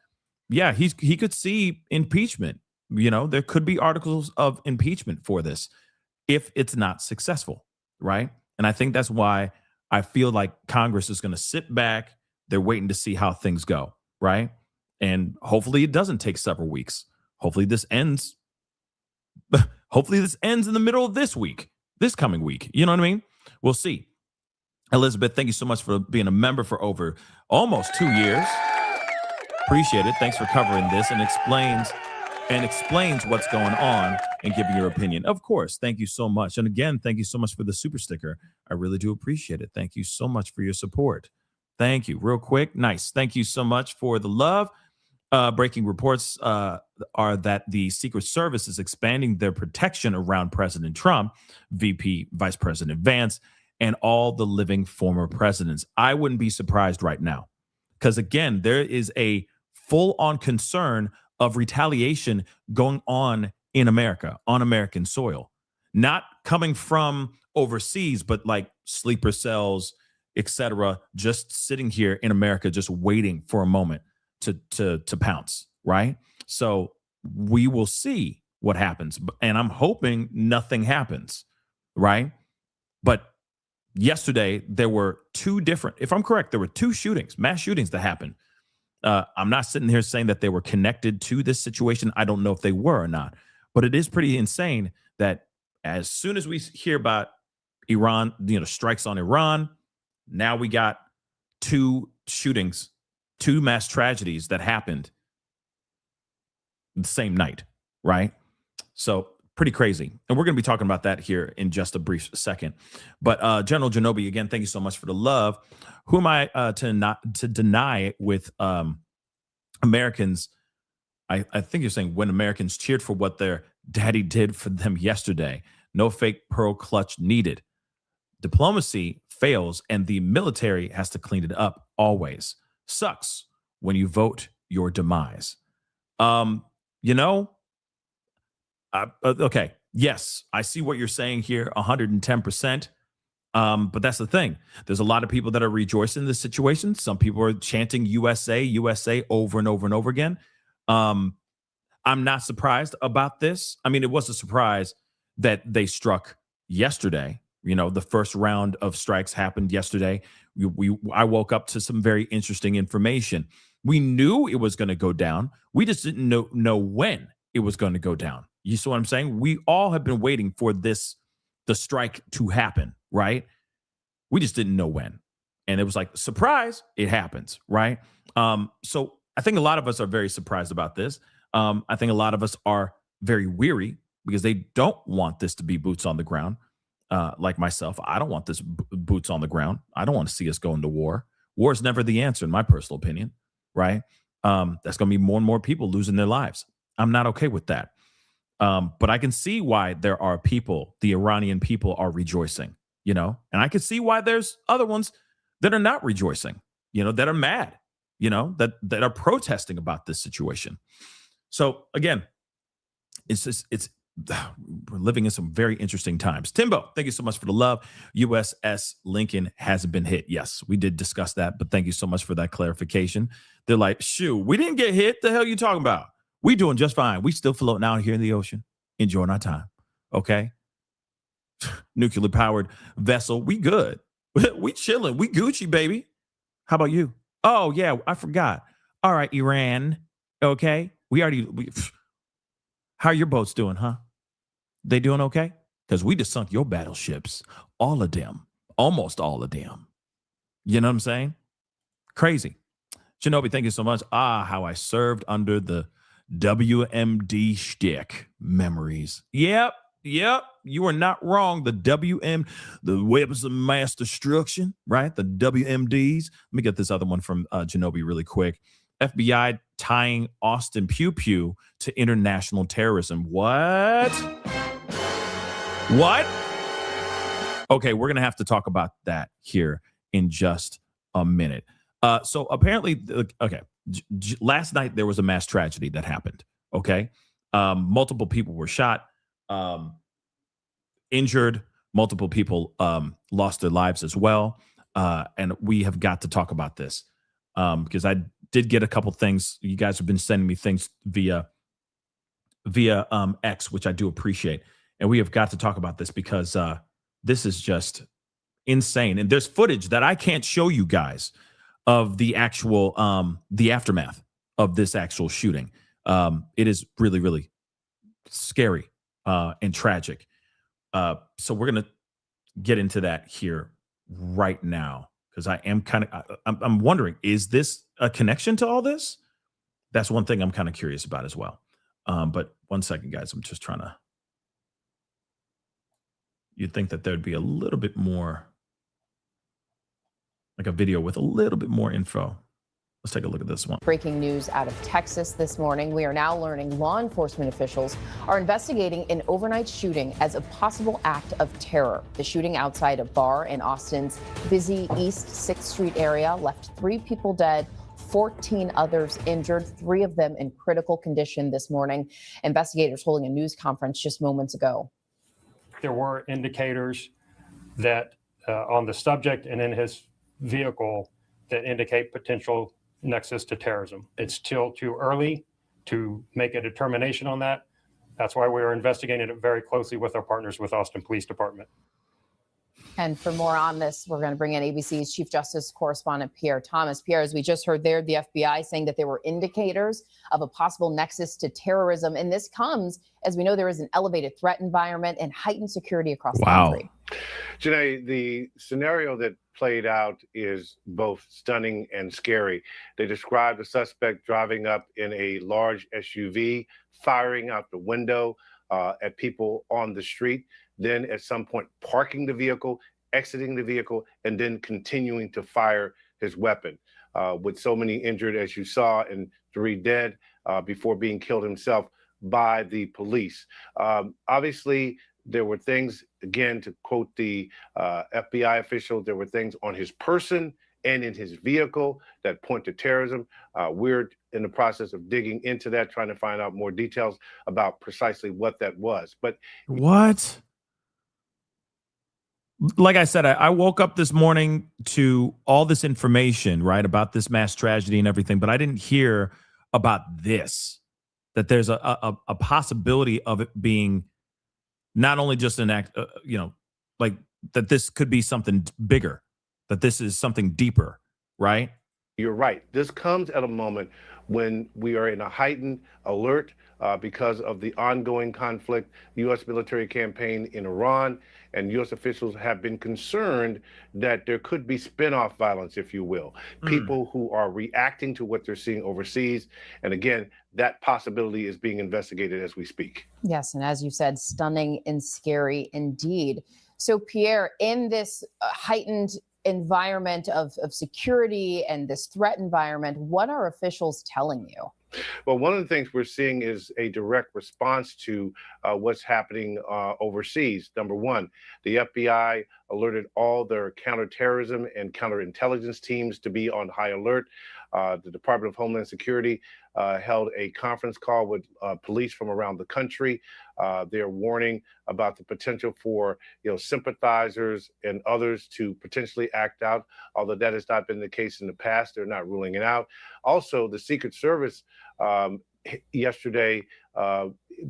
yeah, he could see impeachment. There could be articles of impeachment for this if it's not successful, right? And I think that's why I feel like Congress is going to sit back. They're waiting to see how things go, right? And hopefully it doesn't take several weeks. Hopefully this ends in the middle of this coming week. You know what I mean? We'll see. Elizabeth, thank you so much for being a member for over almost 2 years. Appreciate it. Thanks for covering this and explains what's going on and giving your opinion. Of course. Thank you so much. And again, thank you so much for the super sticker. I really do appreciate it. Thank you so much for your support. Thank you. Real quick. Nice. Thank you so much for the love. Breaking reports are that the Secret Service is expanding their protection around President Trump, VP Vice President Vance, and all the living former presidents. I wouldn't be surprised right now, because again, there is a full-on concern of retaliation going on in America, on American soil, not coming from overseas, but like sleeper cells, etc., just sitting here in America, just waiting for a moment to pounce, right? So we will see what happens, and I'm hoping nothing happens, right? But yesterday there were if I'm correct, there were two mass shootings that happened. I'm not sitting here saying that they were connected to this situation. I don't know if they were or not, but it is pretty insane that as soon as we hear about Iran, strikes on Iran, now we got two shootings, two mass tragedies that happened the same night, right? So pretty crazy. And we're going to be talking about that here in just a brief second. But General Genobi, again, thank you so much for the love. Who am I to deny with Americans? I think you're saying when Americans cheered for what their daddy did for them yesterday. No fake pearl clutch needed. Diplomacy fails and the military has to clean it up always. Sucks when you vote your demise. Okay. Yes, I see what you're saying here, 110%. But that's the thing. There's a lot of people that are rejoicing in this situation. Some people are chanting USA, USA over and over and over again. I I'm not surprised about this. I mean, it was a surprise that they struck yesterday. You know, the first round of strikes happened yesterday. I woke up to some very interesting information. We knew it was going to go down. We just didn't know when it was going to go down. You see what I'm saying? We all have been waiting for the strike to happen, right? We just didn't know when. And it was like, surprise, it happens, right? So I think a lot of us are very surprised about this. I think a lot of us are very weary because they don't want this to be boots on the ground. Like myself, I don't want this boots on the ground. I don't want to see us go into war. War is never the answer, in my personal opinion, right? That's going to be more and more people losing their lives. I'm not okay with that. But I can see why there are people, the Iranian people are rejoicing, you know, and I can see why there's other ones that are not rejoicing, you know, that are mad, you know, that are protesting about this situation. So again, we're living in some very interesting times. Timbo, thank you so much for the love. USS Lincoln hasn't been hit. Yes, we did discuss that, but thank you so much for that clarification. They're like, shoo, we didn't get hit. The hell you talking about? We doing just fine. We still floating out here in the ocean, enjoying our time. Okay. Nuclear powered vessel. We good. We chilling. We Gucci, baby. How about you? Oh yeah, I forgot. All right, Iran. Okay. How are your boats doing, huh? They doing okay? Because we just sunk your battleships. All of them. Almost all of them. You know what I'm saying? Crazy. Shinobi, thank you so much. How I served under the WMD shtick. Memories. Yep. You are not wrong. The weapons of mass destruction, right? The WMDs. Let me get this other one from Shinobi really quick. FBI tying Austin Pew Pew to international terrorism. What? Okay, we're going to have to talk about that here in just a minute. So apparently, okay, last night there was a mass tragedy that happened, okay? Multiple people were shot, injured, multiple people lost their lives as well, and we have got to talk about this because I did get a couple things. You guys have been sending me things via X, which I do appreciate. And we have got to talk about this because this is just insane. And there's footage that I can't show you guys of the actual, the aftermath of this actual shooting. It is really, really scary and tragic. So we're going to get into that here right now. Because I am I'm wondering, is this a connection to all this? That's one thing I'm kind of curious about as well. But 1 second, guys. I'm just trying to. You'd think that there'd be a little bit more, like a video with a little bit more info. Let's take a look at this one. Breaking news out of Texas this morning. We are now learning law enforcement officials are investigating an overnight shooting as a possible act of terror. The shooting outside a bar in Austin's busy East 6th Street area left 3 people dead, 14 others injured, 3 of them in critical condition this morning. Investigators holding a news conference just moments ago. There were indicators that on the subject and in his vehicle that indicate potential nexus to terrorism. It's still too early to make a determination on that. That's why we are investigating it very closely with our partners with Austin Police Department. And for more on this, we're going to bring in ABC's Chief Justice Correspondent Pierre Thomas. Pierre, as we just heard there, the FBI saying that there were indicators of a possible nexus to terrorism. And this comes as we know there is an elevated threat environment and heightened security across the country. Janae, the scenario that played out is both stunning and scary. They described the suspect driving up in a large SUV, firing out the window at people on the street, then at some point parking the vehicle, exiting the vehicle, and then continuing to fire his weapon. With so many injured, as you saw, and 3 dead before being killed himself by the police. Obviously, there were things, again, to quote the FBI official, there were things on his person and in his vehicle that point to terrorism. We're in the process of digging into that, trying to find out more details about precisely what that was. But what? Like I said, I woke up this morning to all this information, right, about this mass tragedy and everything, but I didn't hear about this. that there's a possibility of it being not only just an act, like that this could be something bigger, that this is something deeper, right? You're right. This comes at a moment when we are in a heightened alert because of the ongoing conflict, U.S. military campaign in Iran, and U.S. officials have been concerned that there could be spin-off violence, if you will. People who are reacting to what they're seeing overseas. And again, that possibility is being investigated as we speak. Yes, and as you said, stunning and scary indeed. So, Pierre, in this heightened environment of security and this threat environment, what are officials telling you? Well, one of the things we're seeing is a direct response to what's happening overseas. Number one, the FBI alerted all their counterterrorism and counterintelligence teams to be on high alert. The Department of Homeland Security held a conference call with police from around the country. They're warning about the potential for sympathizers and others to potentially act out, although that has not been the case in the past. They're not ruling it out. Also, the Secret Service yesterday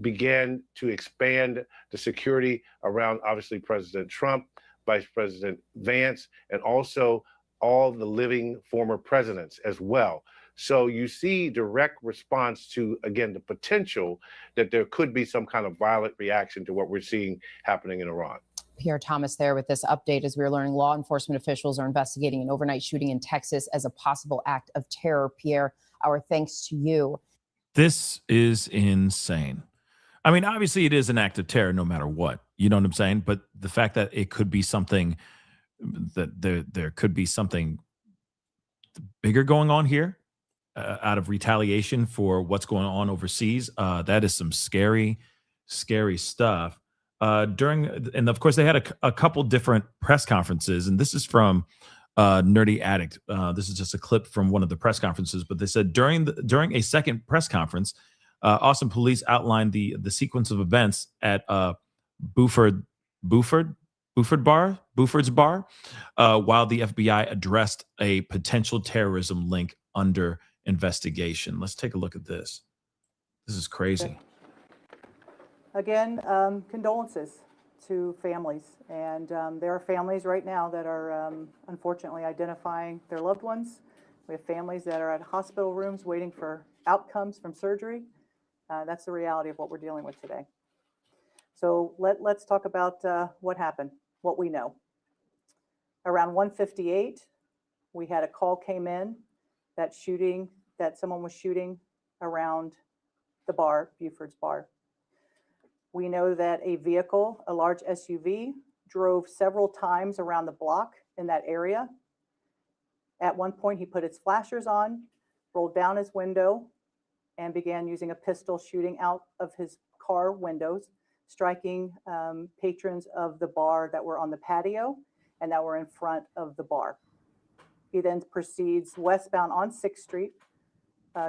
began to expand the security around, obviously, President Trump, Vice President Vance, and also all the living former presidents as well. So you see direct response to, again, the potential that there could be some kind of violent reaction to what we're seeing happening in Iran. Pierre Thomas there with this update as we're learning law enforcement officials are investigating an overnight shooting in Texas as a possible act of terror. Pierre, our thanks to you. This is insane. I mean, obviously it is an act of terror no matter what, you know what I'm saying? But the fact that it could be something, that there could be something bigger going on here out of retaliation for what's going on overseas, that is some scary, scary stuff. And of course they had a couple different press conferences, and this is from Nerdy Addict. This is just a clip from one of the press conferences, but they said during a second press conference, Austin police outlined the sequence of events at Buford's bar, while the FBI addressed a potential terrorism link under investigation. Let's take a look at this. This is crazy. Again, condolences to families. And there are families right now that are unfortunately identifying their loved ones. We have families that are at hospital rooms waiting for outcomes from surgery. That's the reality of what we're dealing with today. So let's talk about what happened, what we know. Around 1:58, we had a call came in that someone was shooting around the bar, Buford's bar. We know that a vehicle, a large SUV, drove several times around the block in that area. At one point, he put his flashers on, rolled down his window, and began using a pistol shooting out of his car windows, striking patrons of the bar that were on the patio and that were in front of the bar. He then proceeds westbound on 6th Street,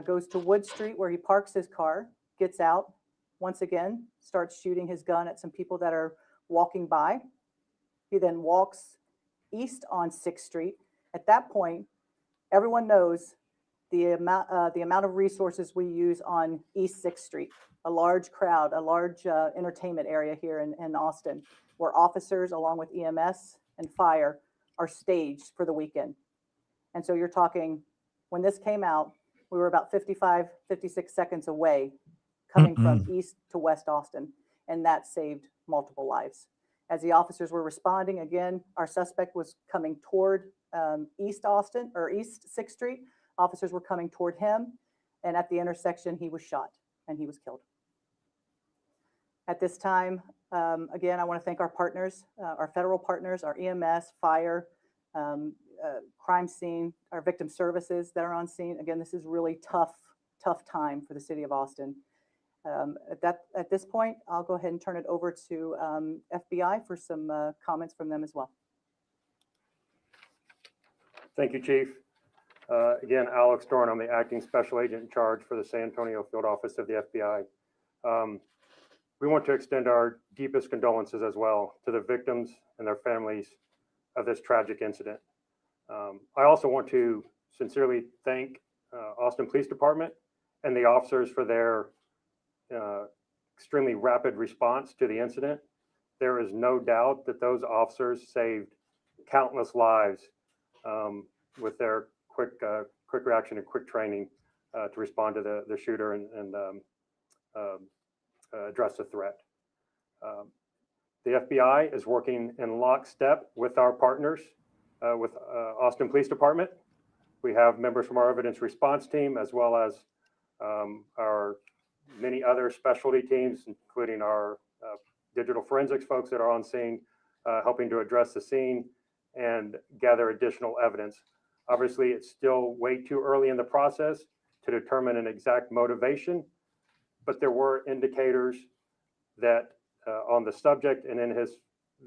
goes to Wood Street where he parks his car, gets out, once again, starts shooting his gun at some people that are walking by. He then walks east on 6th Street. At that point, everyone knows the amount of resources we use on East 6th Street, a large crowd, a large entertainment area here in Austin, where officers along with EMS and fire are staged for the weekend. And so you're talking, when this came out, we were about 55, 56 seconds away coming from east to west Austin, and that saved multiple lives. As the officers were responding, again, our suspect was coming toward East Austin or East 6th Street. Officers were coming toward him, and at the intersection, he was shot and he was killed. At this time, again, I want to thank our partners, our federal partners, our EMS, fire, crime scene, our victim services that are on scene. Again, this is really tough time for the city of Austin. At this point, I'll go ahead and turn it over to FBI for some comments from them as well. Thank you, Chief. Again, Alex Dorn, I'm the acting special agent in charge for the San Antonio field office of the FBI. We want to extend our deepest condolences as well to the victims and their families of this tragic incident. I also want to sincerely thank Austin Police Department and the officers for their extremely rapid response to the incident. There is no doubt that those officers saved countless lives with their quick reaction and quick training to respond to the shooter and address the threat. The FBI is working in lockstep with our partners, with Austin Police Department. We have members from our evidence response team, as well as our many other specialty teams, including our digital forensics folks that are on scene, helping to address the scene and gather additional evidence. Obviously, it's still way too early in the process to determine an exact motivation, but there were indicators that on the subject and in his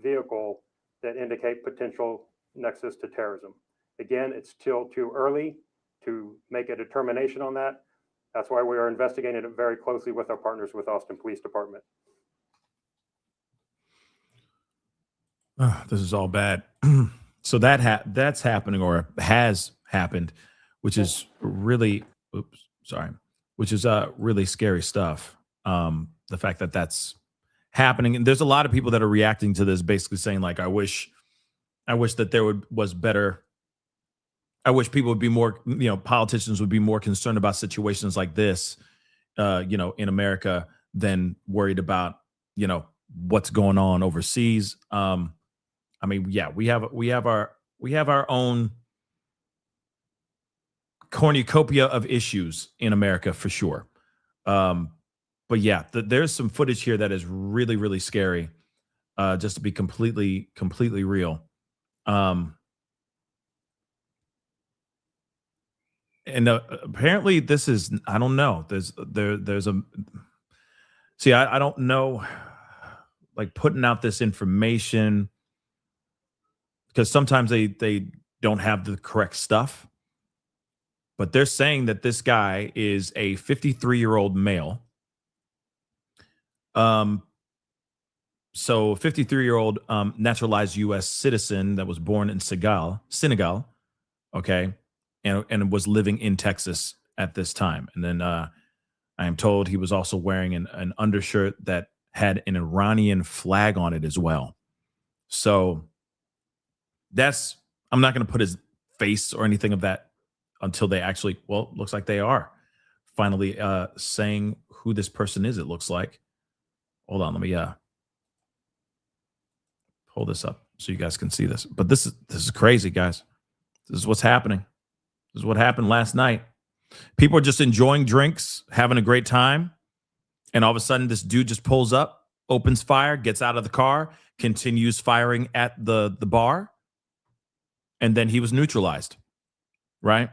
vehicle that indicate potential nexus to terrorism. Again, it's still too early to make a determination on that. That's why we are investigating it very closely with our partners with Austin Police Department. This is all bad. So that's happening or has happened, which is really, which is really scary stuff. The fact that that's happening, and there's a lot of people that are reacting to this, basically saying like, I wish that there was better. I wish people would be more, politicians would be more concerned about situations like this, in America than worried about, what's going on overseas. I mean, yeah, we have our own cornucopia of issues in America for sure. But yeah, there's some footage here that is really, really scary. Just to be completely real. And apparently this is, I don't know. There's a, see, I don't know, like putting out this information because sometimes they don't have the correct stuff, but they're saying that this guy is a 53-year-old male. So 53-year-old naturalized U.S. citizen that was born in Senegal, okay, and was living in Texas at this time. And then I am told he was also wearing an undershirt that had an Iranian flag on it as well. So I'm not going to put his face or anything of that until they actually, well, looks like they are finally saying who this person is, it looks like. Hold on, let me pull this up so you guys can see this. But this is crazy, guys. This is what's happening. This is what happened last night. People are just enjoying drinks, having a great time. And all of a sudden, this dude just pulls up, opens fire, gets out of the car, continues firing at the bar. And then he was neutralized, right?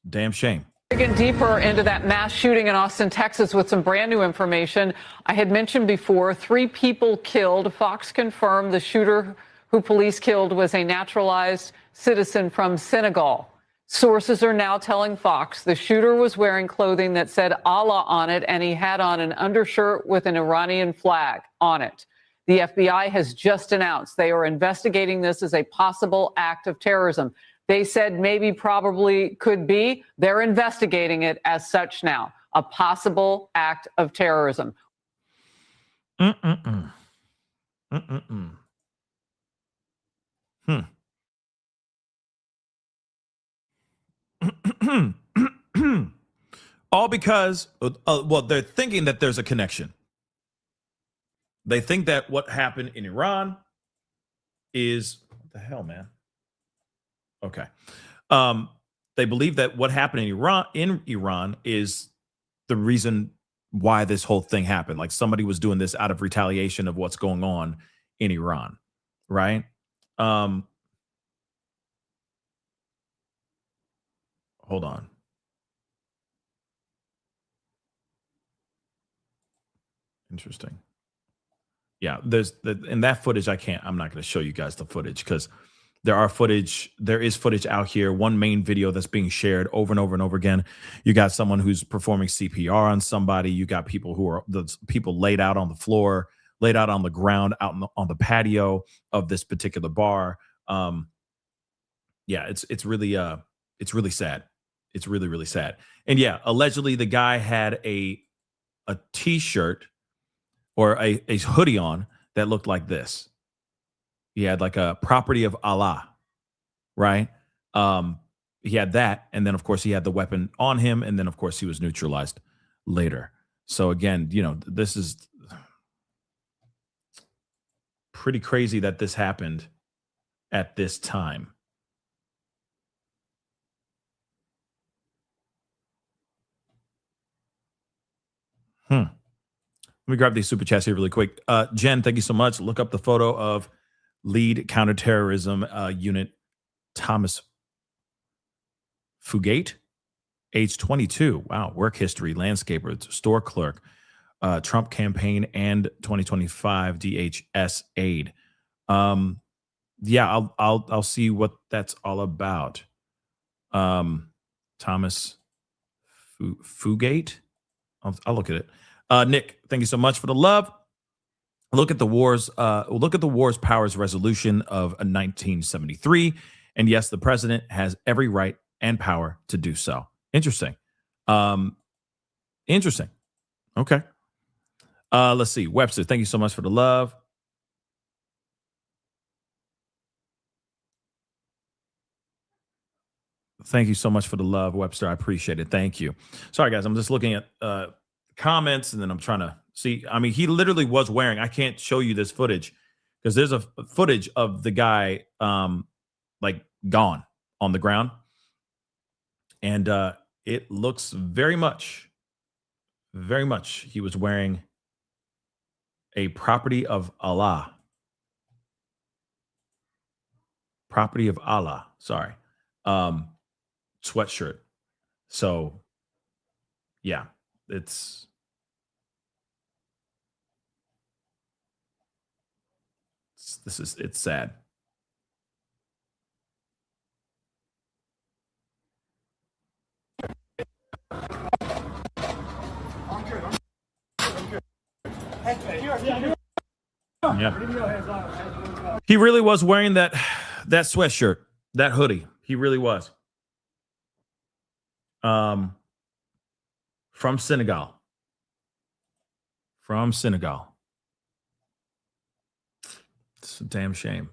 Damn shame. Digging deeper into that mass shooting in Austin, Texas with some brand new information. I had mentioned before, 3 people killed. Fox confirmed the shooter who police killed was a naturalized citizen from Senegal. Sources are now telling Fox the shooter was wearing clothing that said Allah on it, and he had on an undershirt with an Iranian flag on it. The FBI has just announced they are investigating this as a possible act of terrorism. They said maybe, probably, could be. They're investigating it as such now. A possible act of terrorism. All because, well, they're thinking that there's a connection. They think that what happened in Iran is, what the hell, man? Okay. They believe that what happened in Iran is the reason why this whole thing happened. Like somebody was doing this out of retaliation of what's going on in Iran, right? Hold on. Interesting. Yeah, in that footage, I'm not going to show you guys the footage because there is footage out here. One main video that's being shared over and over and over again. You got someone who's performing CPR on somebody. You got people people laid out on the floor, laid out on the ground, out on the patio of this particular bar. Yeah, it's really sad. It's really, really sad. And yeah, allegedly the guy had a t-shirt or a hoodie on that looked like this. He had like a property of Allah, right? He had that, and then of course he had the weapon on him, and then of course he was neutralized later. So again, this is pretty crazy that this happened at this time. Let me grab these super chats here really quick. Jen, thank you so much. Look up the photo of lead counterterrorism unit Thomas Fugate, age 22. Wow, work history, landscaper, store clerk, Trump campaign, and 2025 DHS aide. Yeah, I'll see what that's all about. Thomas Fugate. I'll look at it. Nick, thank you so much for the love. Look at the Wars Powers Resolution of 1973, and yes, the president has every right and power to do so. Interesting. Interesting. Okay. Let's see. Webster, thank you so much for the love. Thank you so much for the love, Webster. I appreciate it. Thank you. Sorry, guys. I'm just looking at comments, and then I'm trying to see. I mean, he literally was wearing, I can't show you this footage because there's a footage of the guy like gone on the ground. And it looks very much he was wearing a property of Allah. Property of Allah, sorry. Sweatshirt. So yeah, it's sad. Yeah. He really was wearing that sweatshirt, that hoodie. He really was. From Senegal. It's a damn shame.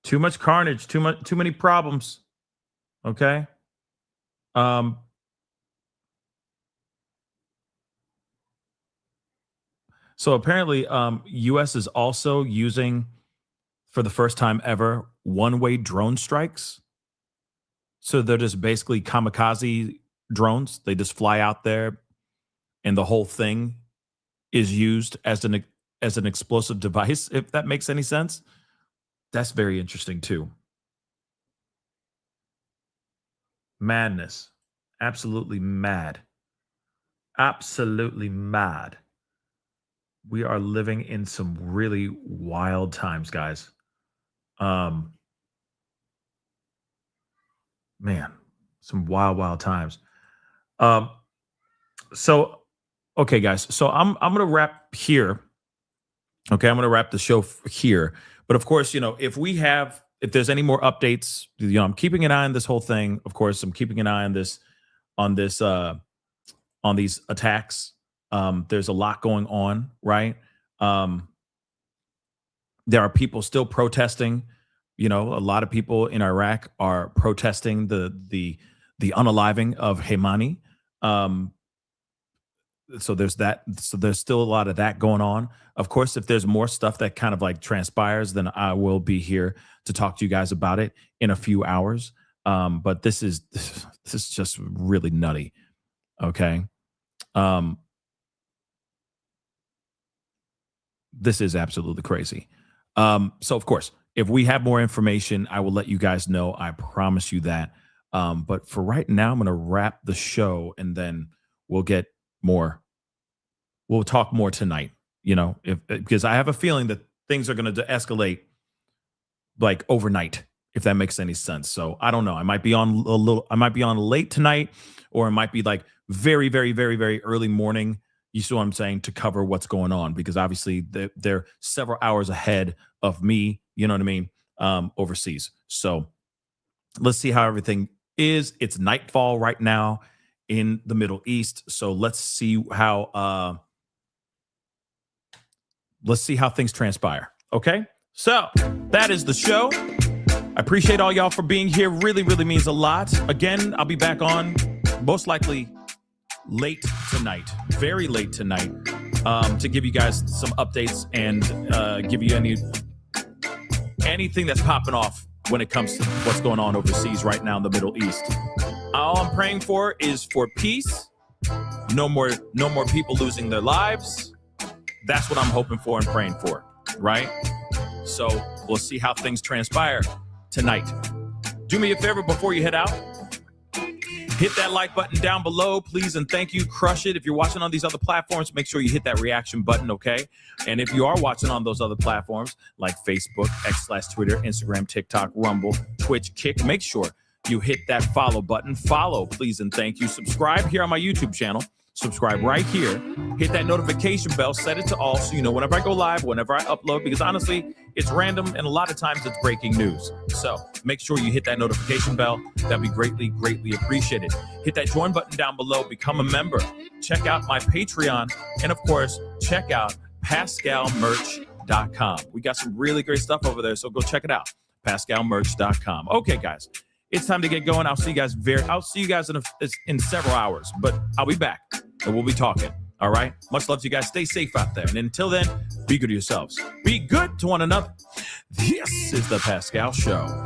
Too much carnage, too many problems. Okay. So apparently, U.S. is also using, for the first time ever, one-way drone strikes. So they're just basically kamikaze drones. They just fly out there, and the whole thing is used as an explosive device, if that makes any sense. That's very interesting too. Madness. Absolutely mad. Absolutely mad. We are living in some really wild times, guys. Man, some wild times. So, okay, guys. So I'm gonna wrap here. Okay, I'm gonna wrap the show here. But of course, if there's any more updates, I'm keeping an eye on this whole thing. Of course, I'm keeping an eye on these attacks. There's a lot going on, right? There are people still protesting. A lot of people in Iraq are protesting the unaliving of Khamenei. So there's that. So there's still a lot of that going on. Of course, if there's more stuff that kind of like transpires, then I will be here to talk to you guys about it in a few hours. But this is just really nutty. Okay. This is absolutely crazy. So of course, if we have more information, I will let you guys know. I promise you that. But for right now, I'm going to wrap the show, and then we'll get more. We'll talk more tonight, because I have a feeling that things are going to escalate like overnight, if that makes any sense. So I don't know. I might be on late tonight, or it might be like very, very, very, very early morning. You see what I'm saying? To cover what's going on, because obviously they're several hours ahead of me. You know what I mean? Overseas. So let's see how everything is it's nightfall right now in the Middle East. So let's see how things transpire. Okay. So that is the show. I appreciate all y'all for being here. Really, really means a lot. Again, I'll be back on most likely late tonight, very late tonight, to give you guys some updates and give you anything that's popping off when it comes to what's going on overseas right now in the Middle East. All I'm praying for is for peace. No more people losing their lives. That's what I'm hoping for and praying for, right? So we'll see how things transpire tonight. Do me a favor before you head out. Hit that like button down below, please, and thank you. Crush it. If you're watching on these other platforms, make sure you hit that reaction button, okay? And if you are watching on those other platforms like Facebook, X/Twitter, Instagram, TikTok, Rumble, Twitch, Kick, make sure you hit that follow button. Follow, please, and thank you. Subscribe here on my YouTube channel. Subscribe right here. Hit that notification bell. Set it to all so you know whenever I go live, whenever I upload, because honestly, it's random and a lot of times it's breaking news. So make sure you hit that notification bell. That'd be greatly, greatly appreciated. Hit that join button down below. Become a member. Check out my Patreon. And of course, check out PascalMerch.com. We got some really great stuff over there, so go check it out. PascalMerch.com. Okay, guys. It's time to get going. I'll see you guys in several hours, but I'll be back and we'll be talking. All right. Much love to you guys. Stay safe out there. And until then, be good to yourselves. Be good to one another. This is the Pascal Show.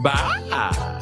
Bye.